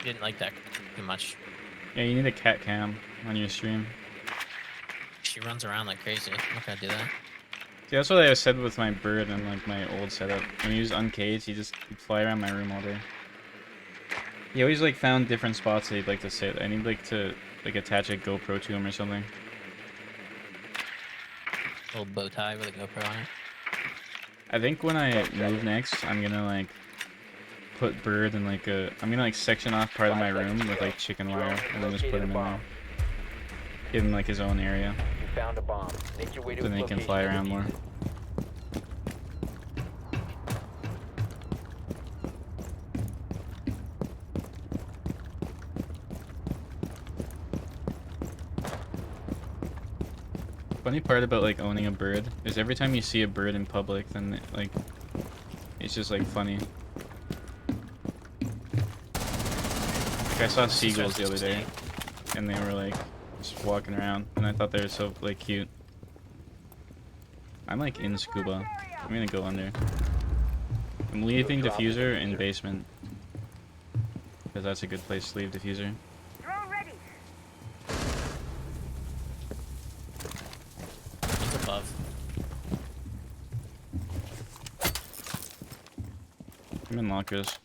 Didn't like that too much. Yeah, you need a cat cam on your stream. She runs around like crazy. I'm not gonna do that. See, that's what I said with my bird and like my old setup. When he was uncaged, he'd fly around my room all day. He always like found different spots that he'd like to sit. I need like to like attach a GoPro to him or something. Little bow tie with a GoPro on it. I think when I move next, I'm gonna like put bird in like I'm gonna like section off part of my room with like chicken wire and then just put him in there. Give him like his own area. You found a bomb. Make your way to So then its he can location fly and around defuse more. it. Funny part about like owning a bird is every time you see a bird in public, then like it's just like funny. Like, I saw seagulls the other day, and they were like just walking around, and I thought they were so like cute. I'm like in scuba. I'm gonna go under. I'm leaving diffuser in basement because that's a good place to leave diffuser. Drone ready. He's above. I'm in lockers.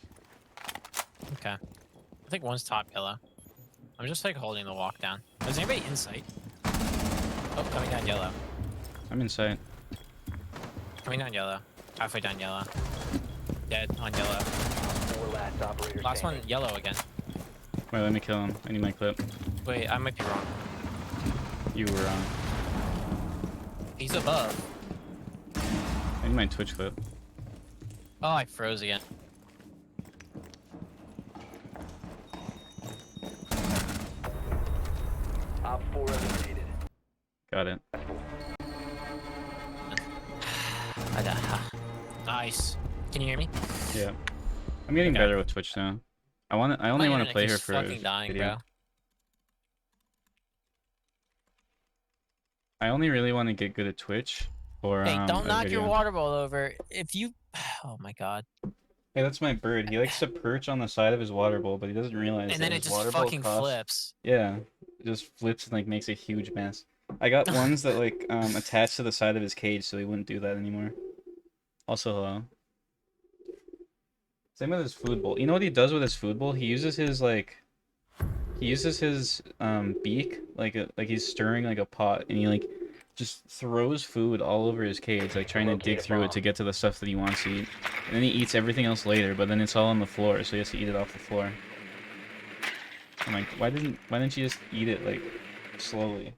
Okay. I think one's top yellow. I'm just like holding the walk down. Is anybody in sight? Oh, coming down yellow. I'm in sight. Coming down yellow. Halfway down yellow. Dead on yellow. 4 last operators Last one standing. yellow again. Wait, let me kill him. I need my clip. Wait, I might be wrong. You were wrong. He's above. I need my Twitch clip. Oh, I froze again. Op 4 eliminated. Got it. Nice. Can you hear me? Yeah. I'm getting Okay. better with Twitch now. I only want to play her for a fucking dying, video. bro. I only really want to get good at Twitch for Hey, don't a knock your video. water bowl over. If you, oh my god. Hey, that's my bird. He likes to perch on the side of his water bowl, but he doesn't realize And that then it his just water bowl fucking costs... flips. Yeah, it just flips and like makes a huge mess. I got ones that like attached to the side of his cage, so he wouldn't do that anymore. Also, hello. Same with his food bowl. You know what he does with his food bowl? He uses his beak like he's stirring like a pot, and he like just throws food all over his cage, like trying to dig through it to get to the stuff that he wants to eat. And then he eats everything else later, but then it's all on the floor, so he has to eat it off the floor. I'm like, why didn't you just eat it like slowly?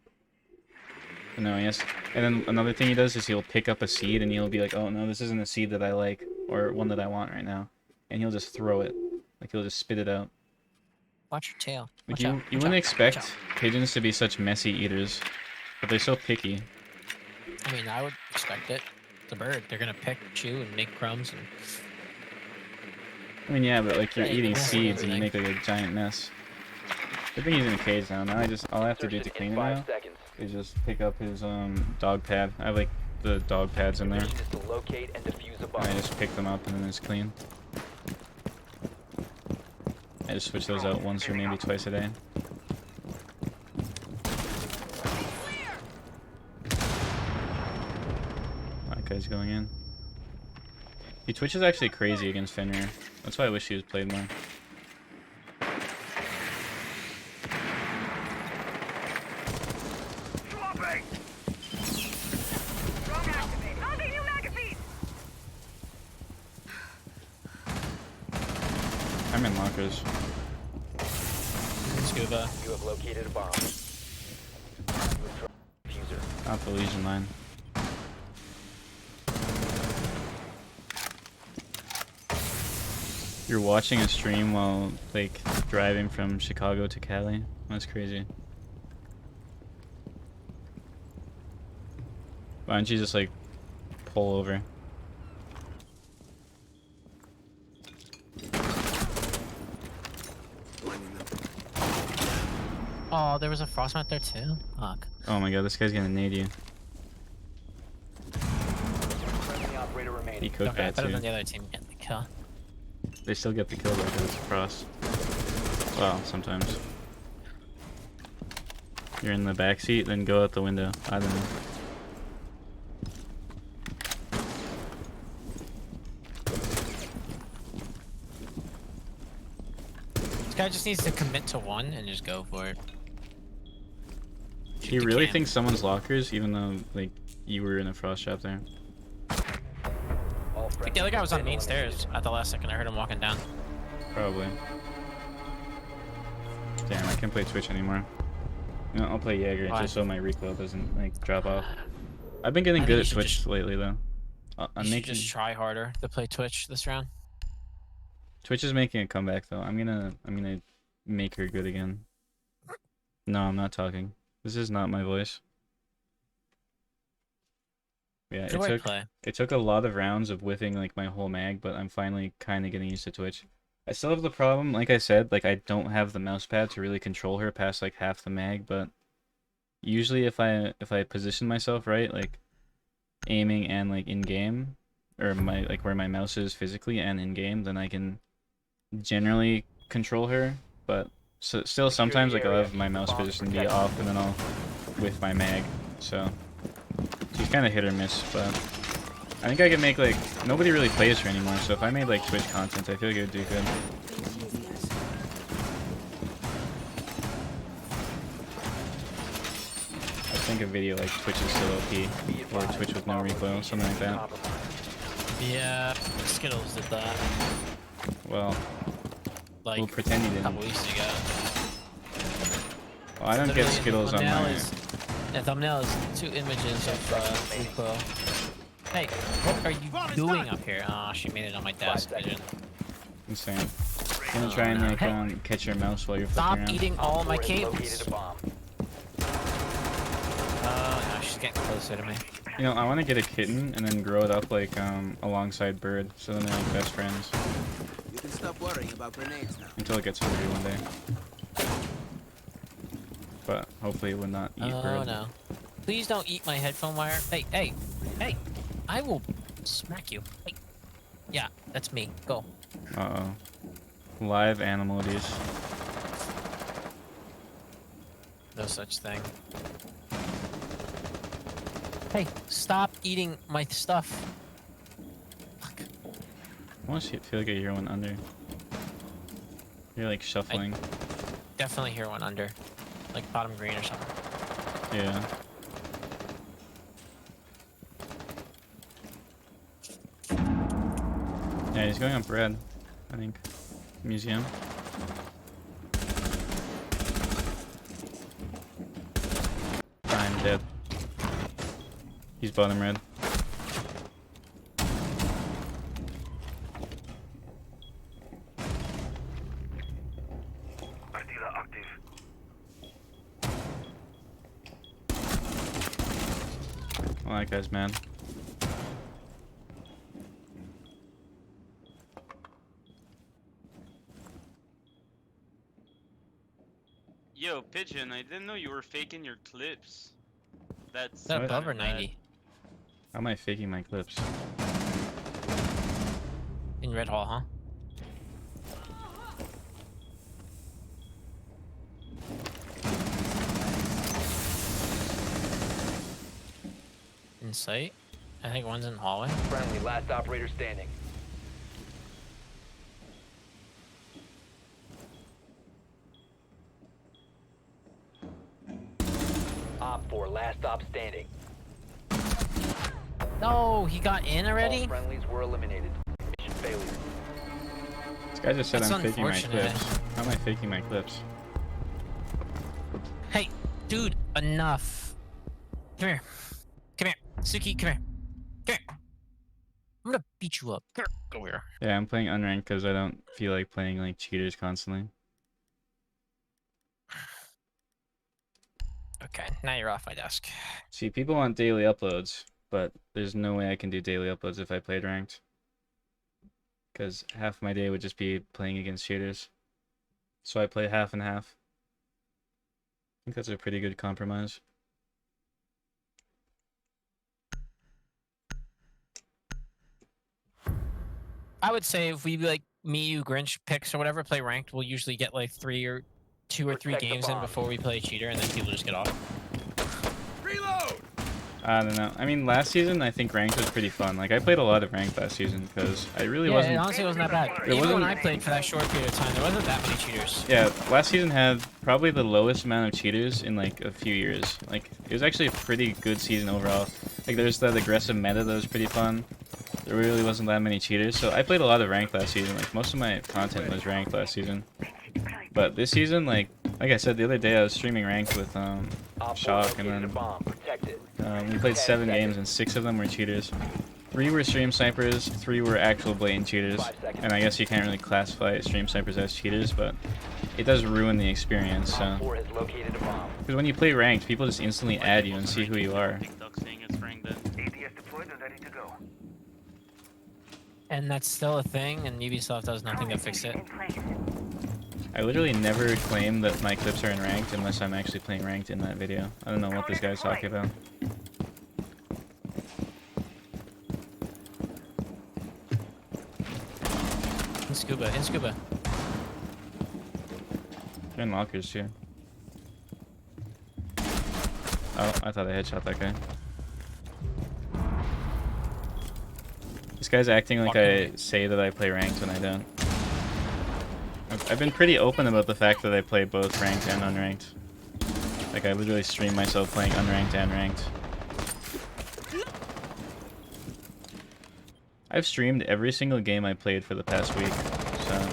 But no, yes. And then another thing he does is he'll pick up a seed and he'll be like, oh no, this isn't a seed that I like or one that I want right now. And he'll just throw it. Like he'll just spit it out. Watch your tail. Like Watch out, you watch wouldn't out, watch expect out. pigeons to be such messy eaters, but they're so picky. I mean, I would expect it. It's a bird. They're gonna pick, chew, and make crumbs. And I mean, yeah, but like you're Yeah, eating yeah, seeds and you make everything. like a giant mess. Good thing he's in a cage now. Now all I have to do to Insertion clean in it 5 now seconds. is just pick up his dog pad. I have like the dog pads in there, Mission is to locate and defuse a and bomb. I just pick them up and then it's clean. I just switch those out once or maybe twice a day. That guy's going in. Twitch is actually crazy against Fenrir. That's why I wish he was played more. Swapping. Drone activated. Loading new magazine. I'm in lockers. scuba. You have located a bomb. Diffuser. Not the Legion line. You're watching a stream while like driving from Chicago to Cali? That's crazy. Why don't you just like pull over? Oh, there was a frostbite there too? Fuck. Oh my god, this guy's gonna nade you. Friendly operator remaining. He could Okay, that better too. than the other team getting the kill. They still get the kill though because it's frost. Well, sometimes. You're in the back seat, then go out the window. I don't know. This guy just needs to commit to one and just go for it. He Shoot the really can. thinks someone's lockers, even though like you were in a frost trap there. All Like, the other guy was on main eliminated. stairs at the last second. I heard him walking down. Probably. Damn, I can't play Twitch anymore. No, I'll play Jaeger Why? just so my recoil doesn't like drop off. I've been getting I good think at you should Twitch just- lately though. You I'm should making just try harder to play Twitch this round. Twitch is making a comeback though. I'm gonna make her good again. No, I'm not talking. This is not my voice. Yeah, Good wordplay. it took a lot of rounds of whiffing like my whole mag, but I'm finally kind of getting used to Twitch. I still have the problem, like I said, like I don't have the mouse pad to really control her past like half the mag, but usually if I position myself right, like aiming and like in game, or my like where my mouse is physically and in game, then I can generally control her. But still sometimes like I'll have my mouse position be off and then I'll whiff my mag. So she's kind of hit or miss, but I think I could make like nobody really plays her anymore. So if I made like Twitch content, I feel like it would do good. I think a video like Twitch is still OP, or Twitch with no recoil, something like that. Yeah, Skittles did that. Well, Like we'll pretend you a didn't. couple weeks ago. Well, I don't get Literally, Skittles on my... The thumbnail is 2 images of recoil. Hey, what are you doing up here? Oh, she made it on my desk. I didn't. Insane. I'm gonna try and like catch your mouse while you're flipping Stop around. eating all my cables. Located a bomb. Oh no, she's getting closer to me. You know, I want to get a kitten and then grow it up like alongside Bird, so then they're like best friends. You can stop worrying about grenades now. Until it gets hungry one day. But hopefully it would not eat Oh Bird. no. Please don't eat my headphone wire. Hey, hey, hey. I will smack you. Hey. Yeah, that's me. Go. Uh-oh. Live animal abuse. No such thing. Hey, stop eating my stuff. Fuck. I almost feel like I hear one under. You're like shuffling. Definitely hear one under. Like bottom green or something. Yeah. Yeah, he's going on bread, I think. Museum. I'm dead. He's bottom red. Well, that guy's mad. Yo, Pigeon, I didn't know you were faking your clips. That's Is that What? above or kinda bad. 90? How am I faking my clips? In Red Hall, huh? In sight? I think one's in the hallway. Friendly, last operator standing. Op 4, last stop standing. No, he got in already? All friendlies were eliminated. Mission failure. This guy just said That's I'm faking my unfortunate. clips. How am I faking my clips? Hey, dude, enough. Come here. Come here. Suki, come here. Come here. I'm gonna beat you up. Come here. Go here. Yeah, I'm playing unranked because I don't feel like playing like cheaters constantly. Okay, now you're off my desk. See, people want daily uploads, but there's no way I can do daily uploads if I played ranked. Because half my day would just be playing against cheaters. So I play half and half. I think that's a pretty good compromise. I would say if we like me, you, Grinch picks or whatever, play ranked, we'll usually get like 2 or 3 Protect the games in bomb. before we play cheater, and then people just get off. Reload! I don't know. I mean, last season I think ranked was pretty fun. Like I played a lot of ranked last season because I really Yeah, wasn't. it honestly wasn't that bad. It Even wasn't- when I played for that short period of time, there wasn't that many cheaters. Yeah, last season had probably the lowest amount of cheaters in like a few years. Like it was actually a pretty good season overall. Like there's that aggressive meta that was pretty fun. There really wasn't that many cheaters, so I played a lot of ranked last season. Like most of my content was ranked last season. But this season, like I said the other day, I was streaming ranked with Op 4 Shock, and located a then bomb. Protect it. we played 7 games and 6 of them were cheaters. 3 were stream snipers, 3 were actual blatant cheaters. 5 seconds. And I guess you can't really classify stream snipers as cheaters, but it does ruin the experience. Op So 4 has located a bomb. because when you play ranked, people just instantly add you and see who you are. TikTok saying it's ranked then. And that's still a thing, and Ubisoft does nothing to fix it. I literally never claim that my clips are in ranked unless I'm actually playing ranked in that video. I don't know what this guy's talking about. In scuba, in scuba. They're in lockers too. Oh, I thought I headshot that guy. This guy's acting like I say that I play ranked when I don't. I've been pretty open about the fact that I play both ranked and unranked. Like, I literally stream myself playing unranked and ranked. I've streamed every single game I played for the past week, so...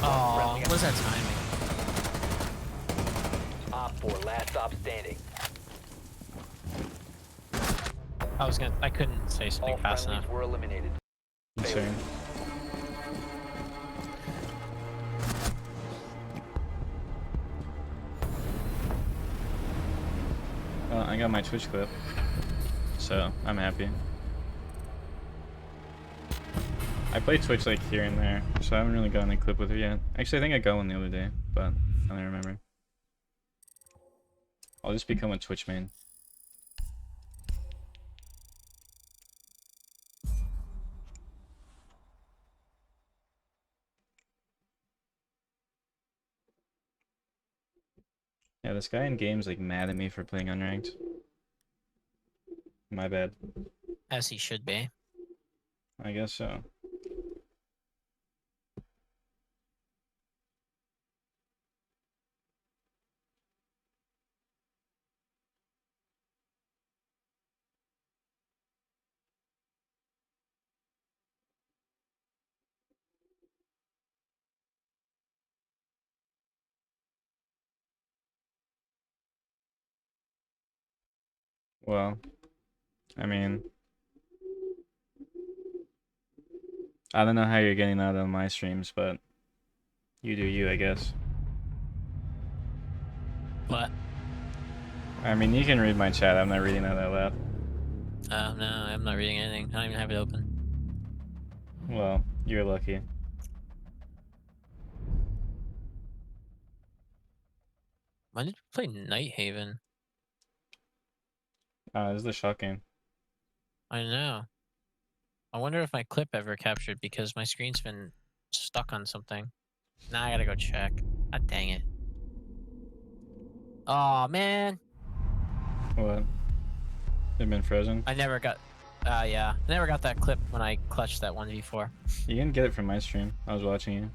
Oh, what was that timing? Op 4, last stop standing. I couldn't say something All fast friendlies enough. were eliminated. Insane. Well, I got my Twitch clip, so I'm happy. I play Twitch like here and there, so I haven't really gotten a clip with her yet. Actually, I think I got one the other day, but I don't remember. I'll just become a Twitch main. Yeah, this guy in game's like mad at me for playing unranked. My bad. As he should be. I guess so. Well, I mean, I don't know how you're getting that on my streams, but you do you, I guess. What? I mean, you can read my chat. I'm not reading that out loud. Oh, no, I'm not reading anything. I don't even have it open. Well, you're lucky. When did we play Night Haven? This is the shot game. I know. I wonder if my clip ever captured because my screen's been stuck on something. Now I gotta go check. God dang it. Oh man. What? They've been frozen? I never got yeah. I never got that clip when I clutched that 1v4. You can get it from my stream. I was watching you.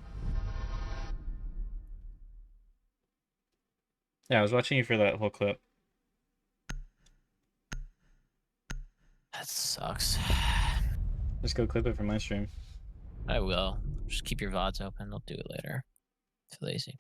Yeah, I was watching you for that whole clip. That sucks. Just go clip it from my stream. I will. Just keep your VODs open. I'll do it later. Too lazy.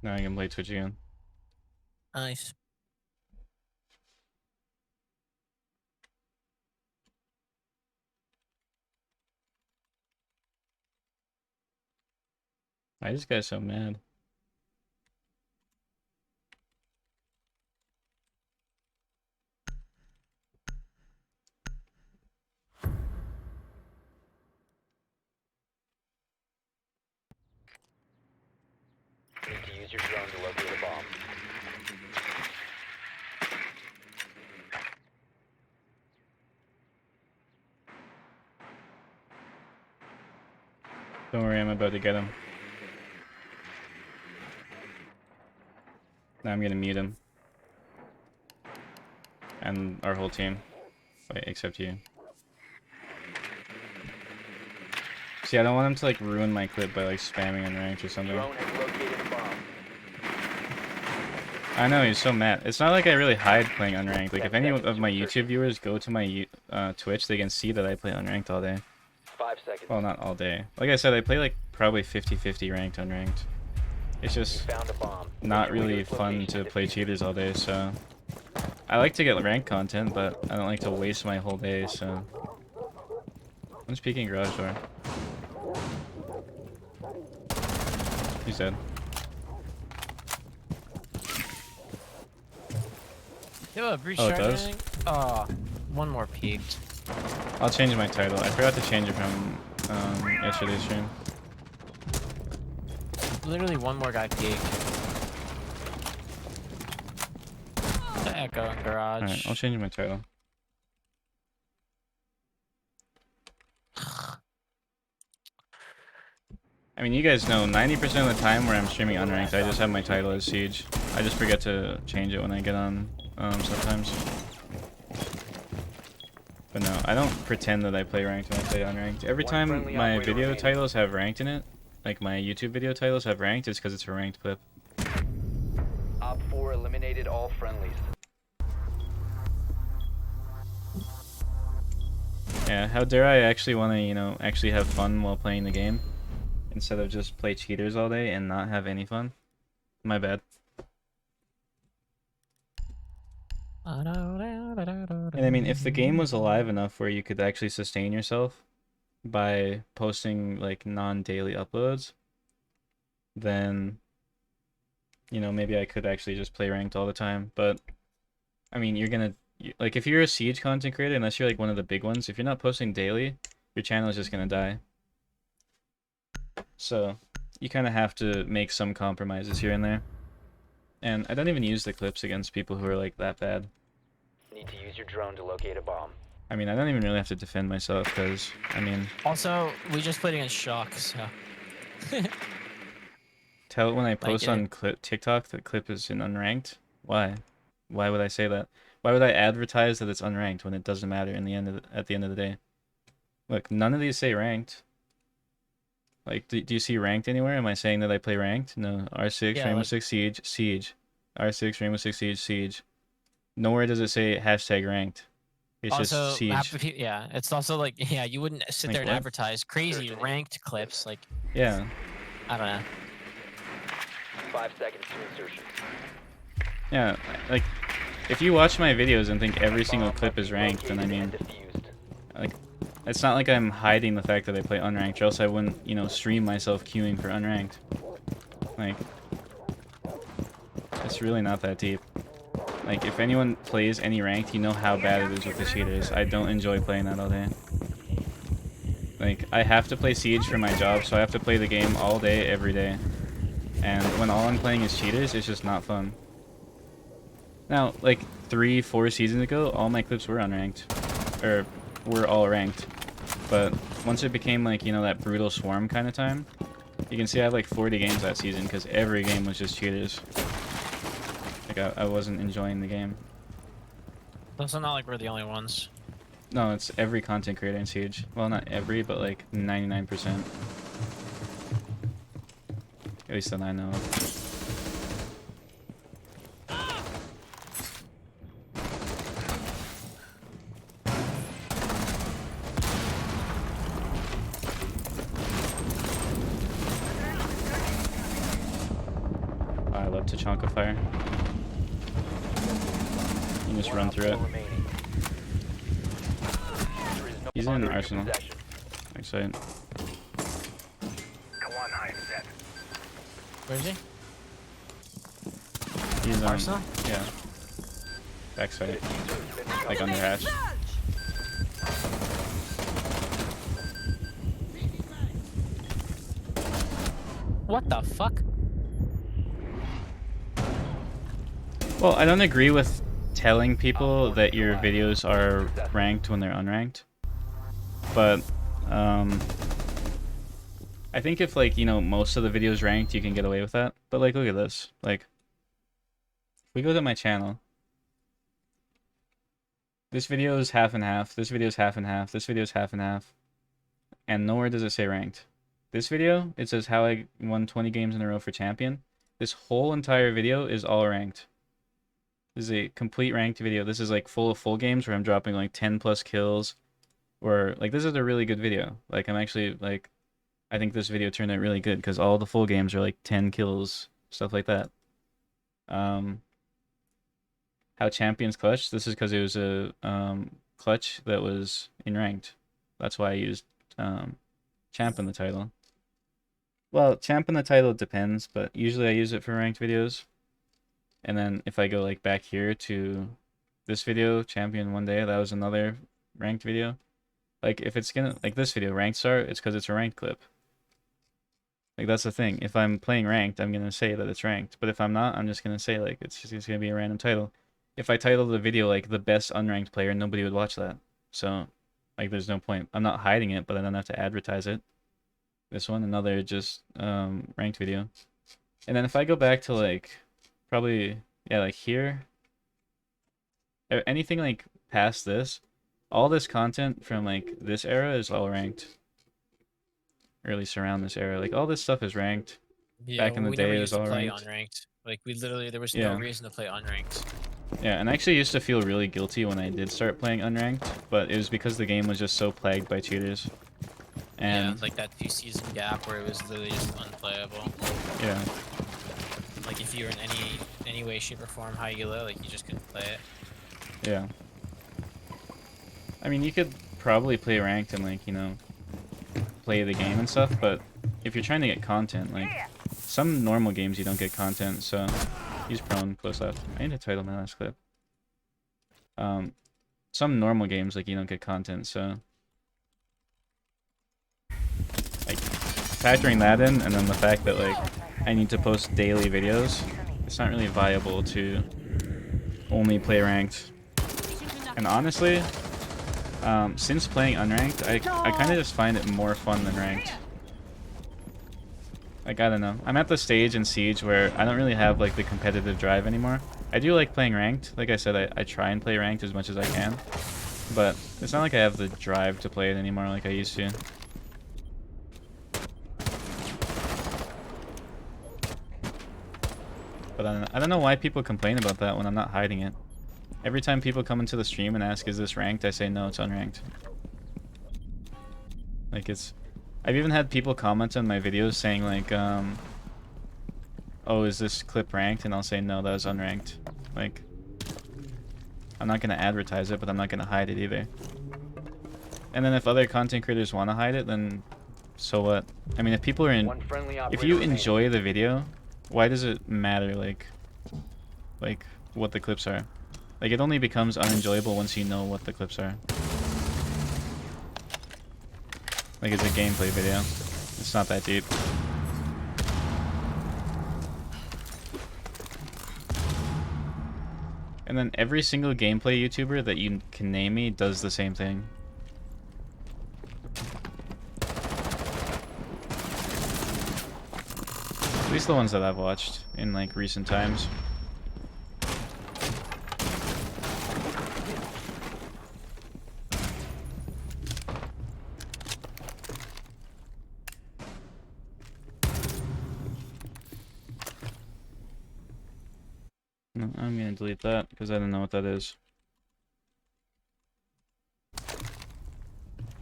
Now I can play Twitch again. Nice. Why is this guy so mad? Need to use your drone to locate a bomb. Don't worry, I'm about to get him. Now I'm gonna mute him. And our whole team. Wait, except you. See, I don't want him to like ruin my clip by like spamming unranked or something. Drone has located a bomb. I know, he's so mad. It's not like I really hide playing unranked. Like, if any of my YouTube viewers go to my Twitch, they can see that I play unranked all day. 5 seconds. Well, not all day. Like I said, I play like probably 50-50 ranked unranked. It's You just found a bomb. not Make your way really its fun location to and play defuse it. cheaters all day, so... I like to get ranked content, but I don't like to waste my whole day, so... One's peeking garage door. He's dead. Yo, breach Oh, it does? charging. Oh, one more peaked. I'll change my title. I forgot to change it from yesterday's stream. Literally one more guy peaked. The echo in garage. Alright, I'll change my title. I mean, you guys know 90% of the time where I'm streaming unranked, I just have my title as Siege. I just forget to change it when I get on sometimes. But no, I don't pretend that I play ranked when I play unranked. Every One time friendly my operator video remaining. titles have ranked in it, like my YouTube video titles have ranked, it's because it's a ranked clip. Op 4 eliminated all friendlies. Yeah, how dare I actually want to, you know, actually have fun while playing the game, instead of just play cheaters all day and not have any fun. My bad. And I mean, if the game was alive enough where you could actually sustain yourself by posting like non-daily uploads, then, you know, maybe I could actually just play ranked all the time. But I mean, like, if you're a Siege content creator, unless you're like one of the big ones, if you're not posting daily, your channel is just gonna die. So you kind of have to make some compromises here and there. And I don't even use the clips against people who are like that bad. Need to use your drone to locate a bomb. I mean, I don't even really have to defend myself because, I mean, Also, we just played against Shock, so. tell when I post Like, on TikTok the clip is in unranked. Why? Why would I say that? Why would I advertise that it's unranked when it doesn't matter in the end of at the end of the day? Look, none of these say ranked. Like, do you see ranked anywhere? Am I saying that I play ranked? No. R6, Yeah, Rainbow like- Six Siege, Siege. R6, Rainbow Six Siege, Siege. Nowhere does it say hashtag ranked. It's Also, just Siege. half the yeah, it's also like, yeah, you wouldn't sit Like there and what? advertise crazy ranked clips. Like, Yeah. I don't know. 5 seconds to insertion. Yeah, like, if you watch my videos and think every single Bomb clip must is be ranked, then I located mean, and defused. like, it's not like I'm hiding the fact that I play unranked, or else I wouldn't, you know, stream myself queuing for unranked. Like, it's really not that deep. Like, if anyone plays any ranked, you know how bad it is with the cheaters. I don't enjoy playing that all day. Like, I have to play Siege for my job, so I have to play the game all day, every day. And when all I'm playing is cheaters, it's just not fun. Now, like, 3-4 seasons ago, all my clips were unranked. Or, were all ranked. But once it became, like, you know, that brutal swarm kind of time, you can see I have, like, 40 games that season, because every game was just cheaters. Like, I wasn't enjoying the game. It's not like we're the only ones. No, it's every content creator in Siege. Well, not every, but, like, 99%. At least that I know of. Tachanka fire. You just run through it. He's in Arsenal. Backside. Where is he? He's on. Arsenal? Yeah. Backside. Like under hatch. What the fuck? Well, I don't agree with telling people that your videos are ranked when they're unranked. But, I think if, like, you know, most of the videos ranked, you can get away with that. But, like, look at this. Like, if we go to my channel, this video is half and half, this video is half and half, this video is half and half, and nowhere does it say ranked. This video, it says how I won 20 games in a row for champion. This whole entire video is all ranked. This is a complete ranked video. This is like full of full games where I'm dropping like 10 plus kills. Or like this is a really good video. Like I'm actually like, I think this video turned out really good because all the full games are like 10 kills, stuff like that. How champions clutch? This is because it was a clutch that was in ranked. That's why I used champ in the title. Well, champ in the title depends, but usually I use it for ranked videos. And then if I go like back here to this video, champion one day, that was another ranked video. Like if it's gonna, like this video, ranked start, it's because it's a ranked clip. Like that's the thing. If I'm playing ranked, I'm gonna say that it's ranked. But if I'm not, I'm just gonna say like it's just gonna be a random title. If I titled the video like the best unranked player, nobody would watch that. So like there's no point. I'm not hiding it, but I don't have to advertise it. This one, another just ranked video. And then if I go back to like probably, yeah, like here, anything like past this, all this content from like this era is all ranked. Or at least around this era. Like all this stuff is ranked. Yeah, Back in the we day never it used was to all play ranked. unranked. Like we literally, there was Yeah. no reason to play unranked. Yeah, and I actually used to feel really guilty when I did start playing unranked, but it was because the game was just so plagued by cheaters. And Yeah, like that 2-season gap where it was literally just unplayable. yeah. Like if you were in any way, shape, or form high elo, like you just couldn't play it. Yeah. I mean, you could probably play ranked and like, you know, play the game and stuff, but if you're trying to get content, like some normal games you don't get content, so he's prone close left. I need to title my last clip. Some normal games like you don't get content, so like factoring that in, and then the fact that like I need to post daily videos, it's not really viable to only play ranked. And honestly, since playing unranked, I kind of just find it more fun than ranked. Like, I don't know. I'm at the stage in Siege where I don't really have like the competitive drive anymore. I do like playing ranked. Like I said, I try and play ranked as much as I can. But it's not like I have the drive to play it anymore like I used to. But I don't know why people complain about that when I'm not hiding it. Every time people come into the stream and ask, is this ranked? I say, no, it's unranked. Like, it's... I've even had people comment on my videos saying, like, oh, is this clip ranked? And I'll say, no, that was unranked. Like, I'm not going to advertise it, but I'm not going to hide it either. And then if other content creators want to hide it, then so what? I mean, if people are in... If you enjoy the video, why does it matter, like what the clips are? Like, it only becomes unenjoyable once you know what the clips are. Like, it's a gameplay video. It's not that deep. And then every single gameplay YouTuber that you can name me does the same thing. At least the ones that I've watched in, like, recent times. No, I'm gonna delete that because I don't know what that is.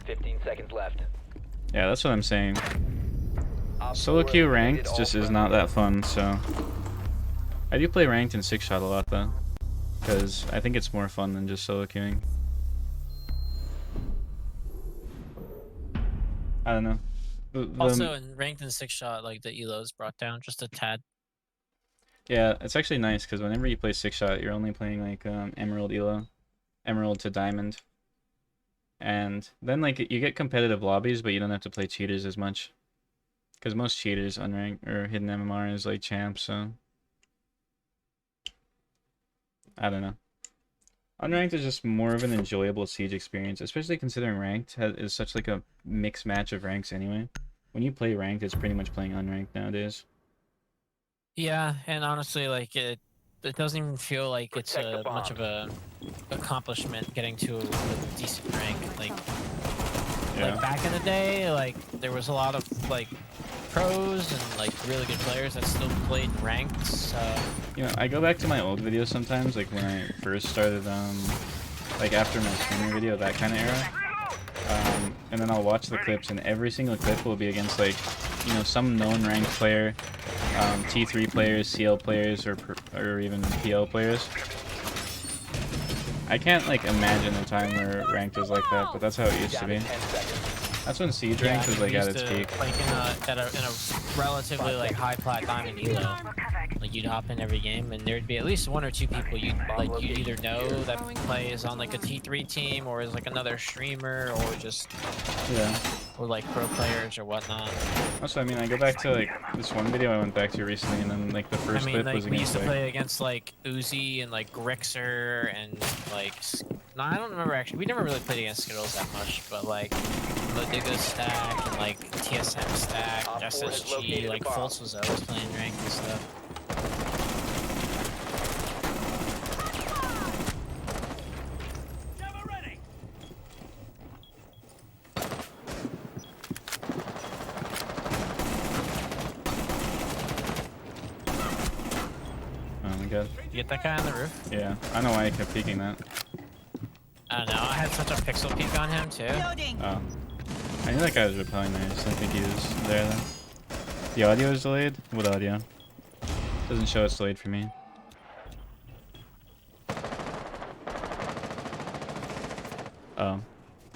15 seconds left. Yeah, that's what I'm saying. Solo queue ranked just is not that fun, so I do play ranked and 6-shot a lot though, because I think it's more fun than just solo queuing. I don't know. Also, in ranked and 6-shot, like the elo's brought down just a tad. Yeah, it's actually nice because whenever you play 6-shot, you're only playing like Emerald elo, Emerald to Diamond, and then like you get competitive lobbies, but you don't have to play cheaters as much, because most cheaters unranked or hidden MMR is like champ, so I don't know. Unranked is just more of an enjoyable siege experience, especially considering ranked is such like a mixed match of ranks anyway. When you play ranked, it's pretty much playing unranked nowadays. Yeah, and honestly, like it doesn't even feel like it's Protect the much of a accomplishment getting to a decent rank. Like back in the day, like there was a lot of like pros and like really good players that still played ranked. So You know, I go back to my old videos sometimes, like when I first started, like after my streaming video, that kind of era. And then I'll watch the clips, and every single clip will be against like, you know, some known ranked player, T3 players, CL players, or even PL players. I can't like imagine a time where ranked was like that, but that's how it used to Down be. to 10 seconds. That's when siege yeah, ranked was like we at used its to, peak. like in a relatively like high plat diamond elo. Like you'd hop in every game, and there'd be at least one or two people you'd either know that plays on like a T3 team, or is like another streamer, or just or like pro players or whatnot. Also, I mean, I go back to like this one video I went back to recently, and then like the first clip like was we used against to like. play against like Uzi and like Grixer and like no, I don't remember actually. We never really played against Skittles that much, but like Lodigo stack and like TSM stack, SSG, like Fultz was always playing ranked and stuff. Oh my god. You get that guy on the roof? Yeah, I know why I kept peeking that. I don't know. I had such a pixel peek on him too. Oh. I knew that guy was repelling there, I just didn't think he was there then. The audio is delayed? What audio? Doesn't show it's delayed for me. Oh.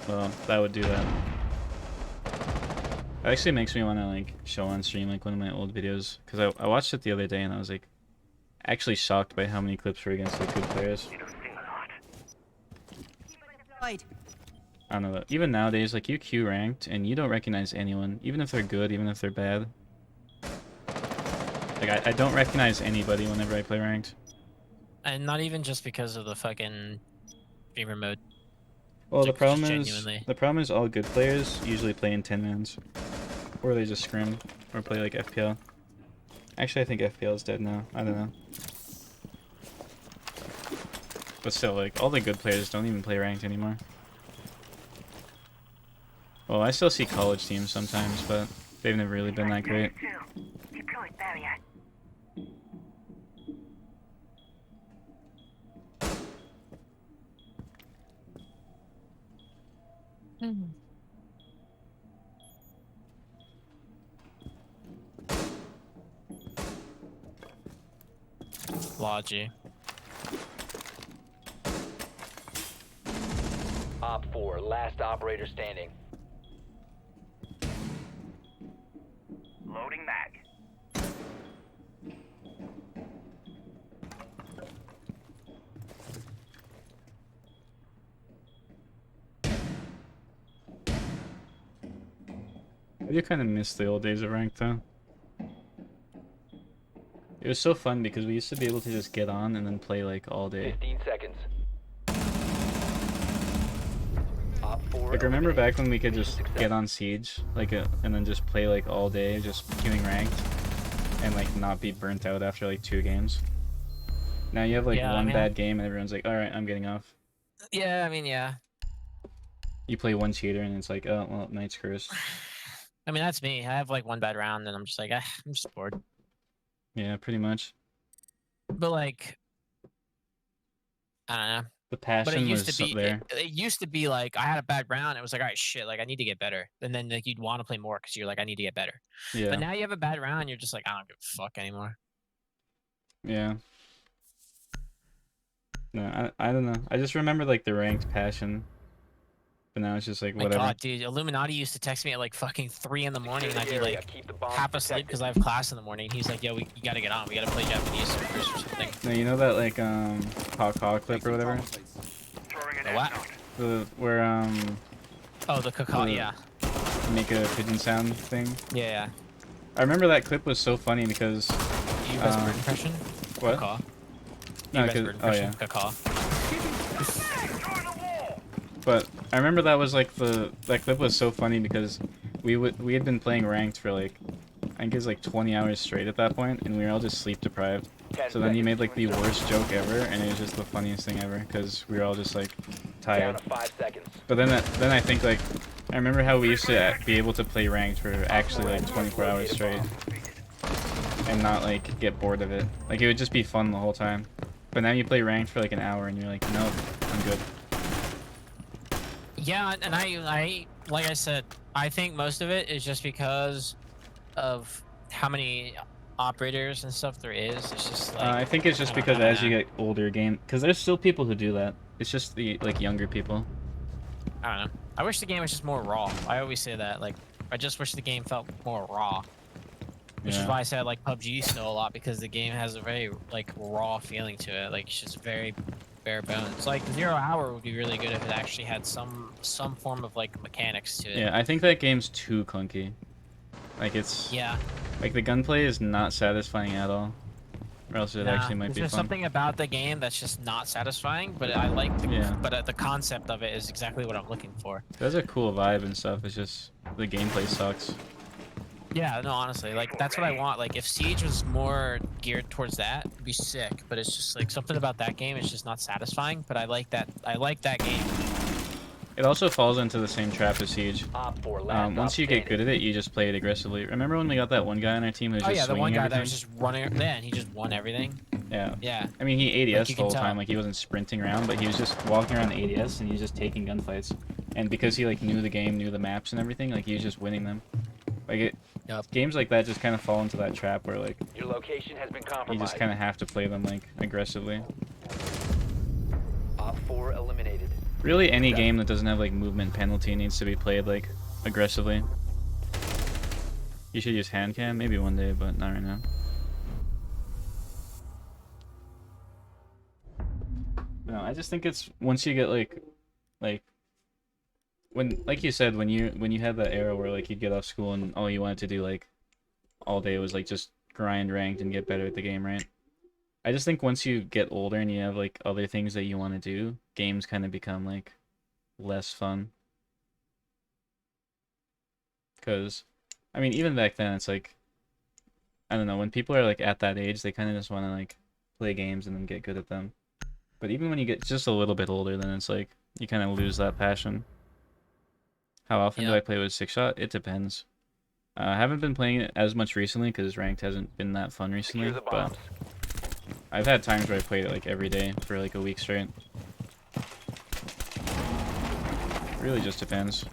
Well, that would do that. It actually makes me want to like show on stream like one of my old videos, because I watched it the other day and I was like actually shocked by how many clips were against like good players. I don't know, though. Even nowadays, like you queue ranked and you don't recognize anyone, even if they're good, even if they're bad. Like I don't recognize anybody whenever I play ranked. And not even just because of the fucking streamer mode. Well, Like, the problem just is genuinely. all good players usually play in 10-mans, or they just scrim, or play like FPL. Actually, I think FPL is dead now. I don't know. But still, like all the good players don't even play ranked anymore. Well, I still see college teams sometimes, but they've never really been that great. Deploy barrier. Logi. Op 4, last operator standing. Loading mag. I do kind of miss the old days of ranked though. It was so fun because we used to be able to just get on and then play like all day. 15 seconds. Op 4 Like remember eliminated. back when we could just Success. get on Siege, like and then just play like all day, just queuing ranked, and like not be burnt out after like 2 games. Now you have like Yeah, I one mean, bad game and everyone's like, all right, I'm getting off. Yeah, I mean, yeah. You play one cheater and it's like, oh well, night's cursed. I mean, that's me. I have like one bad round, and I'm just like, I'm just bored. Yeah, pretty much. But like, I don't know. The But it passion used was to be, there. it used to be like I had a bad round. It was like, all right, shit, like I need to get better. And then like you'd want to play more because you're like, I need to get better. Yeah. But now you have a bad round, you're just like, I don't give a fuck anymore. Yeah. No, I don't know. I just remember like the ranked passion. But now it's just like My whatever. God, dude, Illuminati used to text me at like fucking 3 in the morning, and I'd be like Keep the bomb half asleep because I have class in the morning. He's like, "Yo, you gotta get on. We gotta play Japanese servers or something." No, you know that like Haw clip or whatever? The what? The where Oh, the cacao. The- Yeah. make a pigeon sound thing. Yeah. I remember that clip was so funny because You best bird impression? what? Cacaw. No, You best 'cause- bird oh impression? yeah. Cacaw. But I remember that was like that clip was so funny because we had been playing ranked for like I think it was like 20 hours straight at that point, and we were all just sleep deprived. 10 So then he made seconds like to the insert. worst joke ever, and it was just the funniest thing ever because we were all just like Down tired. to 5 seconds. But then I think like I remember how we used to be able to play ranked for actually like 24 hours straight and not like get bored of it. Like it would just be fun the whole time. But now you play ranked for like an hour and you're like, no, I'm good. Yeah, and I like I said, I think most of it is just because of how many operators and stuff there is. It's just like I think it's just I don't because know, as you man. get older, because there's still people who do that. It's just the like younger people. I don't know. I wish the game was just more raw. I always say that. Like, I just wish the game felt more raw. Which is Yeah. why I say I like PUBG still a lot, because the game has a very like raw feeling to it. Like it's just very bare bones. Like 0 Hour would be really good if it actually had some form of like mechanics to it. Yeah, I think that game's too clunky. Like it's Yeah. like the gunplay is not satisfying at all. Or else it Nah, actually might there's be just fun. something about the game that's just not satisfying, but I like the Yeah. the concept of it is exactly what I'm looking for. There's a cool vibe and stuff. It's just the gameplay sucks. Yeah, no, honestly, like that's what I want. Like if Siege was more geared towards that, it'd be sick. But it's just like something about that game is just not satisfying. But I like that. I like that game. It also falls into the same trap as Siege. Op 4 last Once you get good at it, you just play it aggressively. Remember when we got that one guy on our team who was Oh just yeah, the one swinging guy that everything? was just running. Yeah, and he just won everything. Yeah. Yeah. I mean, he ADS you the can whole tell. time. Like he wasn't sprinting around, but he was just walking around the ADS and he was just taking gunfights. And because he like knew the game, knew the maps and everything, like he was just winning them. Like it. Yep. Games like that just kind of fall into that trap where like Your location has been you compromised. just kind of have to play them like aggressively. Op 4 eliminated. Really, any game that doesn't have like movement penalty needs to be played like aggressively. You should use hand cam maybe one day, but not right now. No, I just think it's once you get like when like you said when you had that era where like you'd get off school and all you wanted to do like all day was like just grind ranked and get better at the game, right? I just think once you get older and you have like other things that you want to do, games kind of become like less fun. Cause I mean even back then it's like I don't know, when people are like at that age they kind of just want to like play games and then get good at them. But even when you get just a little bit older, then it's like you kind of lose that passion. How often do Yeah. I play with Six Shot? It depends. I haven't been playing it as much recently because ranked hasn't been that fun recently. Secure the But bombs. I've had times where I played it like every day for like a week straight. Really just depends.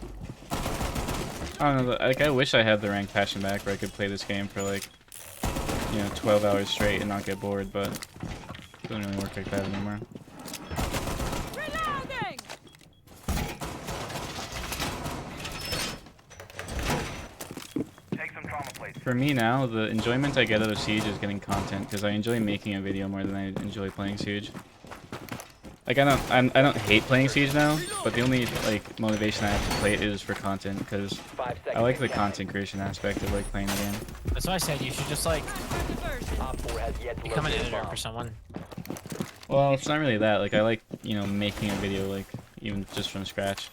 I don't know. Like I wish I had the ranked passion back where I could play this game for like 12 hours straight and not get bored, but it doesn't really work like that anymore. Reloading! For me now, the enjoyment I get out of Siege is getting content because I enjoy making a video more than I enjoy playing Siege. Like I don't hate playing Siege now, but the only like motivation I have to play it is for content because 5 seconds. I like the and counting. content creation aspect of like playing the game. That's why I said you should just like Op 4 has yet to become an locate a editor bomb. for someone. Well, it's not really that. Like I like making a video like even just from scratch.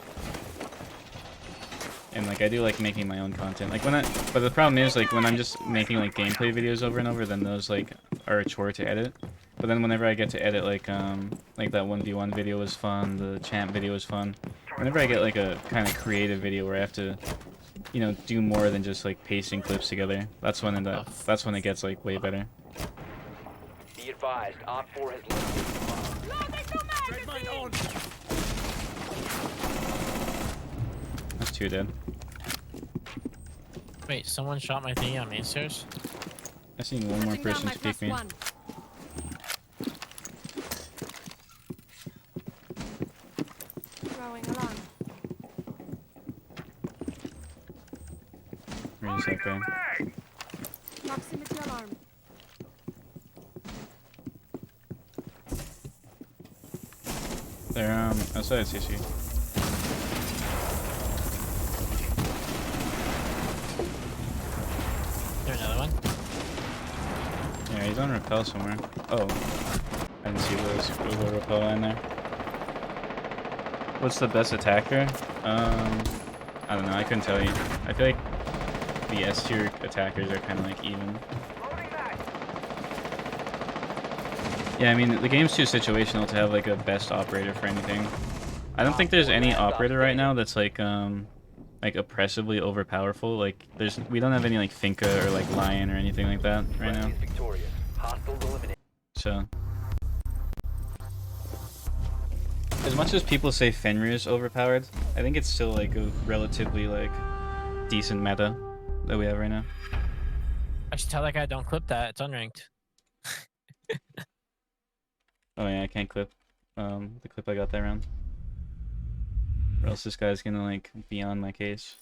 And like I do like making my own content. Like but the problem is like when I'm just making like gameplay videos over and over, then those like are a chore to edit. But then whenever I get to edit like that 1v1 video was fun, the champ video was fun. Whenever I get like a kind of creative video where I have to do more than just like pasting clips together, that's when it gets like way better. Be advised, Op 4 has located the bomb. Loading new magazine! That's two dead. Wait, someone shot my thingy on main stairs? I seen one more Putting down person my speak plus me. one. Where is that guy? Proximity alarm. They're outside CC. There another one? Yeah, he's on rappel somewhere. Oh, I didn't see those. There was a rappel line there. What's the best attacker? I don't know. I couldn't tell you. I feel like the S tier attackers are kind of like even. Yeah, I mean the game's too situational to have like a best operator for anything. I don't think there's any operator right now that's like oppressively overpowerful. Like we don't have any like Finka or like Lion or anything like that right now. So as much as people say Fenrir is overpowered, I think it's still like a relatively like decent meta that we have right now. I should tell that guy don't clip that. It's unranked. Oh yeah, I can't clip the clip I got that round. Or else this guy's gonna like be on my case.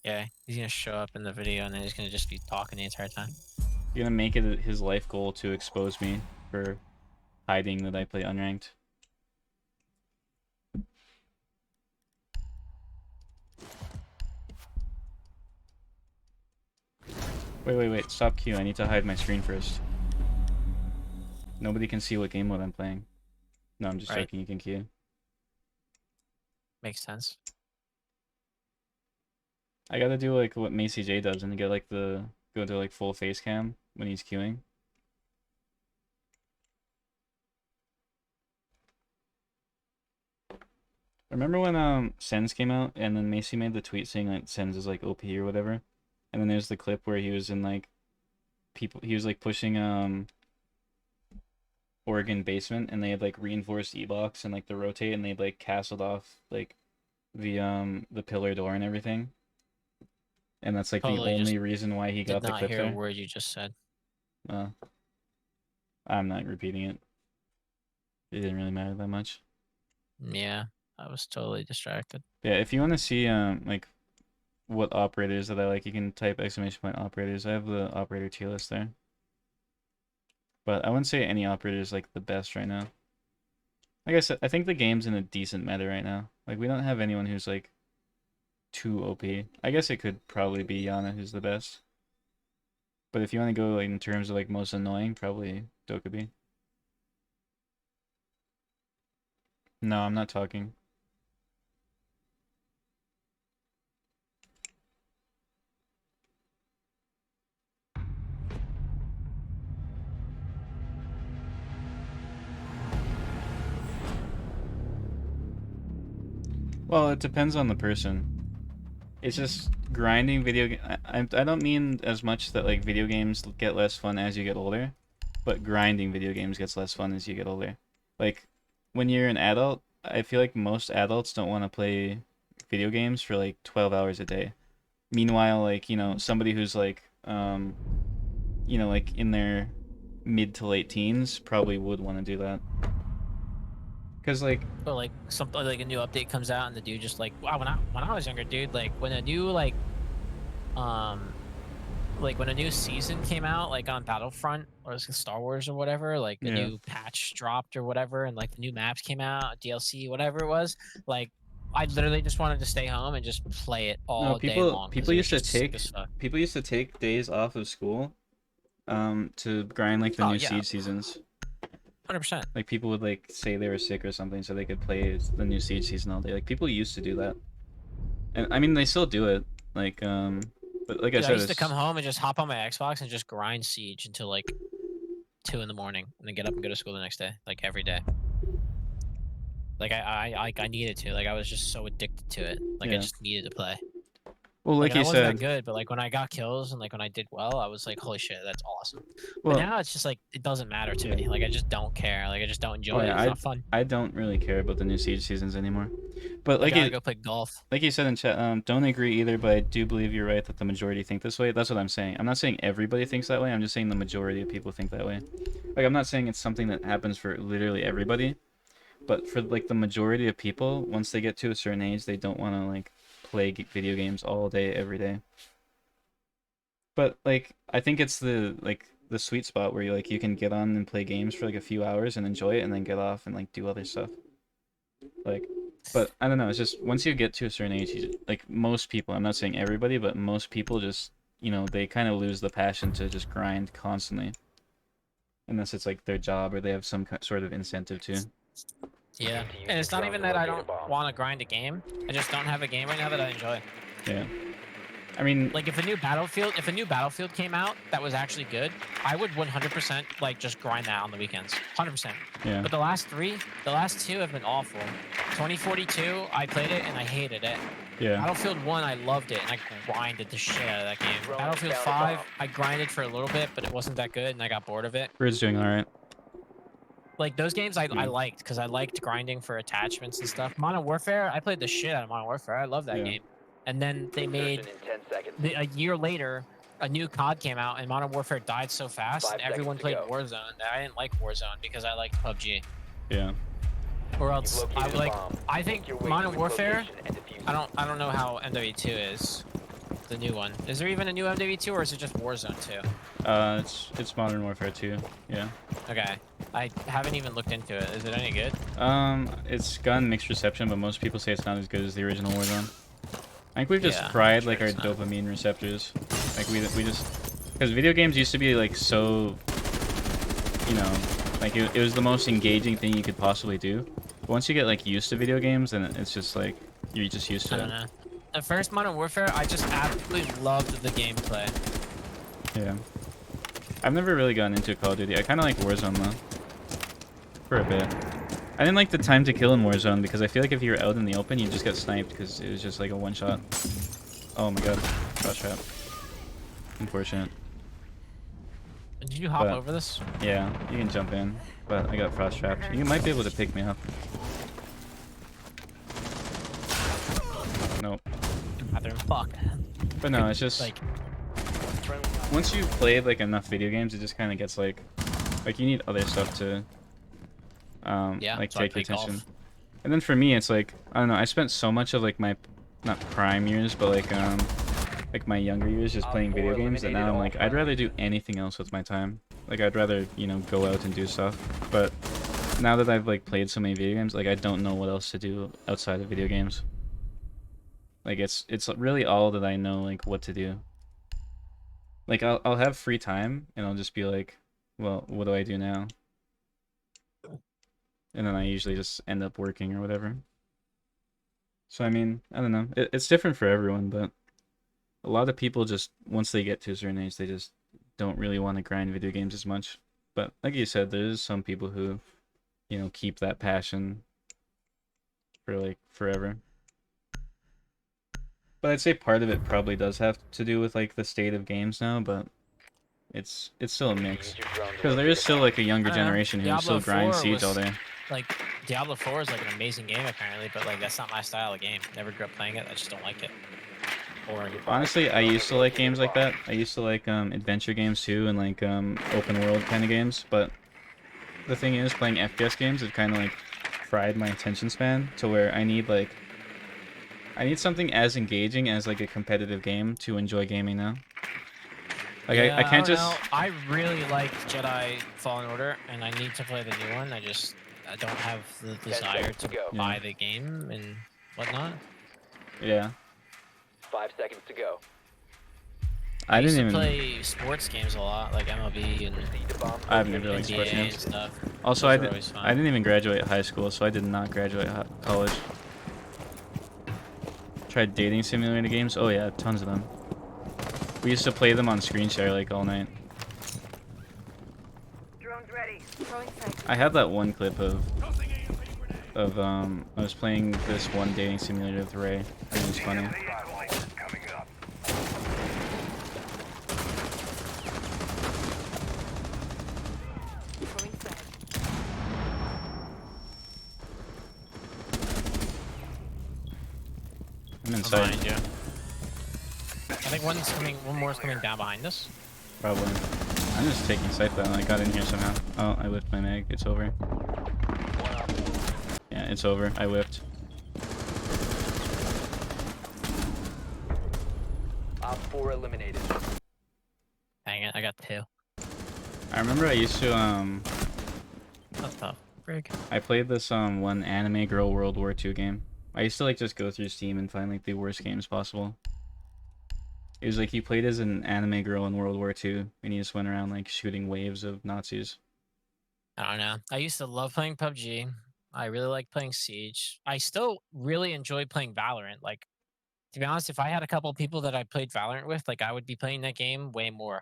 Yeah, he's gonna show up in the video and then he's gonna just be talking the entire time. He's gonna make it his life goal to expose me for hiding that I play unranked. Wait, stop Q. I need to hide my screen first. Nobody can see what game mode I'm playing. No, I'm just joking, you can Q. Makes sense. I gotta do like what Macy J does and get like go to like full face cam when he's queuing. Remember when Sens came out and then Macy made the tweet saying that Sens is like OP or whatever? And then there's the clip where he was in like he was like pushing Oregon basement and they had like reinforced E-box and like the rotate and they'd like castled off like the pillar door and everything. And that's like Totally the only reason why he got the clip Did not hear there. a word you just said. I'm not repeating it. It didn't really matter that much. Yeah, I was totally distracted. Yeah, if you want to see like what operators that I like, you can type !! Operators. I have the operator tier list there. But I wouldn't say any operator is like the best right now. Like I said, I think the game's in a decent meta right now. Like we don't have anyone who's like too OP. I guess it could probably be Yana who's the best. But if you want to go like in terms of like most annoying, probably Dokkaebi. No, I'm not talking. Well, it depends on the person. It's just grinding I don't mean as much that like video games get less fun as you get older, but grinding video games gets less fun as you get older. Like when you're an adult, I feel like most adults don't want to play video games for like 12 hours a day. Meanwhile, like, you know, somebody who's like you know, like in their mid to late teens probably would want to do that. Cause like, Or like something like a new update comes out and the dude just like, wow, when I was younger, dude, like when a new like when a new season came out, like on Battlefront or Star Wars or whatever, like a new patch dropped or whatever, and like the new maps came out, DLC, whatever it was, like I literally just wanted to stay home and just play it all day long. People used to take days off of school to grind like the new Siege seasons. 100%. Like people would like say they were sick or something so they could play the new Siege season all day. Like people used to do that. And I mean they still do it. Like but like I said, I used to come home and just hop on my Xbox and just grind Siege until like 2 in the morning and then get up and go to school the next day, like every day. Like I needed to. Like I was just so addicted to it. Like I just needed to play. Well, like you I wasn't said, that good, but like when I got kills and like when I did well, I was like, holy shit, that's awesome. Well, but now it's just like it doesn't matter to me. Like I just don't care. Like I just don't enjoy it. It's not fun. I don't really care about the new Siege seasons anymore. But like I gotta go play golf. Like you said in chat, don't agree either, but I do believe you're right that the majority think this way. That's what I'm saying. I'm not saying everybody thinks that way. I'm just saying the majority of people think that way. Like I'm not saying it's something that happens for literally everybody, but for like the majority of people, once they get to a certain age, they don't want to like play video games all day every day. But like I think it's the sweet spot where you can get on and play games for like a few hours and enjoy it and then get off and like do other stuff. Like, but I don't know, it's just once you get to a certain age, like most people, I'm not saying everybody, but most people just, they kind of lose the passion to just grind constantly. Unless it's like their job or they have some sort of incentive to. Yeah, and it's not even that I don't want to grind a game. I just don't have a game right now that I enjoy. Yeah. I mean, like if a new Battlefield came out that was actually good, I would 100% like just grind that on the weekends, 100%. Yeah. But the last two have been awful. 2042, I played it and I hated it. Yeah. Battlefield 1, I loved it and I grinded the shit out of that game. Battlefield 5, I grinded for a little bit, but it wasn't that good and I got bored of it. Bird's doing all right. Like those games I liked because I liked grinding for attachments and stuff. Modern Warfare, I played the shit out of Modern Warfare. I love that game. And then they made a year later a new COD came out and Modern Warfare died so fast and everyone played Warzone. I didn't like Warzone because I liked PUBG. Yeah. Or else I think Modern Warfare. I don't know how MW2 is. The new one. Is there even a new MW2 or is it just Warzone 2? It's Modern Warfare 2. Yeah. Okay. I haven't even looked into it. Is it any good? It's gotten mixed reception, but most people say it's not as good as the original Warzone. I think we've just fried like our dopamine receptors. Like we just, because video games used to be like so, like it was the most engaging thing you could possibly do. But once you get like used to video games, then it's just like you're just used to it. I don't know. The first Modern Warfare, I just absolutely loved the gameplay. Yeah. I've never really gotten into Call of Duty. I kind of like Warzone though. For a bit. I didn't like the time to kill in Warzone because I feel like if you're out in the open, you just get sniped because it was just like a one shot. Oh my god. Frost trap. Unfortunate. Did you hop over this? Yeah, you can jump in, but I got frost trapped. You might be able to pick me up. Nope. Fuck. But no, it's just like once you've played like enough video games, it just kind of gets like you need other stuff to like take your attention. Golf. And then for me, it's like I don't know. I spent so much of like my not prime years, but like my younger years just playing video games that now I'm like I'd rather do anything else with my time. Like I'd rather go out and do stuff. But now that I've like played so many video games, like I don't know what else to do outside of video games. Like it's really all that I know like what to do. Like I'll have free time and I'll just be like, well, what do I do now? And then I usually just end up working or whatever. So I mean, I don't know. It's different for everyone, but a lot of people just once they get to a certain age, they just don't really want to grind video games as much. But like you said, there's some people who, keep that passion for like forever. But I'd say part of it probably does have to do with like the state of games now, but it's still a mix. Because there is still like a younger generation who still grinds Siege all day. Like Diablo 4 is like an amazing game apparently, but like that's not my style of game. Never grew up playing it. I just don't like it. Honestly, I used to like games like that. I used to like adventure games too, and like open world kind of games. But the thing is, playing FPS games, it kind of like fried my attention span to where I need something as engaging as like a competitive game to enjoy gaming now. Like yeah, I can't just. I really liked Jedi Fallen Order, and I need to play the new one. I don't have the desire to buy the game and whatnot. Yeah. 5 seconds to go. I used didn't to even play sports games a lot, like MLB and I've never liked sports NBA and games. stuff. Also, I didn't even graduate high school, so I did not graduate college. Tried dating simulator games. Oh yeah, tons of them. We used to play them on screen share like all night. Drone's ready. I have that one clip of I was playing this one dating simulator with Ray. It was funny. I'm inside. Behind you. I think one more is coming down behind us. Probably. I'm just taking sight though, and I got in here somehow. Oh, I whipped my mag. It's over. Yeah, it's over. I whipped. Op 4 eliminated. Dang it, I got 2. I remember I used to What the frig? I played this one anime girl World War II game. I used to like just go through Steam and find like the worst games possible. It was like you played as an anime girl in World War II and you just went around like shooting waves of Nazis. I don't know. I used to love playing PUBG. I really like playing Siege. I still really enjoy playing Valorant. Like, to be honest, if I had a couple people that I played Valorant with, like I would be playing that game way more.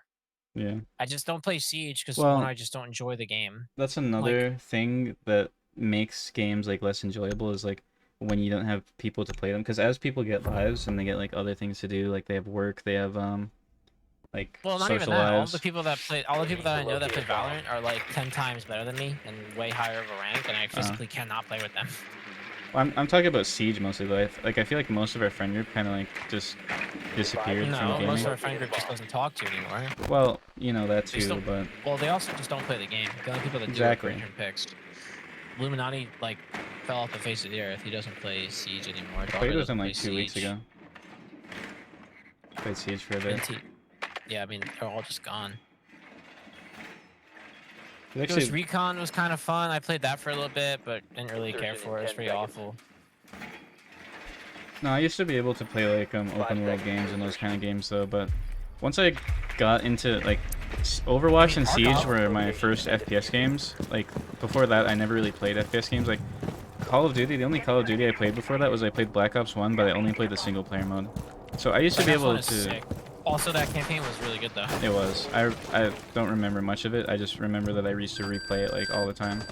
Yeah. I just don't play Siege because Well, one, I just don't enjoy the game. That's another thing that makes games like less enjoyable is like when you don't have people to play them, because as people get lives and they get like other things to do, like they have work, they have like Well, not social even that. lives. All the people that I know that play Valorant are like 10 times better than me and way higher of a rank, and I physically cannot play with them. Well, I'm talking about Siege mostly though. I feel like most of our friend group kind of like just disappeared from No, gaming. most of our friend group just doesn't talk to you anymore. Well, you know that They too, still- but Well, they also just don't play the game. The only people that Exactly. do are picks. Illuminati like fell off the face of the earth. He doesn't play Siege anymore. I played with him like 2 weeks ago. Played Siege for a bit. Yeah, I mean they're all just gone. It's Ghost actually, Recon was kind of fun. I played that for a little bit, but didn't really care for it. It was pretty awful. no, I used to be able to play like open world games and those kind of games though, but once I got into like Overwatch and Siege were my first FPS games. Like before that, I never really played FPS games. Like Call of Duty, the only Call of Duty I played before that was I played Black Ops 1, but I only played the single player mode. So I used to be Black Ops 1 able is to. sick. Also, that campaign was really good though. It was. I don't remember much of it. I just remember that I used to replay it like all the time.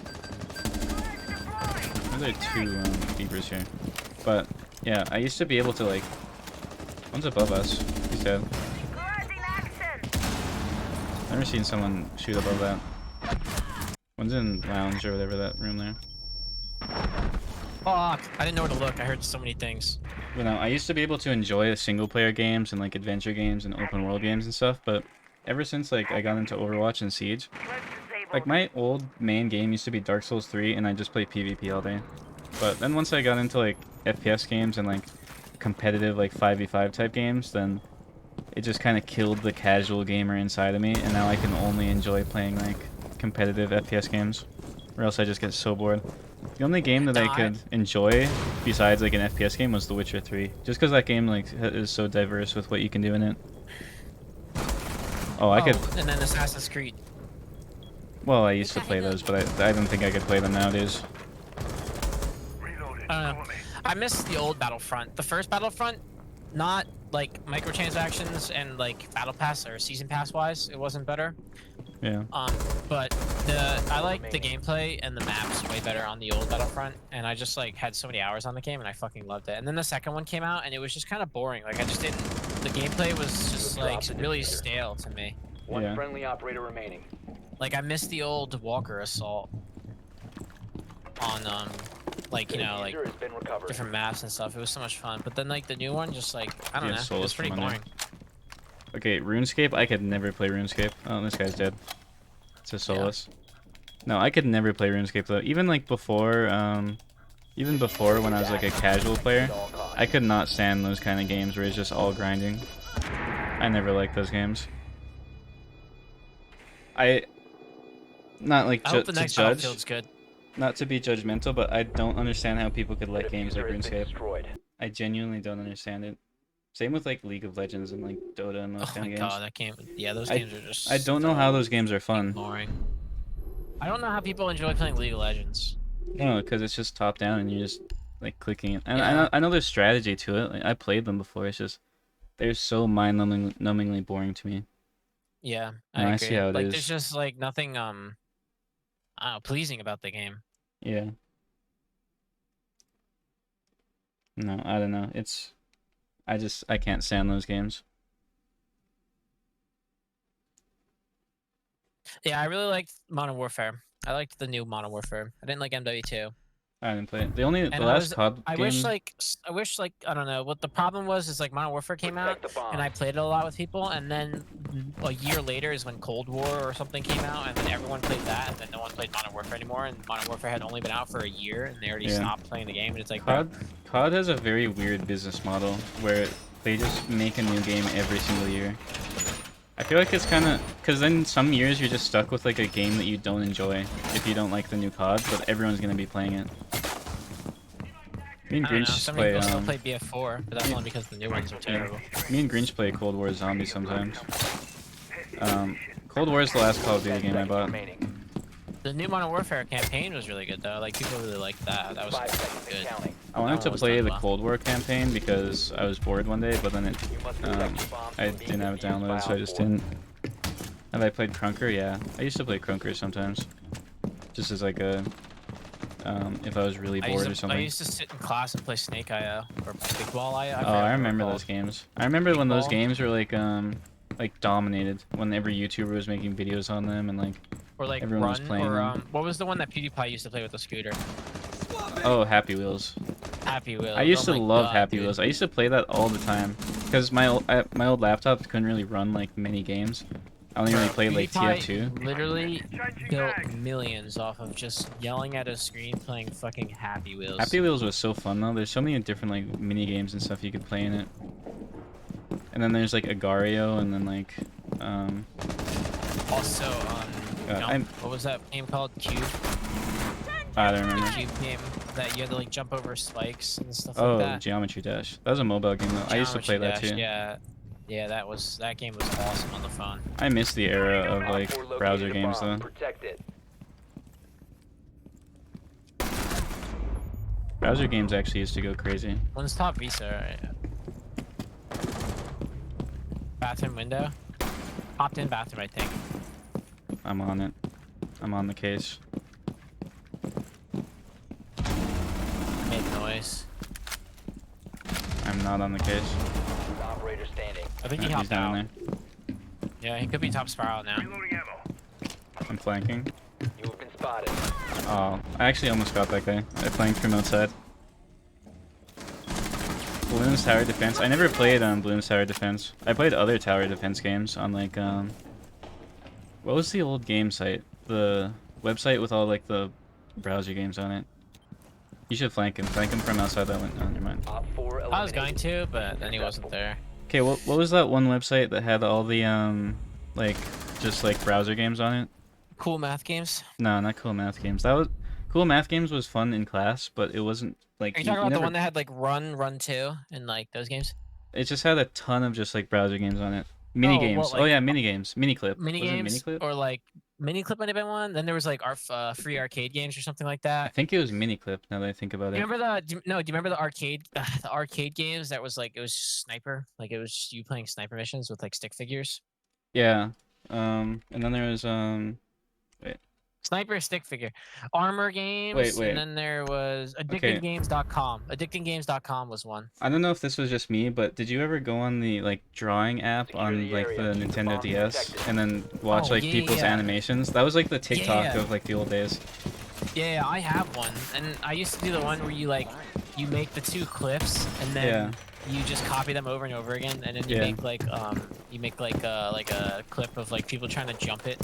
There's like 2 beepers here, but yeah, I used to be able to like. One's above us. He's dead. Never seen someone shoot above that. One's in lounge or whatever, that room there. Fuck! I didn't know where to look. I heard so many things. You know, I used to be able to enjoy single player games and like adventure games and open world games and stuff, but ever since like I got into Overwatch and Siege, like my old main game used to be Dark Souls 3 and I just played PvP all day. But then once I got into like FPS games and like competitive like 5v5 type games, then it just kind of killed the casual gamer inside of me, and now I can only enjoy playing like competitive FPS games, or else I just get so bored. The only game that I could enjoy besides like an FPS game was The Witcher 3, just because that game like is so diverse with what you can do in it. Oh, I could. And then Assassin's Creed. Well, I used to play those, but I don't think I could play them nowadays. I don't know. I miss the old Battlefront. The first Battlefront, not like microtransactions and like battle pass or season pass wise, it wasn't better. Yeah. But I like the gameplay and the maps way better on the old Battlefront, and I just like had so many hours on the game and I fucking loved it. And then the second one came out and it was just kind of boring. Like I just didn't. The gameplay was just like really stale to me. One friendly operator remaining. Like I miss the old Walker Assault on like you know like different maps and stuff. It was so much fun. But then like the new one, just like I don't know, it was pretty boring. Okay, RuneScape. I could never play RuneScape. Oh, this guy's dead. It's a Solus. No, I could never play RuneScape though. Even like before, even before when I was like a casual player, I could not stand those kind of games where it's just all grinding. I never liked those games. Not like I hope the to next judge, Battlefield's good. not to be judgmental, but I don't understand how people could like games like RuneScape. I genuinely don't understand it. Same with like League of Legends and like Dota and those kind of games. Oh my god, that game. Yeah, those games are just. I don't know how those games are fun. Boring. I don't know how people enjoy playing League of Legends. No, because it's just top down and you're just like clicking it. And I know there's strategy to it. Like, I played them before. It's just they're so mind-numbingly boring to me. Yeah, I see how it like, is. there's just like nothing I don't know, pleasing about the game. Yeah. No, I don't know. I can't stand those games. Yeah, I really liked Modern Warfare. I liked the new Modern Warfare. I didn't like MW2. I didn't play it. The last COD game. I wish like I don't know what the problem was is like Modern Warfare came out and I played it a lot with people, and then a year later is when Cold War or something came out, and then everyone played that, and then no one played Modern Warfare anymore, and Modern Warfare had only been out for a year and they already stopped playing the game, and it's like COD has a very weird business model where they just make a new game every single year. I feel like it's kind of because then some years you're just stuck with like a game that you don't enjoy if you don't like the new COD, but everyone's gonna be playing it. Me and I don't know. Grinch Some play. people still play BF4, but that's only because the new ones are terrible. Me and Grinch play Cold War Zombies sometimes. Cold War is the last Call of Duty game I bought. The new Modern Warfare campaign was really good though. Like people really liked that. That was 5 seconds and good. counting. I wanted That to one was play done the well. Cold War campaign because I was bored one day, but then it, You must protect your bombs I from being didn't have it defused by downloaded, so I Op just 4. didn't. Have I played Crunker? Yeah, I used to play Crunker sometimes, just as like a, if I was really bored or I something. used to sit in class and play Snake IO or Big Ball IO. Oh, I remember those games. I remember Big when those Ball. games were like dominated. When every YouTuber was making videos on them and like Or like everyone was Run, playing or them. what was the one that PewDiePie used to play with the scooter? Oh, Happy Wheels. Happy Wheels. I used Oh to my love God, Happy dude. Wheels. I used to play that all the time because my old laptop couldn't really run like many games. I only really Bro, played like PewDiePie TF2. literally built millions off of just yelling at a screen playing fucking Happy Wheels. Happy Wheels was so fun though. There's so many different like mini games and stuff you could play in it. And then there's like Agario, and then like Also, what was that game called? Cube. I don't The remember. Cube game that you had to like jump over spikes and stuff Oh, like that. Geometry Dash. That was a mobile game though. I used to play Geometry that too. Dash, yeah, that game was awesome on the phone. I miss the era of Op like 4 located browser a games bomb. though. Protect it. Browser games actually used to go crazy. One's top Visa, right? Bathroom window. Popped in bathroom, I think. I'm on it. I'm on the case. Made noise. I'm not on the case. Operator standing. I think he He's hopped down out. there. Yeah, he could be top spiral now. I'm flanking. You have been spotted. Oh, I actually almost got that guy. I flanked from outside. Bloons Tower Defense. I never played Bloons Tower Defense. I played other tower defense games on like what was the old game site? The website with all like the browser games on it. You should flank him. Flank him from outside that window. Oh, never mind. Op 4 I was going eliminated. to, but then he wasn't there. Okay, what was that one website that had all the like just like browser games on it? Cool math games. No, not Cool Math Games. That was Cool Math Games was fun in class, but it wasn't like Are you talking about never, the one that had like Run 2 and like those games? it just had a ton of just like browser games on it. Mini Oh, games. what, Oh like- yeah, mini games. Mini clip. Mini Was it games Mini clip? or like Mini Clip might have been one. Then there was like our free arcade games or something like I that. think it was Mini clip. Now that I think about Do it. you remember do you remember the arcade games that was like it was just sniper, like it was just you playing sniper missions with like stick figures. Yeah. And then there was Sniper stick figure, armor games, wait. and then there was Okay. addictinggames.com. Addictinggames.com was one. I don't know if this was just me, but did you ever go on the like drawing app Secure on the like area. the Keep the Nintendo bombs DS protected. and then watch Oh, like yeah, people's yeah. animations? That was like the TikTok Yeah. of like the old days. Yeah, I have one, and I used to do the one where you like you make the two clips and then you just copy them over and over again, and then you Yeah. make like a clip of like people trying to jump it.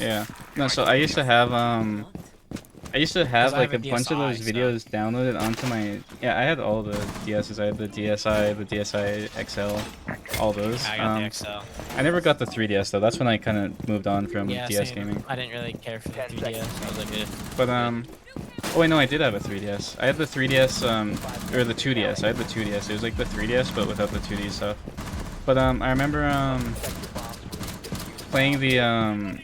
Yeah. No, so I used to have I used to have 'Cause I like a have a bunch of those DSi, so- videos downloaded onto my I had all the DSs. I had the DSi, the DSi XL, all those. I got the XL. I never got the 3DS though. That's when I kind of moved on from Yeah, DS same. gaming. I didn't really care for the 10 3DS. seconds. I was like, But oh wait, no, I did have a 3DS. I had the 3DS or the 2DS. I had the 2DS. It was like the 3DS but without the 2D stuff. But I remember playing the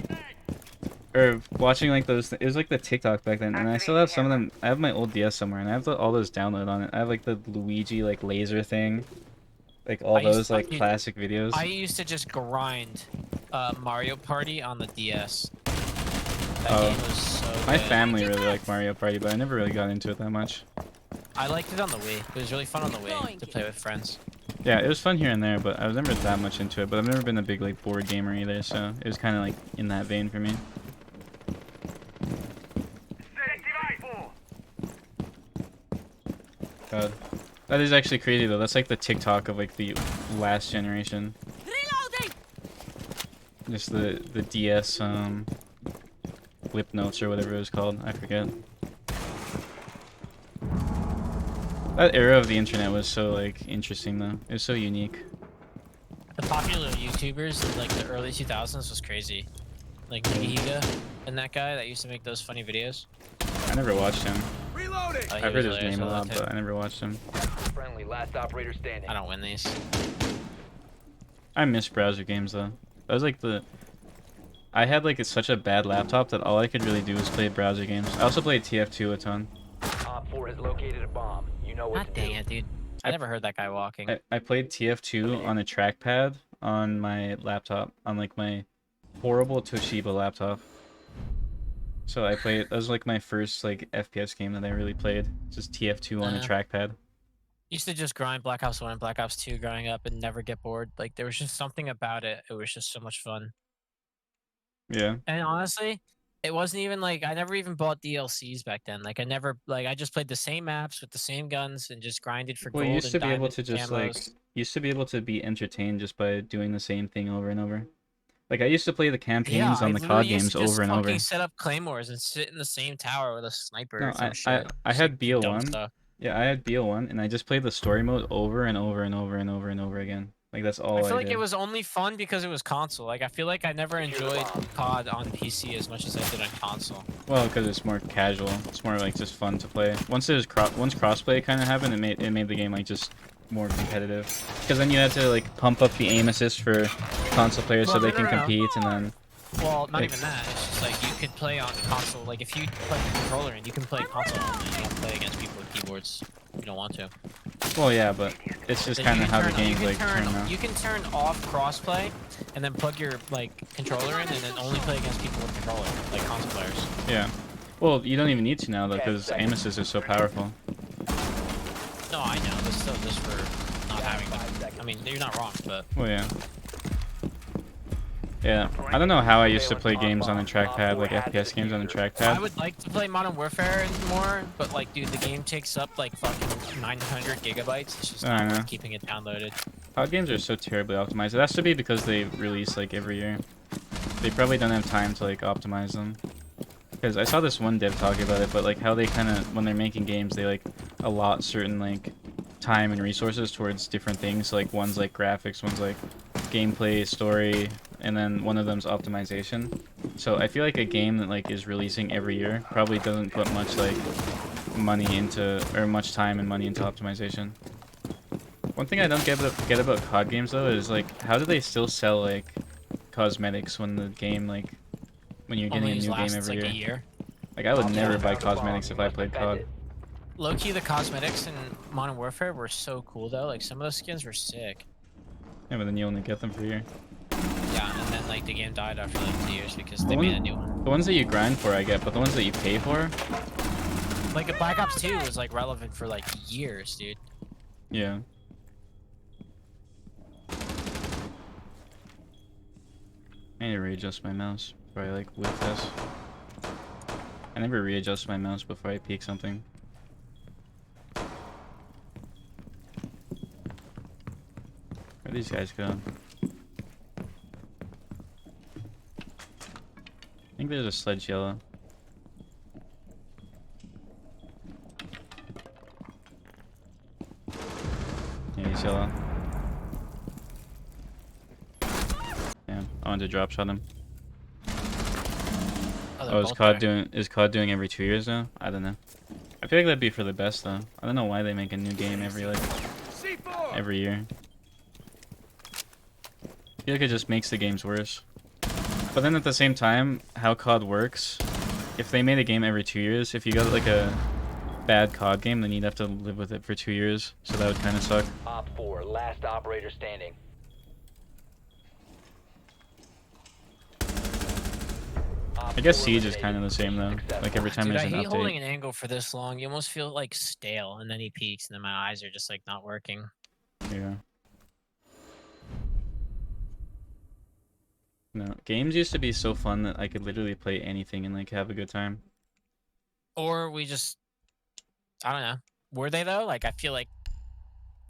or watching like those. It was like the TikTok back then, and I still have some of them. I have my old DS somewhere, and I have all those downloaded on it. I have like the Luigi like laser thing, like all I used those to- like dude, classic videos. I used to just grind Mario Party on the DS. That Oh. game was so My good. family really liked Mario Party, but I never really got into it that much. I liked it on the Wii. It was really fun on the Wii to play with friends. Yeah, it was fun here and there, but I was never that much into it. But I've never been a big like board gamer either, so it was kind of like in that vein for me. God, that is actually crazy though. That's like the TikTok of like the last generation. Reloading! Just the DS whip notes or whatever it was called. I forget. That era of the internet was so like interesting though. It was so unique. the popular YouTubers in like the early 2000s was crazy. Like Higa and that guy that used to make those funny videos. I never watched him. Reloading. He I've was heard his hilarious. name a I lot, loved him. but I never watched him. Friendly, last operator standing. I don't win these. I miss browser games though. That was like the. I had like such a bad laptop that all I could really do was play browser games. I also played TF2 a ton. Op 4 has located a bomb. You know what God to dang do. it, dude. I never heard that guy walking. I played TF2 on a trackpad on my laptop, on like my horrible Toshiba laptop. So I played, that was like my first like FPS game that I really played. Just TF2 on a trackpad. Used to just grind Black Ops 1 and Black Ops 2 growing up and never get bored. Like there was just something about it. It was just so much fun. Yeah. And honestly, it wasn't even like I never even bought DLCs back then. Like I just played the same maps with the same guns and just grinded for Well, gold you used to and be able diamond to just camos. like, you used to be able to be entertained just by doing the same thing over and over. Like I used to play the campaigns on the COD games over and over. Fucking set up claymores and sit in the same tower with a sniper No, or some I shit. I Just, had like, do dumb BO1. stuff. Yeah, I had BO1 and I just played the story mode over and over and over and over and over again. Like that's all I I feel like did. it was only fun because it was console. Like I feel like I never enjoyed COD on PC as much as I did on console. Well, because it's more casual. It's more like just fun to play. Once crossplay kind of happened, it made the game like just more competitive. Because then you had to like pump up the aim assist for console players so they can compete, and then. Well, not like, even that. It's just like you could play on console. Like if you plug the controller in, you can play console only. You don't play against people with keyboards. You don't want to. Well, yeah, but it's just Then kind you of can how the turn- you game's can like turn- turned out. You can turn off crossplay, and then plug your like controller in, and then only play against people with controller, like console players. Yeah. Well, you don't even need to now though, because aim assist is so powerful. No, I know, but still, just for not having them. I mean, you're not wrong, but Well, yeah. Yeah, I don't know how I used to play games on a trackpad, like FPS games on a I trackpad. would like to play Modern Warfare more. But like, dude, the game takes up like fucking 900 gigabytes. It's just I not know. worth keeping it downloaded. COD games are so terribly optimized. It has to be because they release like every year. They probably don't have time to like optimize them. Because I saw this one dev talking about it, but like how they kind of, when they're making games, they like allot certain like time and resources towards different things. Like one's like graphics, one's like gameplay, story, and then one of them's optimization. So I feel like a game that like is releasing every year probably doesn't put much like money into, or much time and money into optimization. One thing I don't get about COD games though is like how do they still sell like cosmetics when the game like when you're getting a new game every like year? a year. Like I would never buy cosmetics if I played COD. Low key, the cosmetics in Modern Warfare were so cool though. Like some of those skins were sick. Yeah, but then you only get them for a year. Yeah, and then like the game died after like 2 years because they The made a one- new one. The ones that you grind for I get, but the ones that you pay for, Like a Black Ops 2 was like relevant for like years, dude. yeah. I need to readjust my mouse before I like whip this. I never readjust my mouse before I peek something. Where'd these guys go? I think there's a sledge yellow. Yeah, he's yellow. Yeah, I wanted to drop shot him. they're Oh, is both COD there. doing every 2 years now? I don't know. I feel like that'd be for the best though. I don't know why they make a new game every like C4. every year. I feel like it just makes the games worse. But then at the same time, how COD works, if they made a game every 2 years, if you got like a bad COD game, then you'd have to live with it for 2 years. So that would kind of suck. Op 4, last operator standing. I guess Siege is kind of the same though. Like every time Dude, there's I an hate holding update. an angle for this long. You almost feel like stale, and then he peeks, and then my eyes are just like not working. Yeah. No, games used to be so fun that I could literally play anything and like have a good time. Or we just, I don't know. Were they though? Like I feel like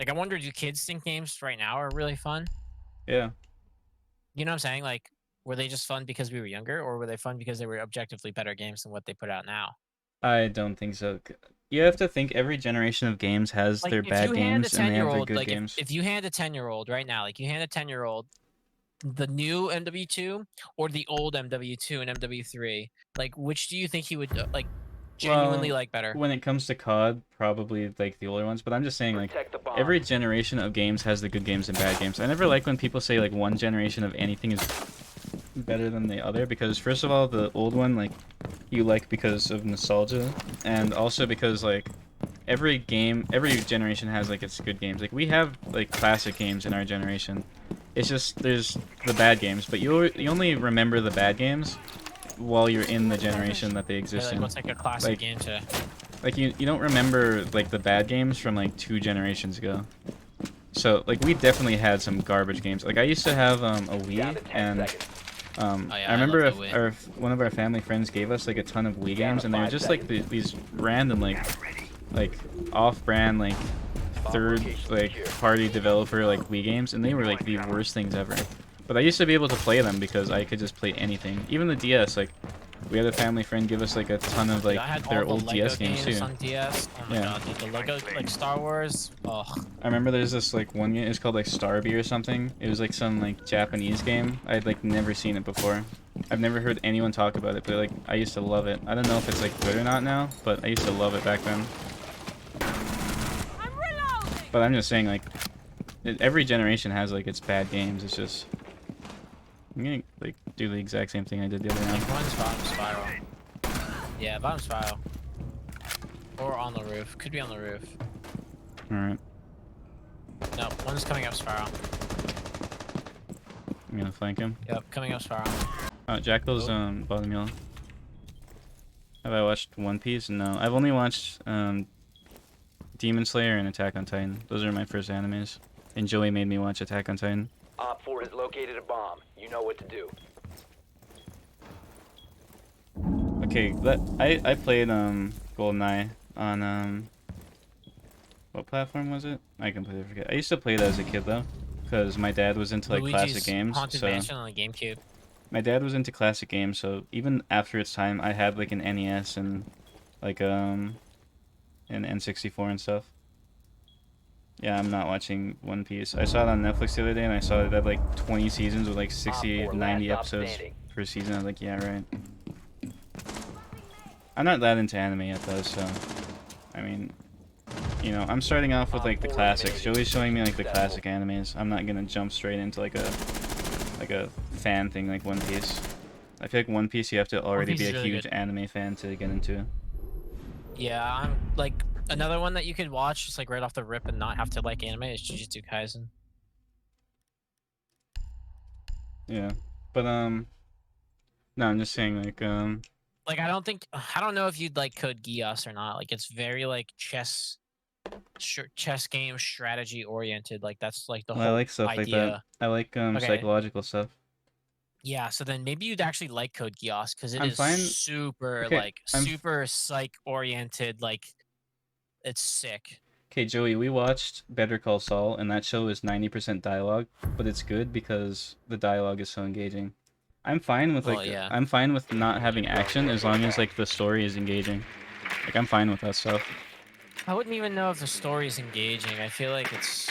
I wonder, do kids think games right now are really fun? Yeah. You know what I'm saying? Like, were they just fun because we were younger, or were they fun because they were objectively better games than what they put out now? I don't think so. you have to think every generation of games has Like their if bad you hand a games and they have their 10-year-old, good like games. if you hand a 10-year-old right now, like you hand a 10-year-old the new MW2 or the old MW2 and MW3, like which do you think he would like genuinely Well, like better? when it comes to COD, probably like the older ones. But I'm just saying, like, Protect the bomb. every generation of games has the good games and bad games. I never like when people say like one generation of anything is better than the other, because first of all, the old one, like, you like because of nostalgia, and also because like every generation has like its good games. Like we have like classic games in our generation. It's just there's the bad games, but you only remember the bad games while you're in the generation that they Yeah, exist like in. what's like a classic Like- game today? Like you don't remember like the bad games from like 2 generations ago. So like we definitely had some garbage games. Like I used to have a Down to Wii, 10 and seconds. Yeah, I remember love the Wii. one of our family friends gave us like a ton of Wii games, and they were 5 just like these random like off-brand like third like party developer like Wii games, and they were like the worst things ever. But I used to be able to play them because I could just play anything. Even the DS, like we had a family friend give us like a ton of Dude, like I had their all old the Lego DS games too. on DS. Oh my Yeah. god, dude, the Lego like Star Wars. Oh, I remember there's this like one game, it's called like Starby or something. It was like some like Japanese game. I'd like never seen it before. I've never heard anyone talk about it, but like I used to love it. I don't know if it's like good or not now, but I used to love it back then. I'm reloading. But I'm just saying, like, every generation has like its bad games. It's just I'm gonna like do the exact same thing I did the other like night. one's bottom spiral. Yeah, bottom spiral. Or on the roof. Could be on the roof. All right, No, one's coming up spiral. I'm gonna flank him. Yep, coming up spiral. Jackal's bottom yellow. Have I watched One Piece? No, I've only watched Demon Slayer and Attack on Titan. Those are my first animes. And Joey made me watch Attack on Titan. Op 4 has located a bomb. You know what to do. Okay, I played GoldenEye on what platform was it? I completely forget. I used to play that as a kid though, because my dad was into like classic Luigi's games. Haunted So Mansion on the GameCube. my dad was into classic games, so even after its time, I had like an NES and like an N64 and stuff. Yeah, I'm not watching One Piece. I saw it on Netflix the other day, and I saw it had like 20 seasons with like 60, Op 4, 90 last episodes standing. per season. I was like, yeah, right. I'm not that into anime yet though, so I mean, you know, I'm starting off with like the classics. Joey's showing me like the classic animes. I'm not gonna jump straight into like a fan thing like One Piece. I feel like One Piece you have to already Piece be is a really huge good. anime fan to get into. Yeah, I'm like another one that you could watch just like right off the rip and not have to like anime is Jujutsu Kaisen. Yeah, but no, I'm just saying like Like I don't know if you'd like Code Geass or not. Like it's very like chess game strategy oriented. Like that's like the well, I whole like stuff like that. idea. I like Okay. psychological stuff. Yeah, so then maybe you'd actually like Code Geass because it I'm is fine- super okay, like I'm- super psych oriented. Like it's sick. Okay, Joey, we watched Better Call Saul, and that show is 90% dialogue, but it's good because the dialogue is so engaging. I'm fine with Well, like yeah. I'm fine with not having action as long as like the story is engaging. Like I'm fine with that stuff. I wouldn't even know if the story is engaging. I feel like it's.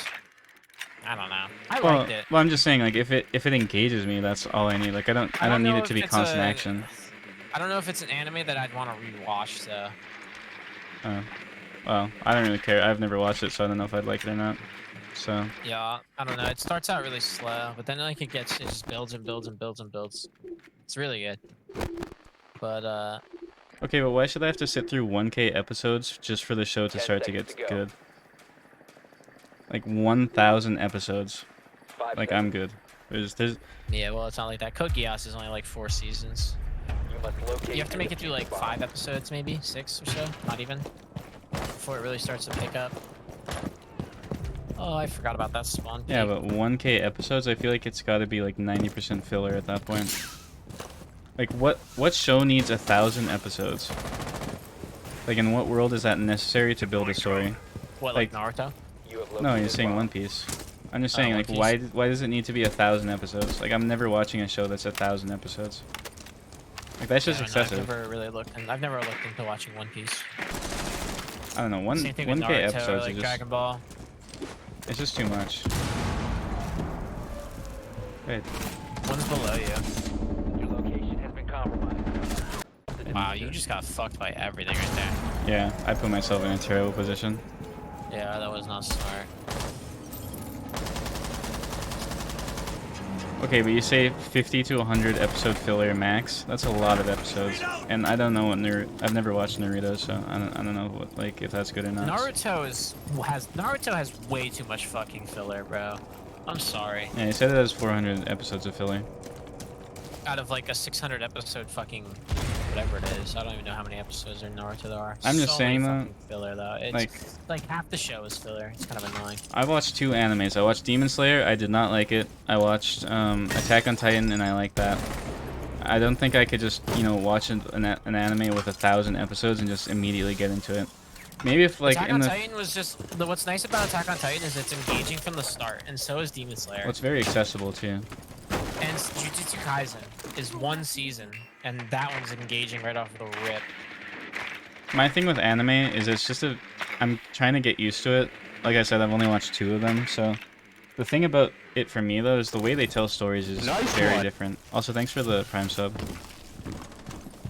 I don't know. I Well, liked it. well, I'm just saying like if it engages me, that's all I need. Like I don't need know it to if be it's constant a- action. I don't know if it's an anime that I'd want to rewatch though. Well, I don't really care. I've never watched it, so I don't know if I'd like it or not. So Yeah, I don't know. It starts out really slow, but then like it just builds and builds and builds and builds. It's really good. But okay, but why should I have to sit through 1K episodes just for the show to 10 start to get seconds to go. good? Like 1,000 episodes. 5 Like seconds. I'm good. There's yeah, well, it's not like that. Code Geass is only like 4 seasons. You must locate You have to and make it through defuse like the bomb. 5 episodes, maybe 6 or so. Not even before it really starts to pick up. Oh, I forgot about that spawn. yeah, peak. but 1K episodes, I feel like it's got to be like 90% filler at that point. Like what show needs 1,000 episodes? Like in what world is that necessary to build a story? What, like Naruto? You have No, located you're a saying bomb. One Piece. I'm just Oh, saying One like Piece. why does it need to be 1,000 episodes? Like I'm never watching a show that's 1,000 episodes. Like that's just I don't know, excessive. I've never really looked. I've never looked into watching One Piece. I don't know, Same thing with 1K Naruto or episodes like is just, Dragon Ball. it's just too much. Wait, One's below you. Your location has been compromised. The Wow, diffuser- you just got fucked by everything right there. yeah, I put myself in a terrible position. Yeah, that was not smart. Okay, but you say 50 to 100 episode filler max. That's a lot of episodes, and I don't know what I've never watched Naruto, so I don't know what, like, if that's good or not. Naruto has way too much fucking filler, bro. I'm sorry. Yeah, he said it has 400 episodes of filler. Out of like a 600 episode fucking whatever it is, I don't even know how many episodes in Naruto there are. I'm just So many saying, though, fucking filler though. It's like half the show is filler. It's kind of annoying. I watched 2 animes. I watched Demon Slayer. I did not like it. I watched Attack on Titan, and I like that. I don't think I could just, you know, watch an anime with 1,000 episodes and just immediately get into it. Maybe if like Attack in on the Titan was just what's nice about Attack on Titan is it's engaging from the start, and so is Demon Slayer. well, it's very accessible too. And Jujutsu Kaisen is 1 season, and that one's engaging right off the rip. My thing with anime is it's just I'm trying to get used to it. Like I said, I've only watched 2 of them, so the thing about it for me though is the way they tell stories is very different. Also, thanks for the Prime sub.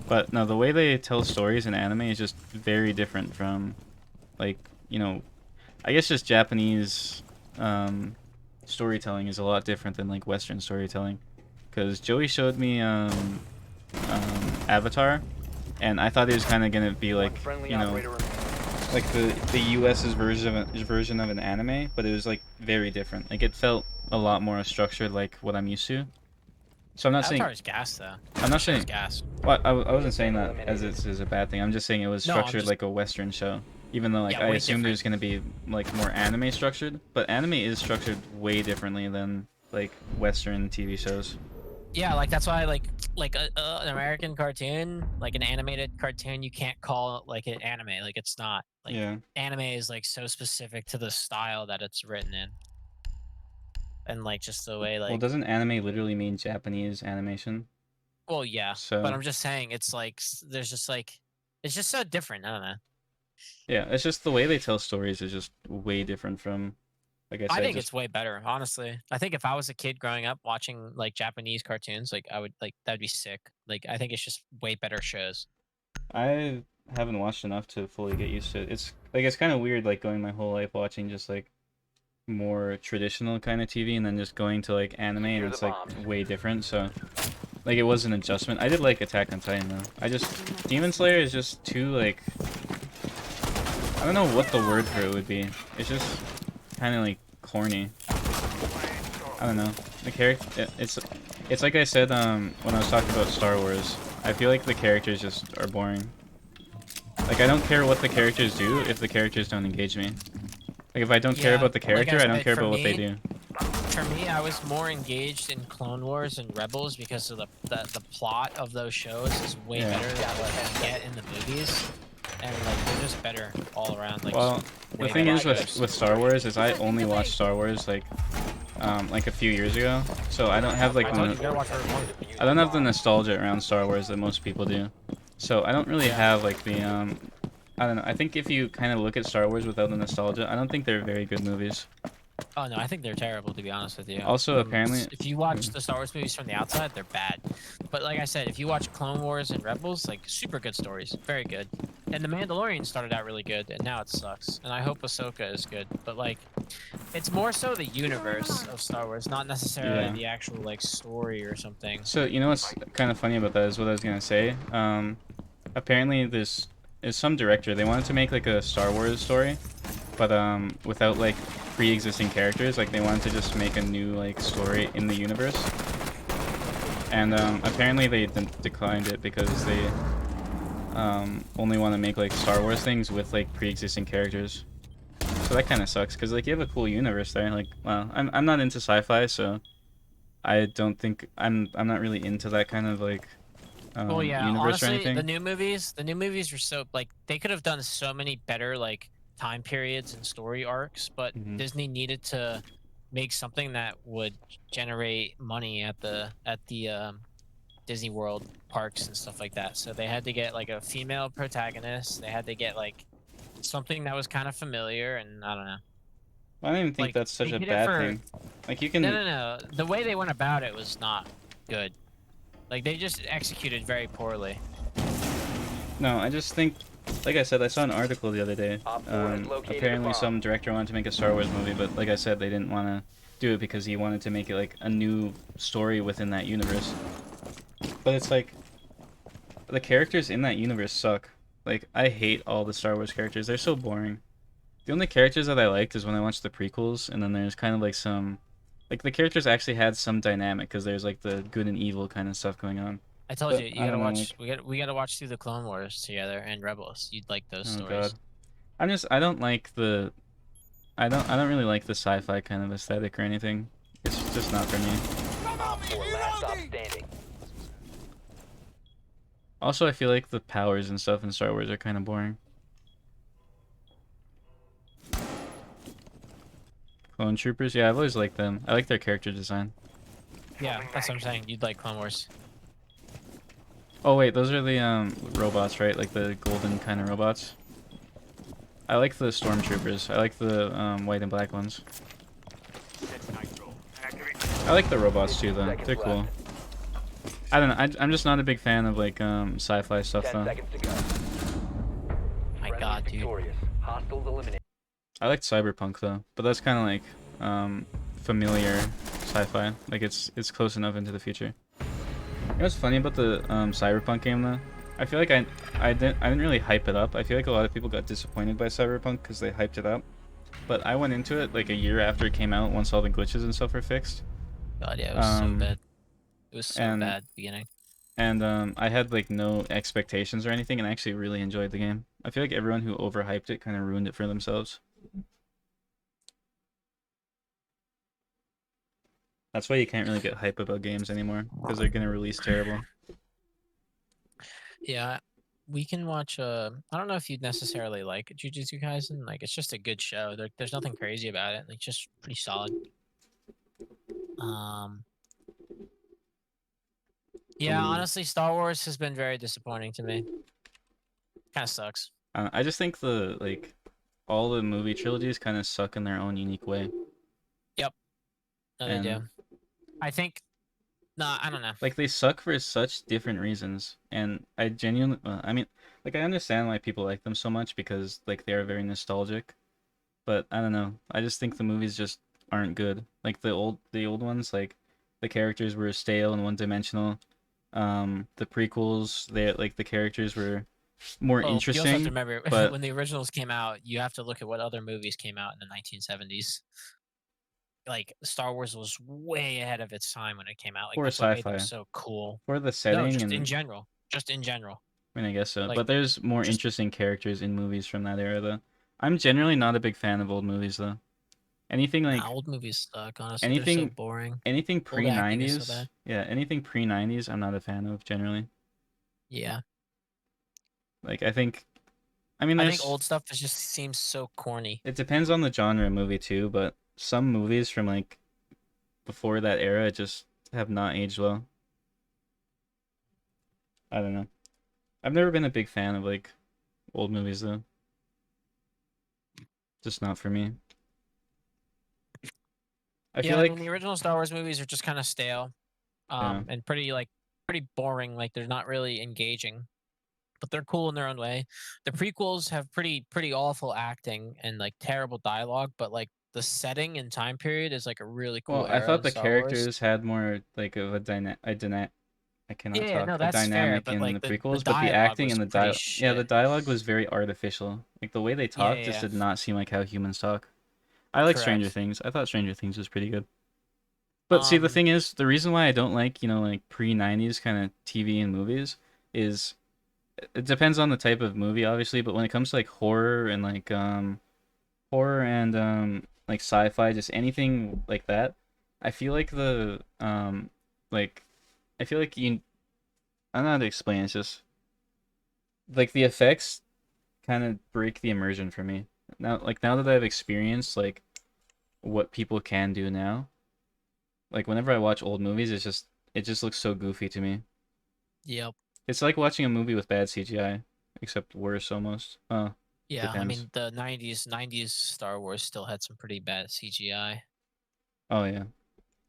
But no, the way they tell stories in anime is just very different from, like, you know, I guess just Japanese storytelling is a lot different than like Western storytelling. Because Joey showed me Avatar, and I thought it was kind of gonna be like, One friendly you know, operator remaining. like the US's version of an anime, but it was like very different. Like it felt a lot more structured, like what I'm used to. So I'm not saying Avatar is gas though. I'm not saying It's gas. well, I wasn't saying that as it's a bad thing. I'm just saying it was No, I'm structured just- like a Western show. Even though like Yeah, I way assume there's gonna be like more anime structured, but anime is structured way differently than like Western TV shows. Yeah, like that's why like an American cartoon, like an animated cartoon, you can't call it like an anime. Like it's not. Like Yeah. anime is like so specific to the style that it's written in. And like just the way like Well, doesn't anime literally mean Japanese animation? well yeah, So but I'm just saying it's like there's just like it's just so different. I don't know. yeah, it's just the way they tell stories is just way different from, like I said, I think just it's way better, honestly. I think if I was a kid growing up watching like Japanese cartoons, like I would like that'd be sick. Like I think it's just way better shows. I haven't watched enough to fully get used to it. It's like it's kind of weird, like going my whole life watching just like more traditional kind of TV, and then just going to like anime, and Secure it's the like bombs. way different. So like it was an adjustment. I did like Attack on Titan though. Demon Slayer is just too like, I don't know what the word for it would be. It's just kind of like corny. I don't know. The character, it's like I said when I was talking about Star Wars. I feel like the characters just are boring. Like I don't care what the characters do if the characters don't engage me. Like if I don't care Yeah, about the like I character, I don't said, care for about what they me- do. For me, I was more engaged in Clone Wars and Rebels because of the plot of those shows is way Yeah. better than what you get in the movies, and like they're just better all around. Like Well, just the way thing better is shows. with Star Wars is I only watched Star Wars like a few years ago, so I don't have like I told you, you the, gotta watch Rogue One. I don't have the nostalgia around Star Wars that most people do. So I don't really have like the I don't know. I think if you kind of look at Star Wars without the nostalgia, I don't think they're very good movies. Oh no, I think they're terrible to be honest with you. Also, apparently- if you watch the Star Wars movies from the outside, they're bad. But like I said, if you watch Clone Wars and Rebels, like super good stories, very good. And The Mandalorian started out really good, and now it sucks. And I hope Ahsoka is good, but like, it's more so the universe of Star Wars, not necessarily Yeah. the actual like story or something. So you know what's kind of funny about that is what I was gonna say. Apparently there's some director, they wanted to make like a Star Wars story, but without like pre-existing characters. Like they wanted to just make a new like story in the universe. And apparently they declined it because they only want to make like Star Wars things with like pre-existing characters. So that kind of sucks because like you have a cool universe there. Like, well, I'm not into sci-fi, so I don't think I'm not really into that kind of like Well, yeah, universe or honestly, anything. the new movies were so like they could have done so many better like time periods and story arcs, but Mhm. Disney needed to make something that would generate money at the Disney World parks and stuff like that. So they had to get like a female protagonist. They had to get like something that was kind of familiar, and I don't know. I don't even think Like, that's such they a did it bad for- thing. Like you can. No. The way they went about it was not good. Like, they just executed very poorly. No, I just think, like I said, I saw an article the other day. Op 4 has located a Apparently, bomb. some director wanted to make a Star Wars movie, but like I said, they didn't want to do it because he wanted to make it like a new story within that universe. But it's like the characters in that universe suck. Like I hate all the Star Wars characters; they're so boring. The only characters that I liked is when I watched the prequels, and then there's kind of like some, like the characters actually had some dynamic because there's like the good and evil kind of stuff going on. I told But you, I you gotta don't know, watch. like- We gotta watch through the Clone Wars together and Rebels. You'd like those Oh stories. God, I don't like the, I don't really like the sci-fi kind of aesthetic or anything. It's just not for me. Op 4 last stop standing. Also, I feel like the powers and stuff in Star Wars are kind of boring. Clone Troopers, yeah, I've always liked them. I like their character design. Yeah, that's what I'm saying. You'd like Clone Wars. Oh wait, those are the robots, right? Like the golden kind of robots. I like the stormtroopers. I like the white and black ones. I like the robots too, though. 15 They're seconds cool. left. I don't know. I'm just not a big fan of like sci-fi stuff 10 though. seconds to go. My Friendly God, dude. victorious. Hostiles eliminated. I like cyberpunk though, but that's kind of like familiar sci-fi. Like it's close enough into the future. You know what's funny about the cyberpunk game though? I feel like I didn't really hype it up. I feel like a lot of people got disappointed by cyberpunk because they hyped it up. But I went into it like a year after it came out, once all the glitches and stuff were fixed. God, yeah, it was so bad. It was so and- bad beginning. And I had like no expectations or anything, and I actually really enjoyed the game. I feel like everyone who overhyped it kind of ruined it for themselves. That's why you can't really get hype about games anymore, because they're gonna release terrible. Yeah, we can watch. I don't know if you'd necessarily like Jujutsu Kaisen. Like, it's just a good show. There's nothing crazy about it. Like, just pretty solid. Yeah, Ooh. honestly, Star Wars has been very disappointing to me. Kind of sucks. I just think all the movie trilogies kind of suck in their own unique way. No, they do. And- I think. No, I don't know. Like they suck for such different reasons, and I genuinely, I mean, like I understand why people like them so much because like they are very nostalgic, but I don't know. I just think the movies just aren't good. Like the old ones, like the characters were stale and one-dimensional. The prequels, the characters were more Well, You also have interesting. to remember but- when the originals came out. You have to look at what other movies came out in the 1970s. Like, Star Wars was way ahead of its time when it came out. Like, Or that's what made sci-fi. them so cool. For the No, setting just and in general. Just in general. I mean, I guess so. like, But there's more just- interesting characters in movies from that era, though. I'm generally not a big fan of old movies, though. Anything like Nah, old movies suck. Honestly, they're so anything- boring. anything old acting is pre-90s, so bad. yeah, anything pre-90s, I'm not a fan of generally. Yeah, Like I think, I mean, I there's think old stuff just seems so corny. it depends on the genre of movie too, but some movies from like before that era just have not aged well. I don't know. I've never been a big fan of like old movies though. Just not for me. I Yeah, feel I like mean, the original Star Wars movies are just kind of stale, Yeah. and pretty boring. Like, they're not really engaging, but they're cool in their own way. The prequels have pretty awful acting and like terrible dialogue, but like the setting and time period is like a really cool. well, I era thought in the Star Wars. characters had more like of a I cannot Yeah, talk. no, A that's fair, dynamic but, in like, the the prequels, but the dialogue acting was and the pretty yeah, the shit. dialogue was very artificial. Like the way they talked just yeah. did not seem like how humans talk. I like Stranger Correct. Things. I thought Stranger Things was pretty good. But see, the Um, thing is, the reason why I don't like, like pre-90s kind of TV and movies is it depends on the type of movie, obviously, but when it comes to like horror and like like sci-fi, just anything like that, I feel like like I feel like I don't know how to explain it. It's just like the effects kind of break the immersion for me. Now that I've experienced like what people can do now, like whenever I watch old movies, it just looks so goofy to me. Yep. It's like watching a movie with bad CGI, except worse almost. Yeah, I Depends. mean the '90s Star Wars still had some pretty bad CGI. Oh yeah.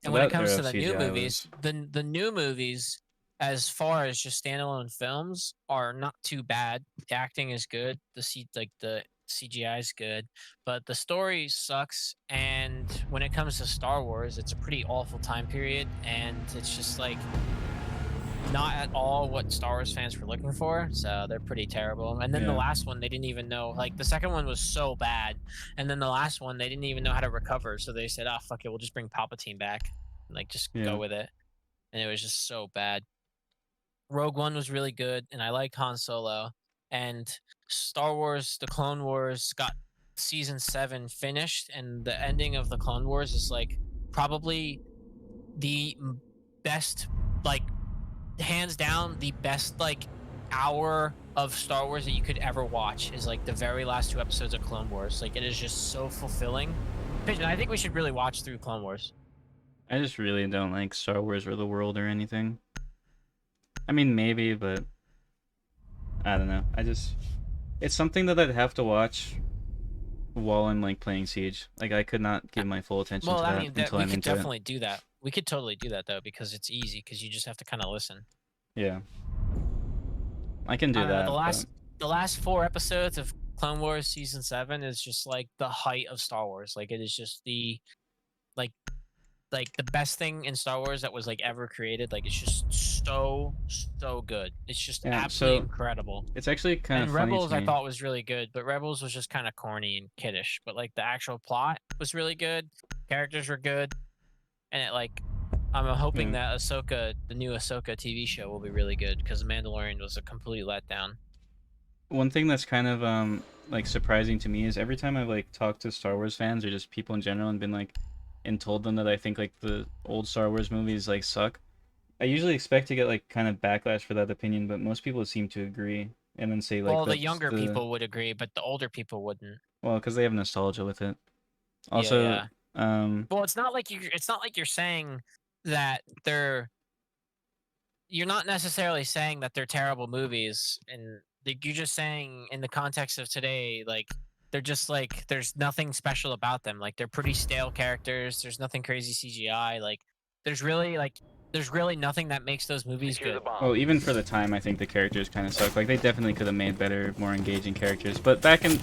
And Well, when it that comes era to of the new CGI movies, was. the new movies, as far as just standalone films, are not too bad. The acting is good. The CGI is good, but the story sucks. And when it comes to Star Wars, it's a pretty awful time period, and it's just like not at all what Star Wars fans were looking for. So they're pretty terrible. And then the Yeah. last one, they didn't even know. Like the second one was so bad, and then the last one, they didn't even know how to recover. So they said, "Ah, fuck it, we'll just bring Palpatine back, like just Yeah. go with it." And it was just so bad. Rogue One was really good, and I liked Han Solo. And Star Wars: The Clone Wars got season 7 finished, and the ending of the Clone Wars is like probably the best, like hands down the best like hour of Star Wars that you could ever watch is like the very last 2 episodes of Clone Wars. Like it is just so fulfilling. Pigeon, I think we should really watch through Clone Wars. I just really don't like Star Wars or the world or anything. I mean, maybe, but I don't know. It's something that I'd have to watch while I'm like playing Siege. Like I could not give my full attention Well, to I that mean that until we I'm could into it. definitely do that. We could totally do that though because it's easy because you just have to kind of listen. Yeah. I can do I don't know, that. the last 4 episodes of Clone Wars season 7 is just like the height of Star Wars. Like it is just the like the best thing in Star Wars that was like ever created. Like it's just so good. It's just Yeah, absolutely so incredible. it's actually kind And of funny Rebels to I me. thought was really good, but Rebels was just kind of corny and kiddish. But like the actual plot was really good. Characters were good, and it like I'm hoping Yeah. that Ahsoka, the new Ahsoka TV show, will be really good because The Mandalorian was a complete letdown. One thing that's kind of like surprising to me is every time I've like talked to Star Wars fans or just people in general and been like and told them that I think like the old Star Wars movies like suck, I usually expect to get like kind of backlash for that opinion, but most people seem to agree and then say like Well, the that's younger the people would agree, but the older people wouldn't. well because they have nostalgia with it. Yeah, Also, yeah. Well, it's not like you're saying that you're not necessarily saying that they're terrible movies, and you're just saying in the context of today, like they're just like there's nothing special about them. Like they're pretty stale characters. There's nothing crazy CGI. Like there's really nothing that makes those movies Secure the good. bomb. well, even for the time, I think the characters kind of suck. Like they definitely could have made better, more engaging characters. But back in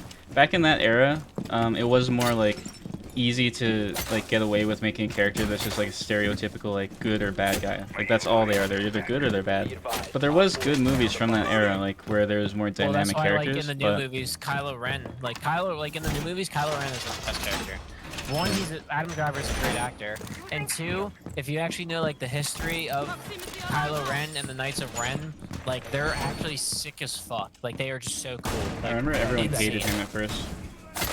that era, it was more like easy to like get away with making a character that's just like a stereotypical like good or bad guy. Like that's all they are. They're either good or they're bad. But there was good movies from that era, like where there was more Well, that's dynamic why, like in characters. the new But movies, Kylo Ren, like in the new movies, Kylo Ren is the best character. One, Adam Driver's a great actor, and two, if you actually know like the history of Kylo Ren and the Knights of Ren, like they're actually sick as fuck. Like they are just so cool. I Like, remember everyone insane. hated him at first.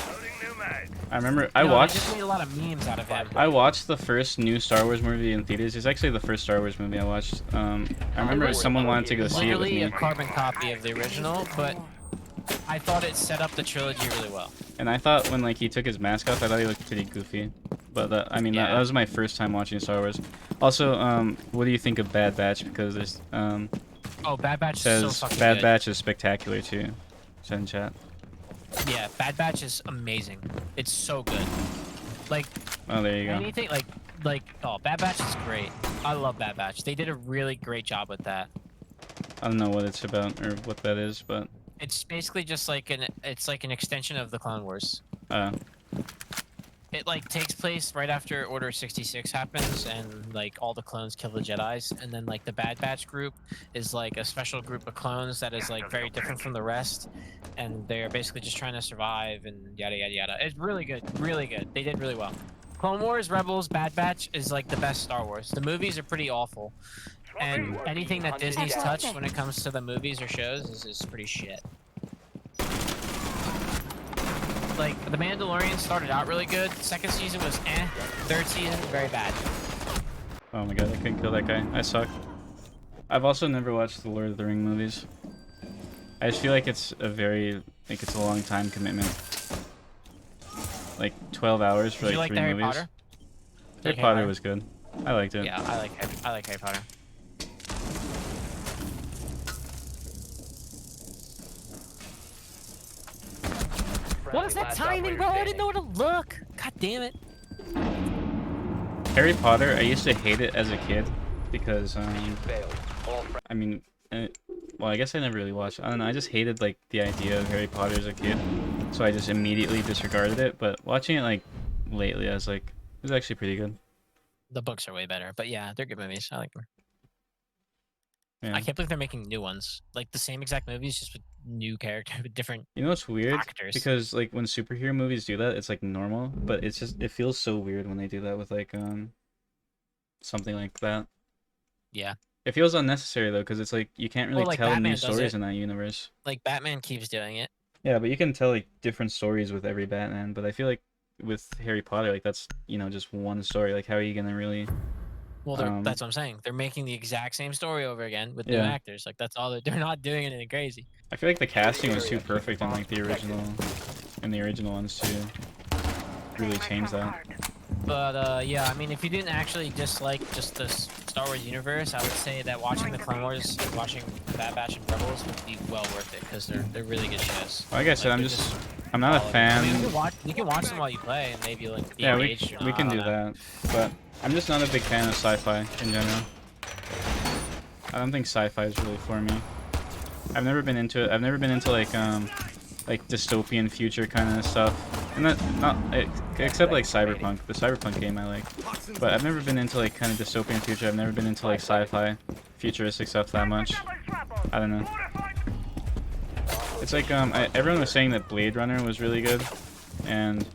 Loading new mag. I remember No, I they watched just made a lot of memes out of him. I watched the first new Star Wars movie in theaters. It's actually the first Star Wars movie I watched. I remember was someone wanted to go see it with Literally a me, carbon copy of the original, but I thought it set up the trilogy really well. and I thought when like he took his mask off, I thought he looked pretty goofy. But I mean, that Yeah. was my first time watching Star Wars. Also, what do you think of Bad Batch? Because there's Oh, Bad Batch is so says fucking Bad good. Batch is spectacular too. Said in chat. Yeah, Bad Batch is amazing. It's so good. Like Oh, there you go. anything oh, Bad Batch is great. I love Bad Batch. They did a really great job with that. I don't know what it's about or what that is, but It's basically just like an extension of the Clone Wars. It like takes place right after Order 66 happens, and like all the clones kill the Jedis, and then like the Bad Batch group is like a special group of clones that is like very different from the rest, and they're basically just trying to survive and yada yada yada. It's really good, really good. They did really well. Clone Wars, Rebels, Bad Batch is like the best Star Wars. The movies are pretty awful, and anything that Disney's touched when it comes to the movies or shows is pretty shit. Like, The Mandalorian started out really good. Second season was eh. Third season, very bad. oh my god, I couldn't kill that guy. I suck. I've also never watched the Lord of the Ring movies. I just feel like it's a long time commitment. Like 12 hours for Did you like like 3 Harry movies. Potter? Harry Potter was good. I liked it. Yeah, I like Harry Potter. What was that last timing, operator bro? I standing. didn't know where to look. God damn it. Harry Potter, I used to hate it as a kid because Failed. All I mean, well, I guess I never really watched. I don't know. I just hated like the idea of Harry Potter as a kid, so I just immediately disregarded it. But watching it like lately, I was like, it was actually pretty good. The books are way better, but yeah, they're good movies. I like them. Yeah. I can't believe they're making new ones. Like the same exact movies, just with new characters, with different You know what's weird? actors. Because like when superhero movies do that, it's like normal, but it's just it feels so weird when they do that with like something like that. Yeah. It feels unnecessary though, because it's like you can't really Well, like tell Batman new does stories it. in that universe. Like Batman keeps doing it. Yeah, but you can tell like different stories with every Batman. But I feel like with Harry Potter, like that's just one story. Like how are you gonna really? Well, that's what I'm saying. They're making the exact same story over again with new Yeah. actors. Like that's all they're not doing anything crazy. I feel like the casting was too perfect in like the original ones to really change that. But yeah, I mean, if you didn't actually dislike just the Star Wars universe, I would say that watching the Clone Wars, and watching Bad Batch and Rebels would be well worth it because they're really good shows. Like I said, Like, I'm they're just I'm not a solid. fan. I mean, you can watch them while you play and maybe like be Yeah, we engaged or not, we I can don't do know. that, but I'm just not a big fan of sci-fi in general. I don't think sci-fi is really for me. I've never been into it. I've never been into like dystopian future kind of stuff, and except like Cyberpunk. The Cyberpunk game I like, but I've never been into like kind of dystopian future. I've never been into like sci-fi, futuristic stuff that much. I don't know. It's like everyone was saying that Blade Runner was really good, and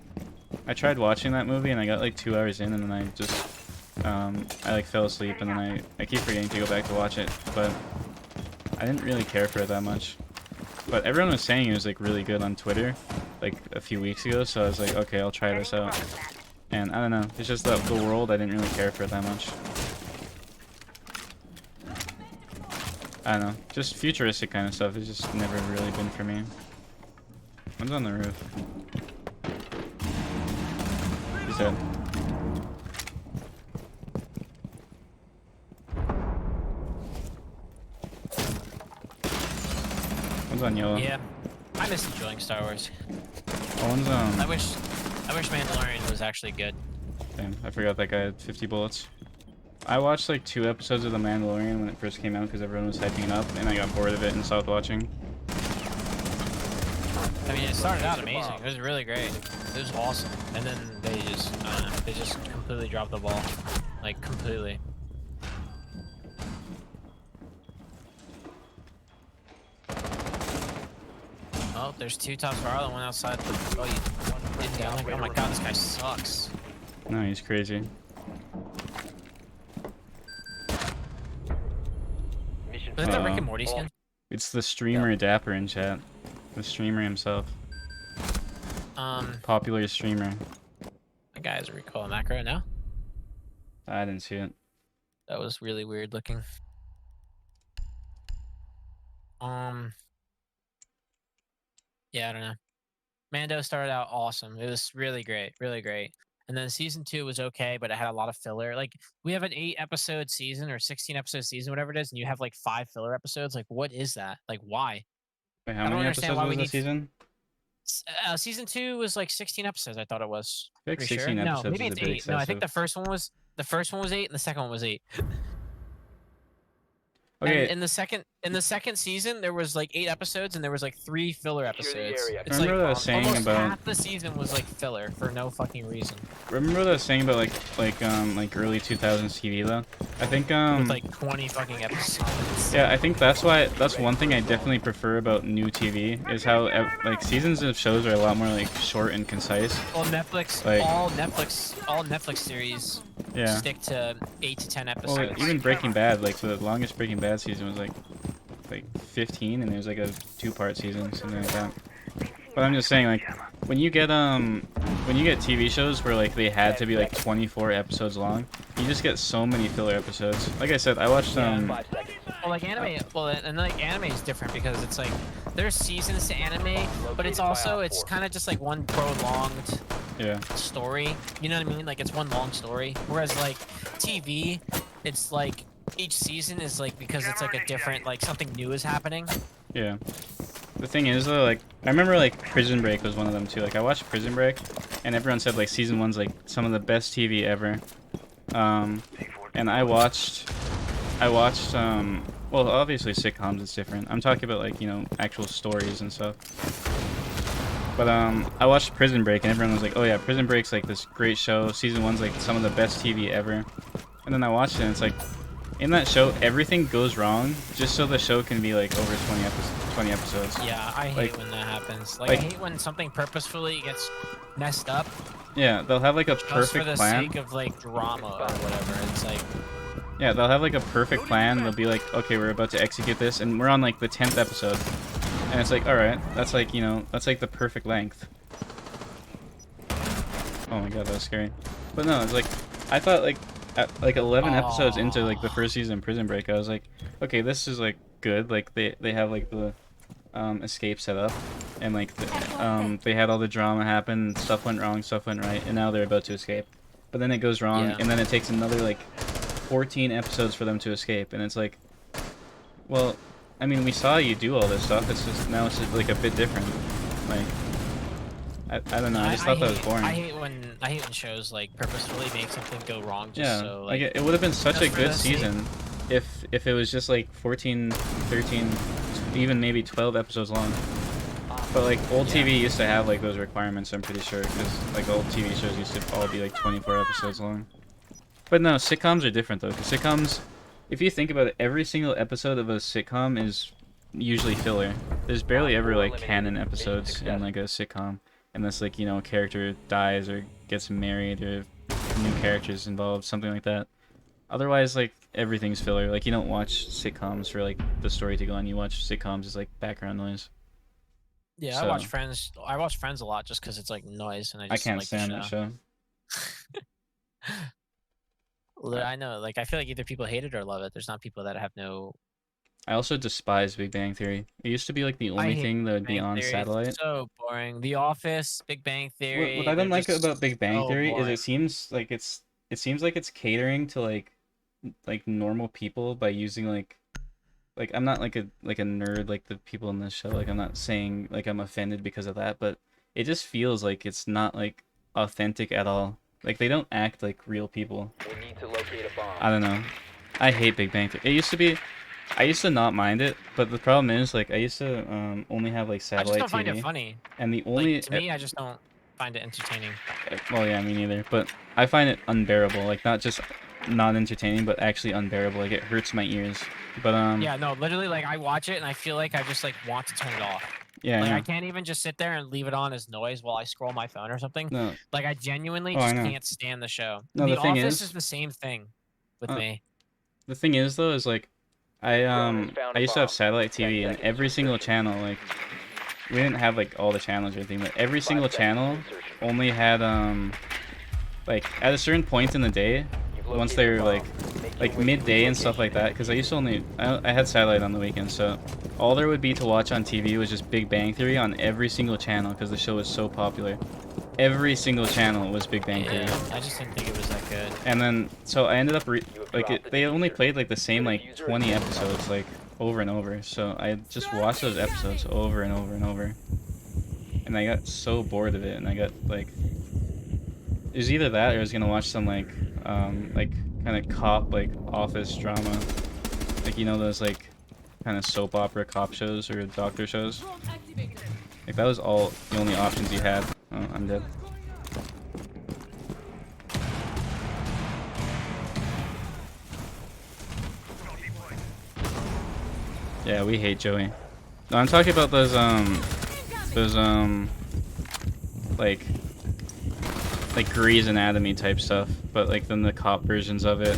I tried watching that movie and I got like 2 hours in and then I just I like fell asleep and then I keep forgetting to go back to watch it, but I didn't really care for it that much. But everyone was saying it was like really good on Twitter like a few weeks ago, so I was like, okay, I'll try this out. And I don't know, it's just that the world, I didn't really care for it that much. I don't know, just futuristic kind of stuff has just never really been for me. One's on the roof. He's dead. One's on yellow. Yeah, I miss enjoying Star Wars. Oh, one's I wish Mandalorian was actually good. Damn, I forgot that guy had 50 bullets. I watched like 2 episodes of The Mandalorian when it first came out because everyone was hyping it up, and I got bored of it and stopped watching. I mean, it started out amazing. It was really great. It was awesome, and then they just completely dropped the ball, like completely. Oh, there's 2 top Scarlet, one outside. Oh, you didn't down. Like, oh my god, this guy sucks. No, he's crazy. Mission Was that the Rick Uh-oh. and Morty skin? It's the streamer Dapper in chat. The streamer himself. Popular streamer. That guy has a recoil macro now. I didn't see it. That was really weird looking. Yeah, I don't know. Mando started out awesome. It was really great, really great. And then season 2 was okay, but it had a lot of filler. Like we have an 8-episode season or 16-episode season, whatever it is, and you have like 5 filler episodes. Like, what is that? Like, why? Wait, how I don't many understand episodes why was we the need season? Season 2 was like 16 episodes. I thought it was. I feel like Pretty 16 sure. No, episodes maybe is it's a bit 8. No, I think excessive. the first one was 8, and the second one was 8. Okay, And in the second season, there was like 8 episodes, and there was like 3 filler Secure the episodes. area. It's remember like what I was saying almost about half the season was like filler for no fucking reason. remember what I was saying about like early 2000s TV though? I think With like 20 fucking episodes. yeah, I think that's one thing I definitely prefer about new TV is how like seasons of shows are a lot more like short and concise. Well, Netflix, Like- all Netflix series Yeah. stick to 8 to 10 Well, episodes. even Breaking Bad, like the longest Breaking Bad season was like 15, and there's like a 2-part season, something like that. But I'm just saying, like when you get TV shows where like they had to be like 24 episodes long, you just get so many filler episodes. Like I said, I watched 5 seconds. Well, like anime, and like anime is different because it's like there's seasons to anime, but it's also kind of just like one prolonged yeah. story. You know what I mean? Like it's one long story. Whereas like TV, it's like each season is like because it's like a different like something new is happening. Yeah. The thing is though, like I remember like Prison Break was one of them too. Like I watched Prison Break, and everyone said like season 1's like some of the best TV ever. And I watched well, obviously sitcoms is different. I'm talking about like, you know, actual stories and stuff. But I watched Prison Break and everyone was like, oh yeah, Prison Break's like this great show. Season 1's like some of the best TV ever. And then I watched it and it's like, in that show, everything goes wrong just so the show can be like over 20 episodes. Yeah, I hate when that happens. Like I hate when something purposefully gets messed up. Yeah, they'll have like a Just perfect for the plan. sake of like drama or whatever. It's like, Yeah, they'll have like a perfect plan. They'll be like, okay, we're about to execute this, and we're on like the 10th episode, and it's like, all right, that's like, you know, that's like the perfect length. Oh my god, that was scary. But no, it's like, I thought like at like 11 episodes into like the first season of Prison Break, I was like, okay, this is like good. Like they have like the escape set up, and like they had all the drama happen, stuff went wrong, stuff went right, and now they're about to escape. But then it goes wrong, and then it takes another like 14 episodes for them to escape, and it's like, well, I mean, we saw you do all this stuff. It's just now it's just like a bit different. Like, I don't know. I just thought that was boring. I hate when shows like purposefully make something go wrong just Yeah, so like like it would have been such a for good the sake- season if it was just like 14, 13, even maybe 12 episodes long. But like old TV used to have like those requirements, I'm pretty sure, because like old TV shows used to all be like 24 episodes long. But no, sitcoms are different though, because sitcoms, if you think about it, every single episode of a sitcom is usually filler. There's barely ever like canon episodes in like a sitcom, unless like, you know, a character dies or gets married or new characters involved, something like that. Otherwise, like, everything's filler. Like, you don't watch sitcoms for like the story to go on. You watch sitcoms as like background noise. Yeah, I watch Friends. I watch Friends a lot just because it's like noise, and I just can't like stand the that show. show. I know, like I feel like either people hate it or love it. There's not people that have no. I also despise Big Bang Theory. It used to be like the only hate thing that would be Bang on Theory. satellite. It's so boring. The Office, Big Bang Theory. What I don't they're like just about Big Bang so Theory is boring. it seems like it's catering to like normal people by using like I'm not like a nerd like the people in this show. Like I'm not saying like I'm offended because of that, but it just feels like it's not like authentic at all. Like they don't act like real people. We need to locate a bomb. I don't know. I hate Big Bang Theory. It used to be, I used to not mind it, but the problem is like I used to only have like I just satellite don't find TV, it funny. and the only Like, to me, I just don't find it entertaining. well, yeah, me neither. But I find it unbearable. Like not just not entertaining, but actually unbearable. Like it hurts my ears. But Yeah, no, literally, like I watch it and I feel like I just like want to turn it off. yeah, Like yeah. I can't even just sit there and leave it on as noise while I scroll my phone or something. No, Like I genuinely Oh, I just know. can't stand the show. No, The the thing Office is- is the same thing with Uh, me. the thing is though is like I found I a used to have bomb. satellite 10 TV and seconds every to single insertion. channel like we didn't have like all the channels or anything, but every 5 single seconds to channel insertion. only had like at a certain point in the day You've once located they a were bomb. Make your like way to midday and its stuff like location. that, because I used to only I had satellite on the weekends, so all there would be to watch on TV was just Big Bang Theory on every single channel because the show was so popular. Every single channel was Big Bang Theory. Yeah, I just didn't think it was that good. And then so I ended up You have like dropped the they only diffuser. played like the same The like diffuser 20 is episodes like over and over, so I just watched those episodes over and over and over, and I got so bored of it, and I got like it was either that or I was gonna watch some like kind of cop like office drama, like you know those like kind of soap opera cop shows or doctor shows. Like that was all the only options you had. Oh, I'm dead. Yeah, we hate Joey. No, I'm talking about those like Grey's Anatomy type stuff, but like then the cop versions of it.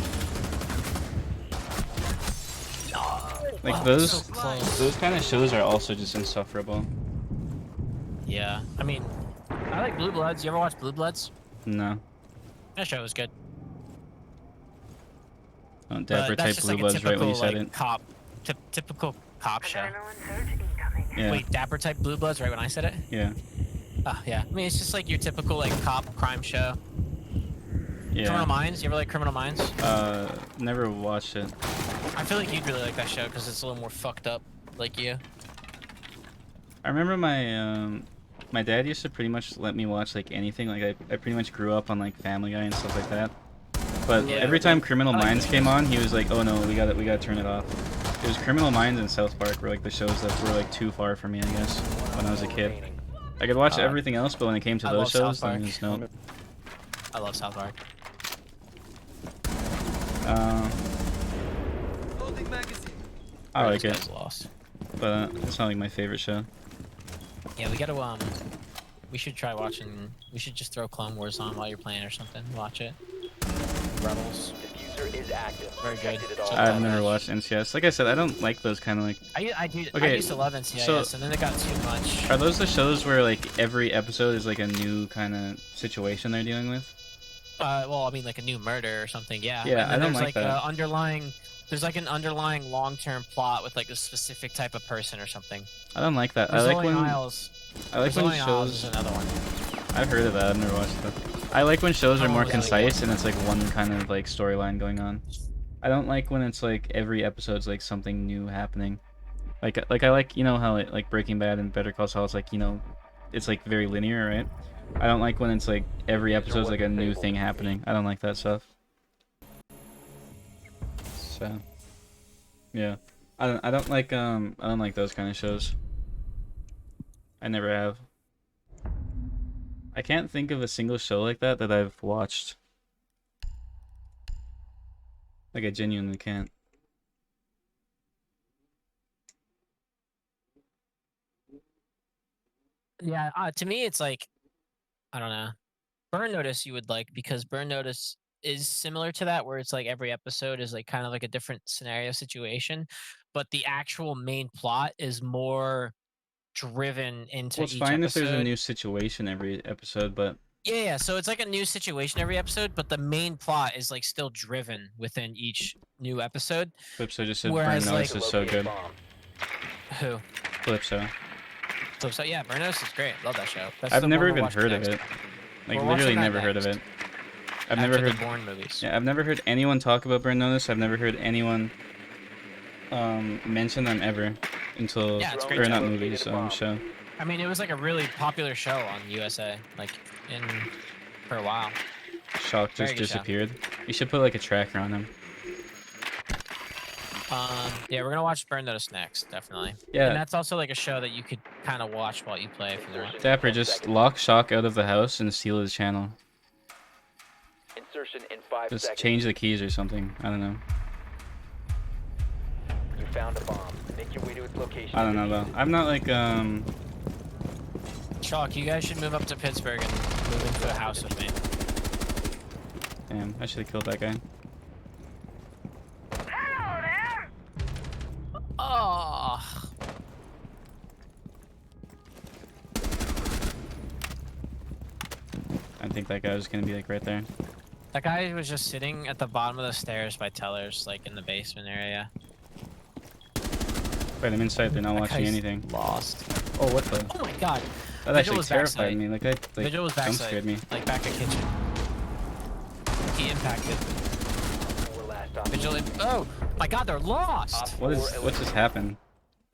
Like Oh, those so close. those kind of shows are also just insufferable. Yeah, I mean, I like Blue Bloods. You ever watch Blue Bloods? No. That show was good. Oh, But Dapper that's type just Blue like a Bloods right when you typical, said like, it. cop, typical cop show. Yeah. Wait, Dapper type Blue Bloods right when I said it? Yeah. Oh, yeah. I mean, it's just like your typical like cop crime show. Criminal Yeah. Minds. You ever like Criminal Minds? Never watched it. I feel like you'd really like that show because it's a little more fucked up, like you. I remember my dad used to pretty much let me watch like anything. Like I pretty much grew up on like Family Guy and stuff like that. But Yeah. every time Criminal I like Minds those came shows. on, he was like, "Oh no, we gotta turn it off." It was Criminal Minds and South Park were like the shows that were like too far for me, I guess, when I was a kid. Remaining. I could watch Uh, everything else, but when it came to I those love South shows, then it Park. was no. I love South Park. I like Those it, guys lost. but it's not like my favorite show. Yeah, we gotta we should try watching. We should just throw Clone Wars on while you're playing or something. Watch it. Rebels. Diffuser is active. Very good. Protected at all So I've times. never watched NCS. Like I said, I don't like those kind of like. I Okay, used to love NCIS, so- and then it got too much. Are those the shows where like every episode is like a new kind of situation they're dealing with? Well, I mean, like a new murder or something. Yeah. Yeah, And then I don't there's like that. underlying. There's like an underlying long-term plot with like a specific type of person or something. I don't like that. I like when Isles. I like when Brazilian Isles is shows. another one. I've heard of that. I've never watched that. I like when shows are Oh, more really? concise and it's like one kind of like storyline going on. I don't like when it's like every episode's like something new happening. Like I like, you know how like Breaking Bad and Better Call Saul, it's like, you know, it's like very linear, right? I don't like when it's like every episode's like a new thing happening. I don't like that stuff. So yeah. I don't like those kind of shows. I never have. I can't think of a single show like that that I've watched. Like I genuinely can't. Yeah. To me, it's like I don't know. Burn Notice you would like because Burn Notice is similar to that, where it's like every episode is like kind of like a different scenario situation, but the actual main plot is more driven into Well, it's each fine if there's a episode. new situation every episode, but Yeah, so it's like a new situation every episode, but the main plot is like still driven within each new episode. Calypso just said Whereas, Burn Notice like- is so Locate good. bomb. Who? Calypso. So yeah, Burn Notice is great. Love that show. That's I've the never one we're even watching heard of next. it. Like We're literally watching that never heard of it. next. I've After never the heard. Bourne movies. Yeah, I've never heard anyone talk about Burn Notice. I've never heard anyone mention them ever until Yeah, it's a great or show. not movies show. I mean, it was like a really popular show on USA, like for a while. Shock Very just good show. disappeared. You should put like a tracker on him. Yeah, we're gonna watch Burn Notice next, definitely. Yeah. And that's also like a show that you could kind of watch while you play for the rest. Dapper, just lock Shock out of the house and steal his channel. Insertion in 5 Just seconds. change the keys or something. I don't know. You found a bomb. Make your way to its location. I don't know though. I'm not like Chalk, you guys should move up to Pittsburgh and move into a house with me. Damn, I should have killed that guy. Hello there! Oh. I think that guy was gonna be like right there. That guy was just sitting at the bottom of the stairs by Tellers, like in the basement area. Wait, I'm inside. They're not That watching guy's anything. Lost. Oh, what the? Oh my god. That Vigil actually was terrified backside. me. Like that, like Vigil was jump backside, scared me. like back at kitchen. He impacted. 4 last op. Vigil. Oh my god, they're lost. What just happened?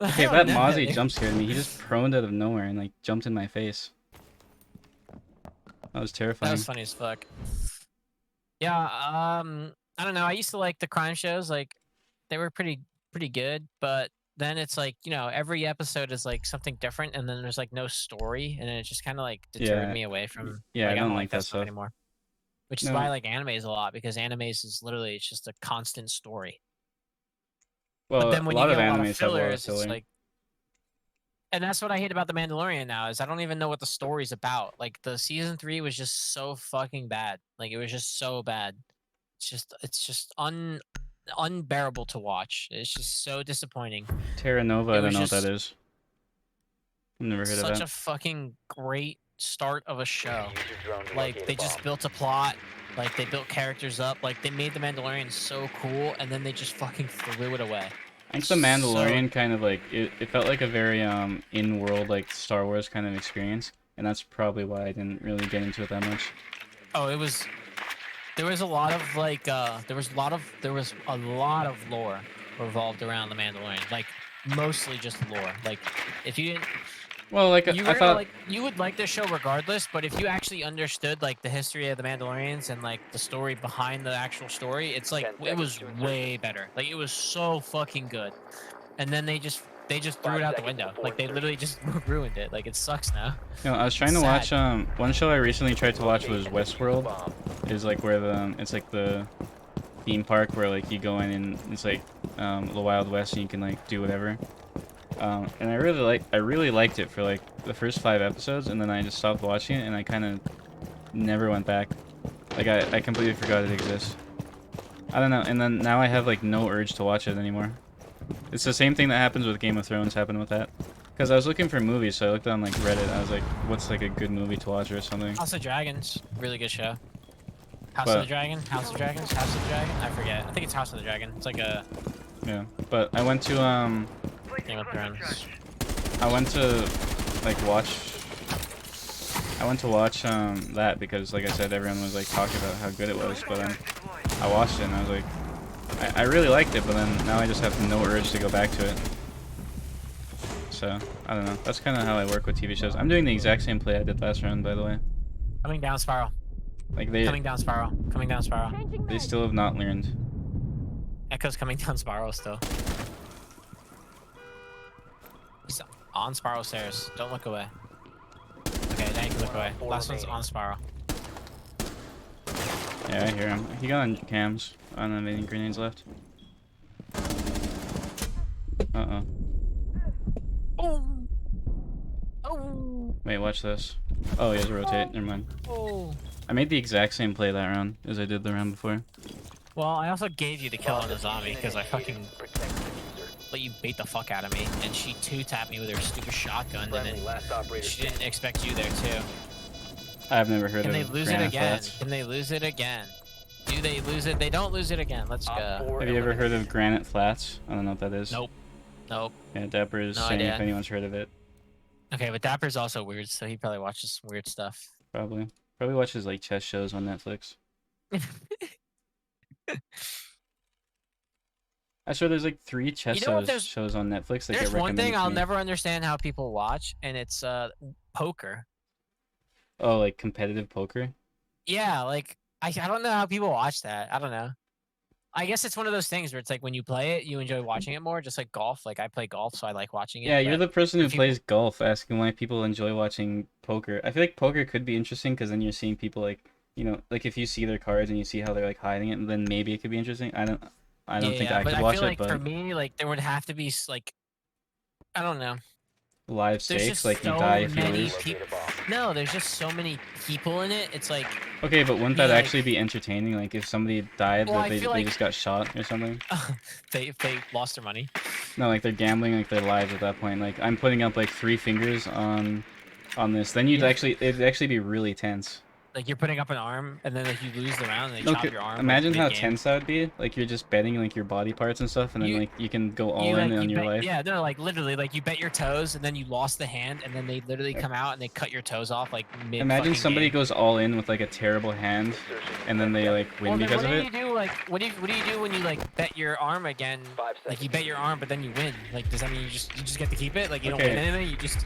Okay, I that don't know. Mozzie jump scared me. He just proned out of nowhere and like jumped in my face. That was That terrifying. was funny as fuck. Yeah, I don't know. I used to like the crime shows. Like, they were pretty good. But then it's like, you know, every episode is like something different, and then there's like no story, and then it just kind of like deterred Yeah. me away from. Yeah, like, I don't like that stuff stuff. anymore. Which is No. why I like animes a lot, because animes is literally it's just a constant story. Well, But then when a lot you of get a lot animes of have a lot of fillers, it's filler. like. And that's what I hate about The Mandalorian now is I don't even know what the story's about. Like the season 3 was just so fucking bad. Like it was just so bad. It's just unbearable to watch. It's just so disappointing. Terra Nova, it I don't was know what just that is. I've never heard of Such that. a fucking great start of a show. Use your drone to Like locate a they just bomb. built a plot. Like they built characters up. Like they made The Mandalorian so cool, and then they just fucking threw it away. I think the Mandalorian kind of like it felt like a very in-world like Star Wars kind of experience, and that's probably why I didn't really get into it that much. Oh, it was. There was a lot of like. There was a lot of lore revolved around the Mandalorian. Like mostly just lore. Like if you didn't, Well, like You I were thought. like you would like this show regardless, but if you actually understood like the history of the Mandalorians and like the story behind the actual story, it's like 10 it seconds was to insertion. way better. Like it was so fucking good. And then they just threw 5 it out the seconds window. before Like they insertion. literally just ruined it. Like it sucks now. You know, I was trying to Sad. watch one show I recently tried to watch was Locate and defuse the Westworld. bomb. Is like where it's like the theme park where like you go in and it's like the Wild West and you can like do whatever. And I really liked it for like the first 5 episodes, and then I just stopped watching it and I kind of never went back. Like I completely forgot it exists. I don't know, and then now I have like no urge to watch it anymore. It's the same thing that happens with Game of Thrones happened with that. Because I was looking for movies, so I looked on like Reddit. I was like, what's like a good movie to watch or something. House of Dragons, really good show. House But- of the Dragon, House of Dragons, House of the Dragon. I forget. I think it's House of the Dragon. It's like a Yeah, but I went to Game of Thrones. I went to like watch. I went to watch that because, like I said, everyone was like talking about how good it was. But then I watched it and I was like, I really liked it. But then now I just have no urge to go back to it. So I don't know. That's kind of how I work with TV shows. I'm doing the exact same play I did last round, by the way. Coming down Spiral. Like Coming down Spiral. Coming down Spiral. they still have not learned. Echo's coming down Spiral still. He's on Spiral stairs. Don't look away. Okay, now you can look away. Last one's on Spiral. Yeah, I hear him. He got on cams. I don't have any grenades left. Uh-oh. Oh! Oh! Wait, watch this. Oh, he has a rotate. Never mind. Oh! I made the exact same play that round as I did the round before. Well, I also gave you the kill on the zombie because I fucking Protect the diffuser. let you bait the fuck out of me, and she 2-tapped me with her stupid shotgun, and Friendly then last operator she didn't standing. expect you there too. I've never heard Can they of lose it granite again? flats. Can they lose it again? Do they lose it? They don't lose it again. Let's Op go. 4 Have you ever heard of eliminated. granite flats? I don't know what that is. Nope. Nope. Yeah, Dapper is No saying idea. if anyone's heard of it. Okay, but Dapper's also weird, so he probably watches some weird stuff. Probably. Probably watches like chess shows on Netflix. I swear there's like 3 chess You know what, there's- shows on Netflix that There's get one recommended thing to I'll me. never understand how people watch, and it's poker. Oh, like competitive poker? Yeah, like I don't know how people watch that. I don't know. I guess it's one of those things where it's like when you play it, you enjoy watching it more, just like golf. Like I play golf, so I like watching it. Yeah, you're but the person who if you- plays golf asking why people enjoy watching poker. I feel like poker could be interesting because then you're seeing people like, you know, like if you see their cards and you see how they're like hiding it, then maybe it could be interesting. I don't think I but could I watch feel it, like but for me, like there would have to be like, I don't know. live There's stakes, just like you so die if you many lose. people. No, there's just so many people in it. It's like Okay, but wouldn't that Yeah, like- actually be entertaining? Like if somebody died, Well, but I they feel like- just got shot or something? they lost their money. No, like they're gambling like their lives at that point. Like I'm putting up like 3 fingers on this. Then Yeah. it'd actually be really tense. Like you're putting up an arm, and then like you lose the round, and they No, chop your arm. like, imagine how mid-game. tense that would be. Like you're just betting like your body parts and stuff, and then You- like you can go all You, in like, on you your bet- life. Yeah, no, like literally, like you bet your toes, and then you lost the hand, and then they literally come out and they cut your toes off like mid. Imagine fucking somebody game. goes all in with like a terrible hand, and then they like win Well, then because what of do it. you do? Like, what do you do when you like bet your arm again? 5 Like you seconds. bet your arm, but then you win. Like, does that mean you just get to keep it? Like you don't Okay. win anything. You just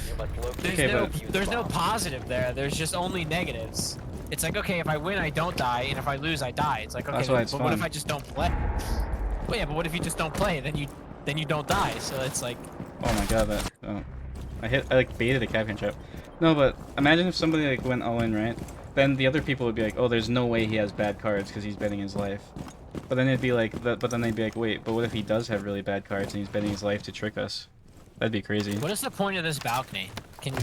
You must locate Okay, and but- defuse there's the no bomb. positive there. There's just only negatives. It's like, okay, if I win, I don't die, and if I lose, I die. It's like, okay, That's why but it's what if fun. I just don't play? Well, yeah, but what if you just don't play? Then you don't die. So it's like, Oh my god, that. Oh. I like baited a captain trap. No, but imagine if somebody like went all in, right? Then the other people would be like, oh, there's no way he has bad cards because he's betting his life. But then it'd be like, but then they'd be like, wait, but what if he does have really bad cards and he's betting his life to trick us? That'd be crazy. what is the point of this balcony? Can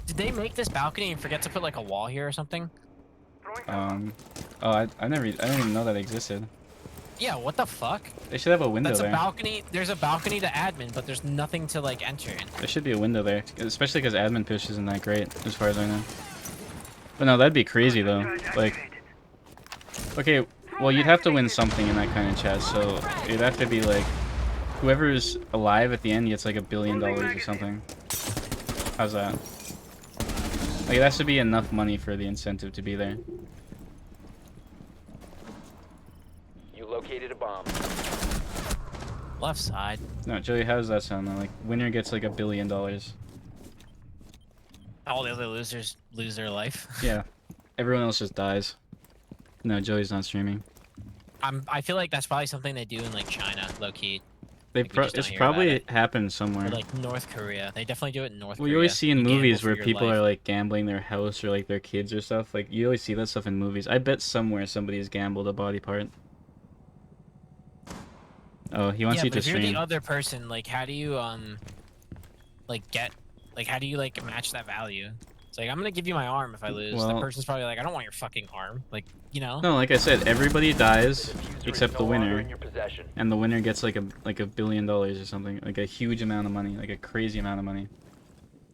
did they make this balcony and forget to put like a wall here or something? Oh, I didn't even know that existed. Yeah, what the fuck? They should have a window That's a there. balcony. There's a balcony to admin, but there's nothing to like enter in. There should be a window there, especially because admin push isn't that great, as far as I know. But no, that'd be crazy though. Like, okay, well you'd have to win something in that kind of chess, so it'd have to be like, whoever's alive at the end gets like $1 billion or something. How's that? Like, it has to be enough money for the incentive to be there. You located a bomb. Left side. No, Joey, how does that sound though? Like, winner gets like $1 billion. All the other losers lose their life. Yeah. Everyone else just dies. No, Joey's not streaming. I feel like that's probably something they do in like China, low key. They Like, we just don't it's hear about probably it. happened somewhere. Or like North Korea. They definitely do it in North Well, Korea. you always see in You gamble movies for where your people life. are like gambling their house or like their kids or stuff. Like you always see that stuff in movies. I bet somewhere somebody's gambled a body part. Oh, he wants Yeah, you but to if you're stream. the other person, like how do you like get like how do you like match that value? It's like I'm gonna give you my arm if I lose. The Well- person's probably like, I don't want your fucking arm. Like, you know? No, like I said, everybody dies The diffuser except is the no longer winner, in your possession. and the winner gets like $1 billion or something, like a huge amount of money, like a crazy amount of money,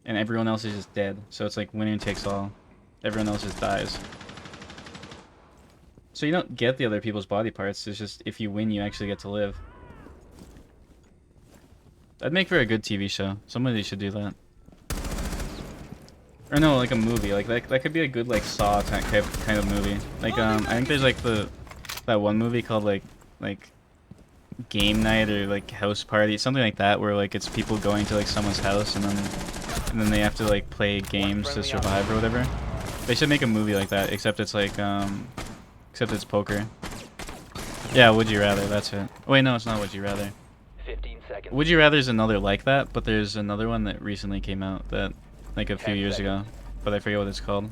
and everyone else is just dead. So it's like winner takes all. Everyone else just dies. So you don't get the other people's body parts. It's just if you win, you actually get to live. That'd make for a good TV show. Somebody should do that. Or no, like a movie. Like that could be a good like Saw type kind of movie. Like I think there's like that one movie called like Game Night or like House Party, something like that, where like it's people going to like someone's house and then they have to like play games to survive or whatever. They should make a movie like that, except it's like except it's poker. Yeah, Would You Rather, that's it. Wait, no, it's not Would You Rather. 15 seconds. Would You Rather is another like that, but there's another one that recently came out that like a few 10 years ago, but I forget what it's called.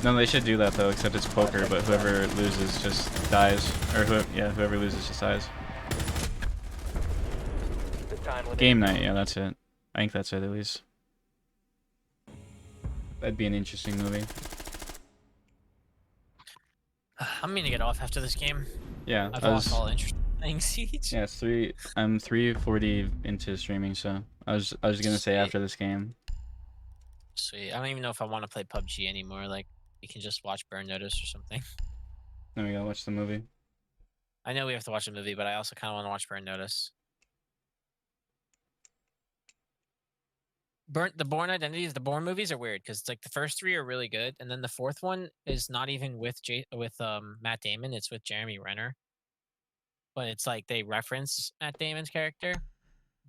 No, they should do that though, except it's poker, but whoever loses just dies, or whoever loses just dies. The time limit. Game Night, yeah, that's it. I think that's it at least. That'd be an interesting movie. I'm gonna get off after this game. Yeah, I've lost all interest in playing Siege. yeah, I'm 340 into streaming, so I was gonna say Sweet. after this game. Sweet. I don't even know if I want to play PUBG anymore. Like, we can just watch Burn Notice or something. Then we gotta watch the movie. I know we have to watch a movie, but I also kind of want to watch Burn Notice. The Bourne Identities, the Bourne movies are weird because it's like the first three are really good, and then the fourth one is not even with Matt Damon. It's with Jeremy Renner. But it's like they reference Matt Damon's character.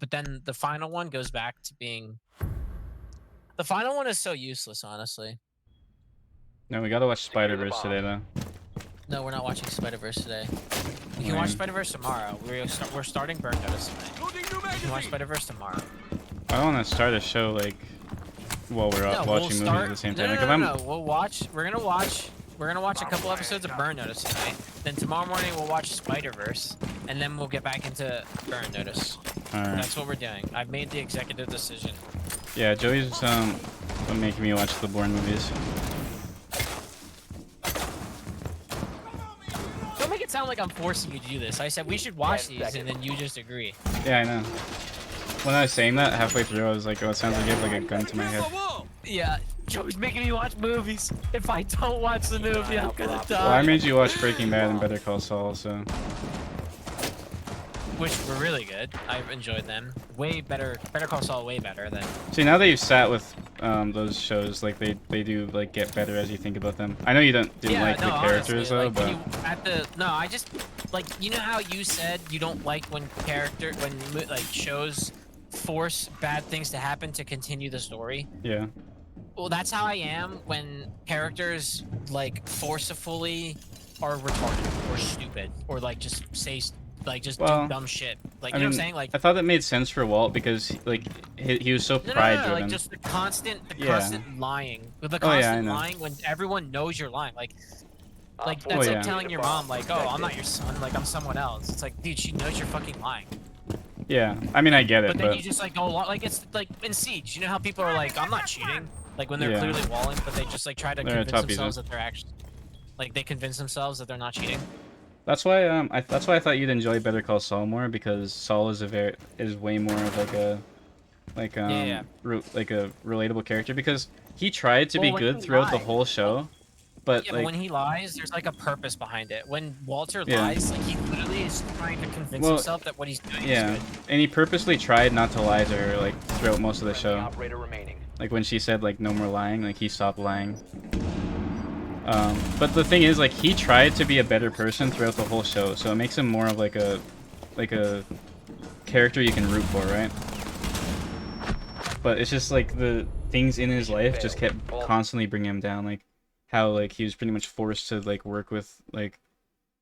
But then the final one goes back to being. The final one is so useless, honestly. No, we gotta watch Secure the Spider-Verse bomb. today though. No, we're not watching Spider-Verse today. We can Lame. watch Spider-Verse tomorrow. We're starting Burn Notice tonight. Loading new We can watch magazine. Spider-Verse tomorrow. I don't want to start a show like while we're No, watching movies at the same time. Like, if I'm No. We'll watch. We're gonna watch a couple episodes of Burn Notice tonight. Then tomorrow morning we'll watch Spider-Verse, and then we'll get back into Burn Notice. alright. That's what we're doing. I've made the executive decision. Yeah, Joey's making me watch the Bourne movies. Don't make it sound like I'm forcing you to do this. I said we should watch 10 these, seconds. and then you just agree. Yeah, I know. When I was saying that halfway through, I was like, "Oh, it sounds like you have like a gun to my head." Yeah, Joey's making me watch movies. If I don't watch the movie, I'm gonna die. Well, I made you watch Breaking Bad and Better Call Saul, so Which were really good. I've enjoyed them. Way better. Better Call Saul way better than. see now that you've sat with those shows, like they do like get better as you think about them. I know you didn't like the characters honestly, though, like, when but I just like, you know how you said you don't like when like shows force bad things to happen to continue the story. yeah. Well, that's how I am when characters like forcefully are retarded or stupid or like just Well, do dumb shit. Like, I you know mean, what I'm saying? Like, I thought that made sense for Walt because like he was so no, pride like driven. just the constant Yeah. lying. With the Oh, yeah, I constant know. lying when everyone knows you're lying. Like Op that's four like yeah. telling your mom, like, oh, I'm not your son, like I'm someone else. It's like, dude, she knows you're fucking lying. Yeah, I mean I get it, But then but you just like go along, like it's like in Siege. You know how people are like, I'm not cheating, like when they're Yeah. clearly walling, but they just like try to They're a convince toughies, themselves huh? that they're actually, like they convince themselves that they're not cheating. that's why that's why I thought you'd enjoy Better Call Saul more because Saul is way more of like a Yeah. like a relatable character because he tried to be Well, when good he throughout the lied- whole show, but Yeah, like but when he lies, there's like a purpose behind it. When Walter Yeah. lies, like he literally is trying to convince Well, himself that what he's doing yeah, is good. and he purposely tried not to lie to her like throughout most of the friendly show. operator remaining. Like when she said like no more lying, like he stopped lying. But the thing is, like he tried to be a better person throughout the whole show, so it makes him more of like a like a character you can root for, right? But it's just like the things in his life just kept constantly bringing him down, like how like he was pretty much forced to like work with like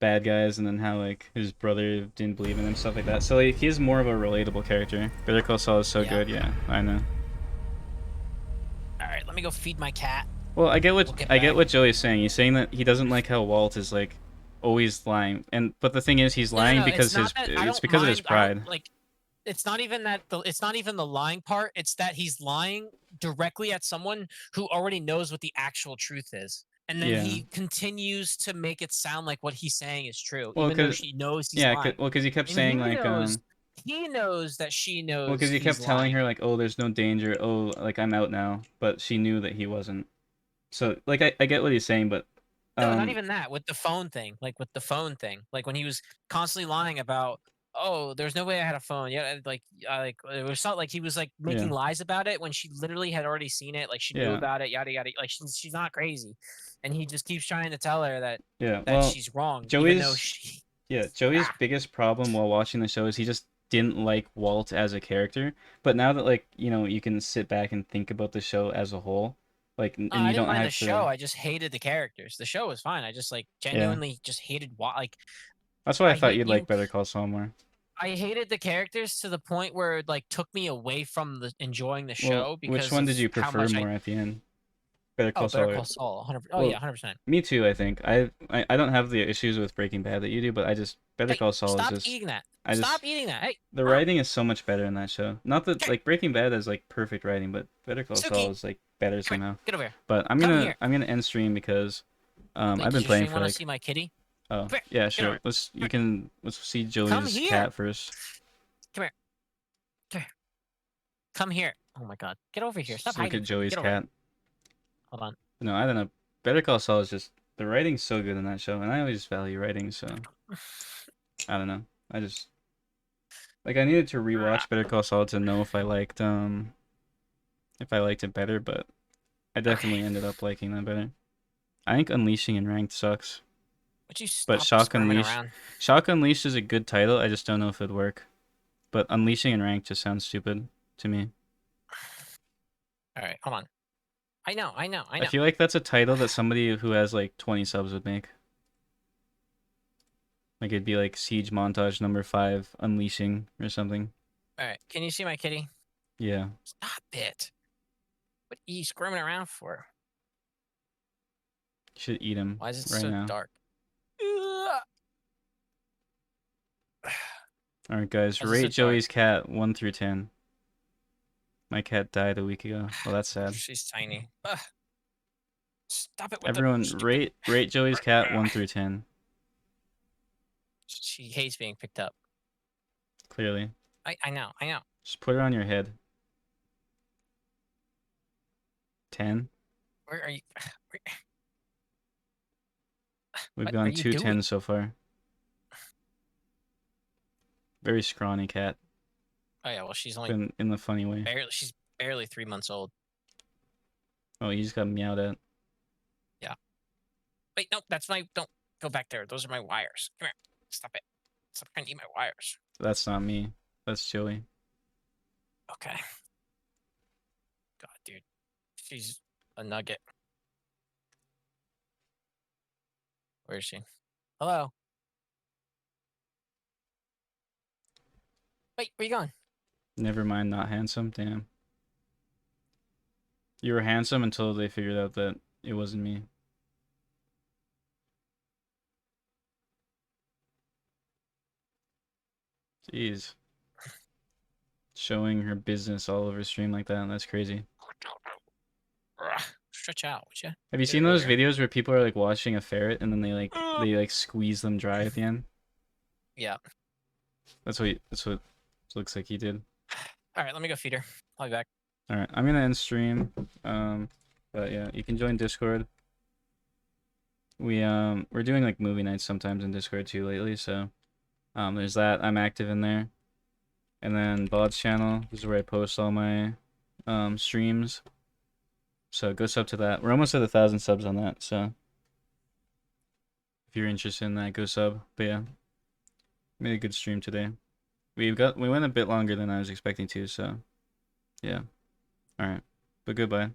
bad guys, and then how like his brother didn't believe in him, stuff like that. So like he is more of a relatable character. Better Call Saul is so good, yeah, I know. All right, let me go feed my cat. Well, I get We'll what get I get back. what Joey's saying. He's saying that he doesn't like how Walt is like always lying, and but the thing is, he's lying because it's because of his pride. It's not even that it's not even the lying part. It's that he's lying directly at someone who already knows what the actual truth is, and then Yeah. he continues to make it sound like what he's saying is true, Well, even though 'cause she knows he's yeah, lying. well, because he kept And saying like he knows that she knows. well, because he kept he's telling lying. her like, oh, there's no danger, oh, like I'm out now, but she knew that he wasn't. So like I get what he's saying, but No, not even that. With the phone thing, like when he was constantly lying about, oh, there's no way I had a phone. Yeah, like it was not like he was like making Yeah. lies about it when she literally had already seen it. Like she knew Yeah. about it, yada yada. Like she's not crazy, and he just keeps trying to tell her that yeah, that well, she's wrong, even though Joey's she. Joey's biggest problem while watching the show is he just didn't like Walt as a character. But now that like you can sit back and think about the show as a whole, like and I you didn't don't mind the have show. to. I just hated the characters. The show was fine. I just like Yeah, genuinely just hated what like that's why I I thought hate you'd you. like Better Call Saul more. I hated the characters to the point where it like took me away from the enjoying the Well, show which because one of did you how prefer much I more at the end? Better Call Better Saul. Call Saul 100. Oh Well, yeah, 100%. me too. I think I don't have the issues with Breaking Bad that you do, but I just Better Hey, Call Saul is stop just eating that. I Stop just eating that. Hey, the writing is so much better in that show. Not that Okay. like Breaking Bad is like perfect writing, but Better Call Saul Suki, is like better come somehow. here. Get over here. But Come here. I'm gonna end stream because Wait, I've does been your playing stream for want to like see my kitty? oh Come here. yeah Get over sure here. let's see Come Joey's here. cat first. Come here. Come here. Come here. Oh my god. Get over here. Stop Just look hiding at from me. Joey's Get over here. cat. Hold on. No, I don't know. Better Call Saul is just the writing's so good in that show, and I always value writing, so I don't know. I just like I needed to rewatch Better Call Saul to know if I liked it better, but I definitely ended up liking that better. I think Unleashing and Ranked sucks, Would you but stop squirming around? Shock Unleashed is a good title. I just don't know if it'd work. But Unleashing and Ranked just sounds stupid to me. All right, hold on. I know. I feel like that's a title that somebody who has like 20 subs would make. Like it'd be like Siege Montage number 5 Unleashing or something. All right, can you see my kitty? Yeah. Stop it. What are you squirming around for? You should eat him Why is it right so now. dark? Alright guys, Why is it so rate Joey's cat 1 through 10. My cat died a week ago. Well, that's sad. She's tiny. Ugh. Stop it with Everyone, the stupid... rate Joey's cat 1 through 10. She hates being picked up. Clearly. I know. Just put her on your head. 10. Where are you? We've What gone are you 2 doing? 10s so far. Very scrawny cat. Oh yeah, well she's only In the funny way. she's barely 3 months old. Oh, you just got meowed at. Yeah. Wait, no, that's my don't go back there. Those are my wires. Come here. Stop it. Stop trying to eat my wires. That's not me. That's Joey. Okay. God, dude. She's a nugget. Where is she? Hello? Wait, where you going? Never mind, not handsome. Damn. You were handsome until they figured out that it wasn't me. Jeez. Showing her business all over stream like that. That's crazy. Stretch out, would you? Have you seen those videos where people are like watching a ferret and then they like squeeze them dry at the end? Yeah. That's what it looks like he did. All right, let me go feed her. I'll be back. All right, I'm gonna end stream. But yeah, you can join Discord. We're doing like movie nights sometimes in Discord too lately, so there's that. I'm active in there. And then Bod's channel, this is where I post all my streams. So go sub to that. We're almost at 1,000 subs on that, so if you're interested in that, go sub. But yeah, Made a good stream today. We went a bit longer than I was expecting to, so yeah. Alright. But goodbye.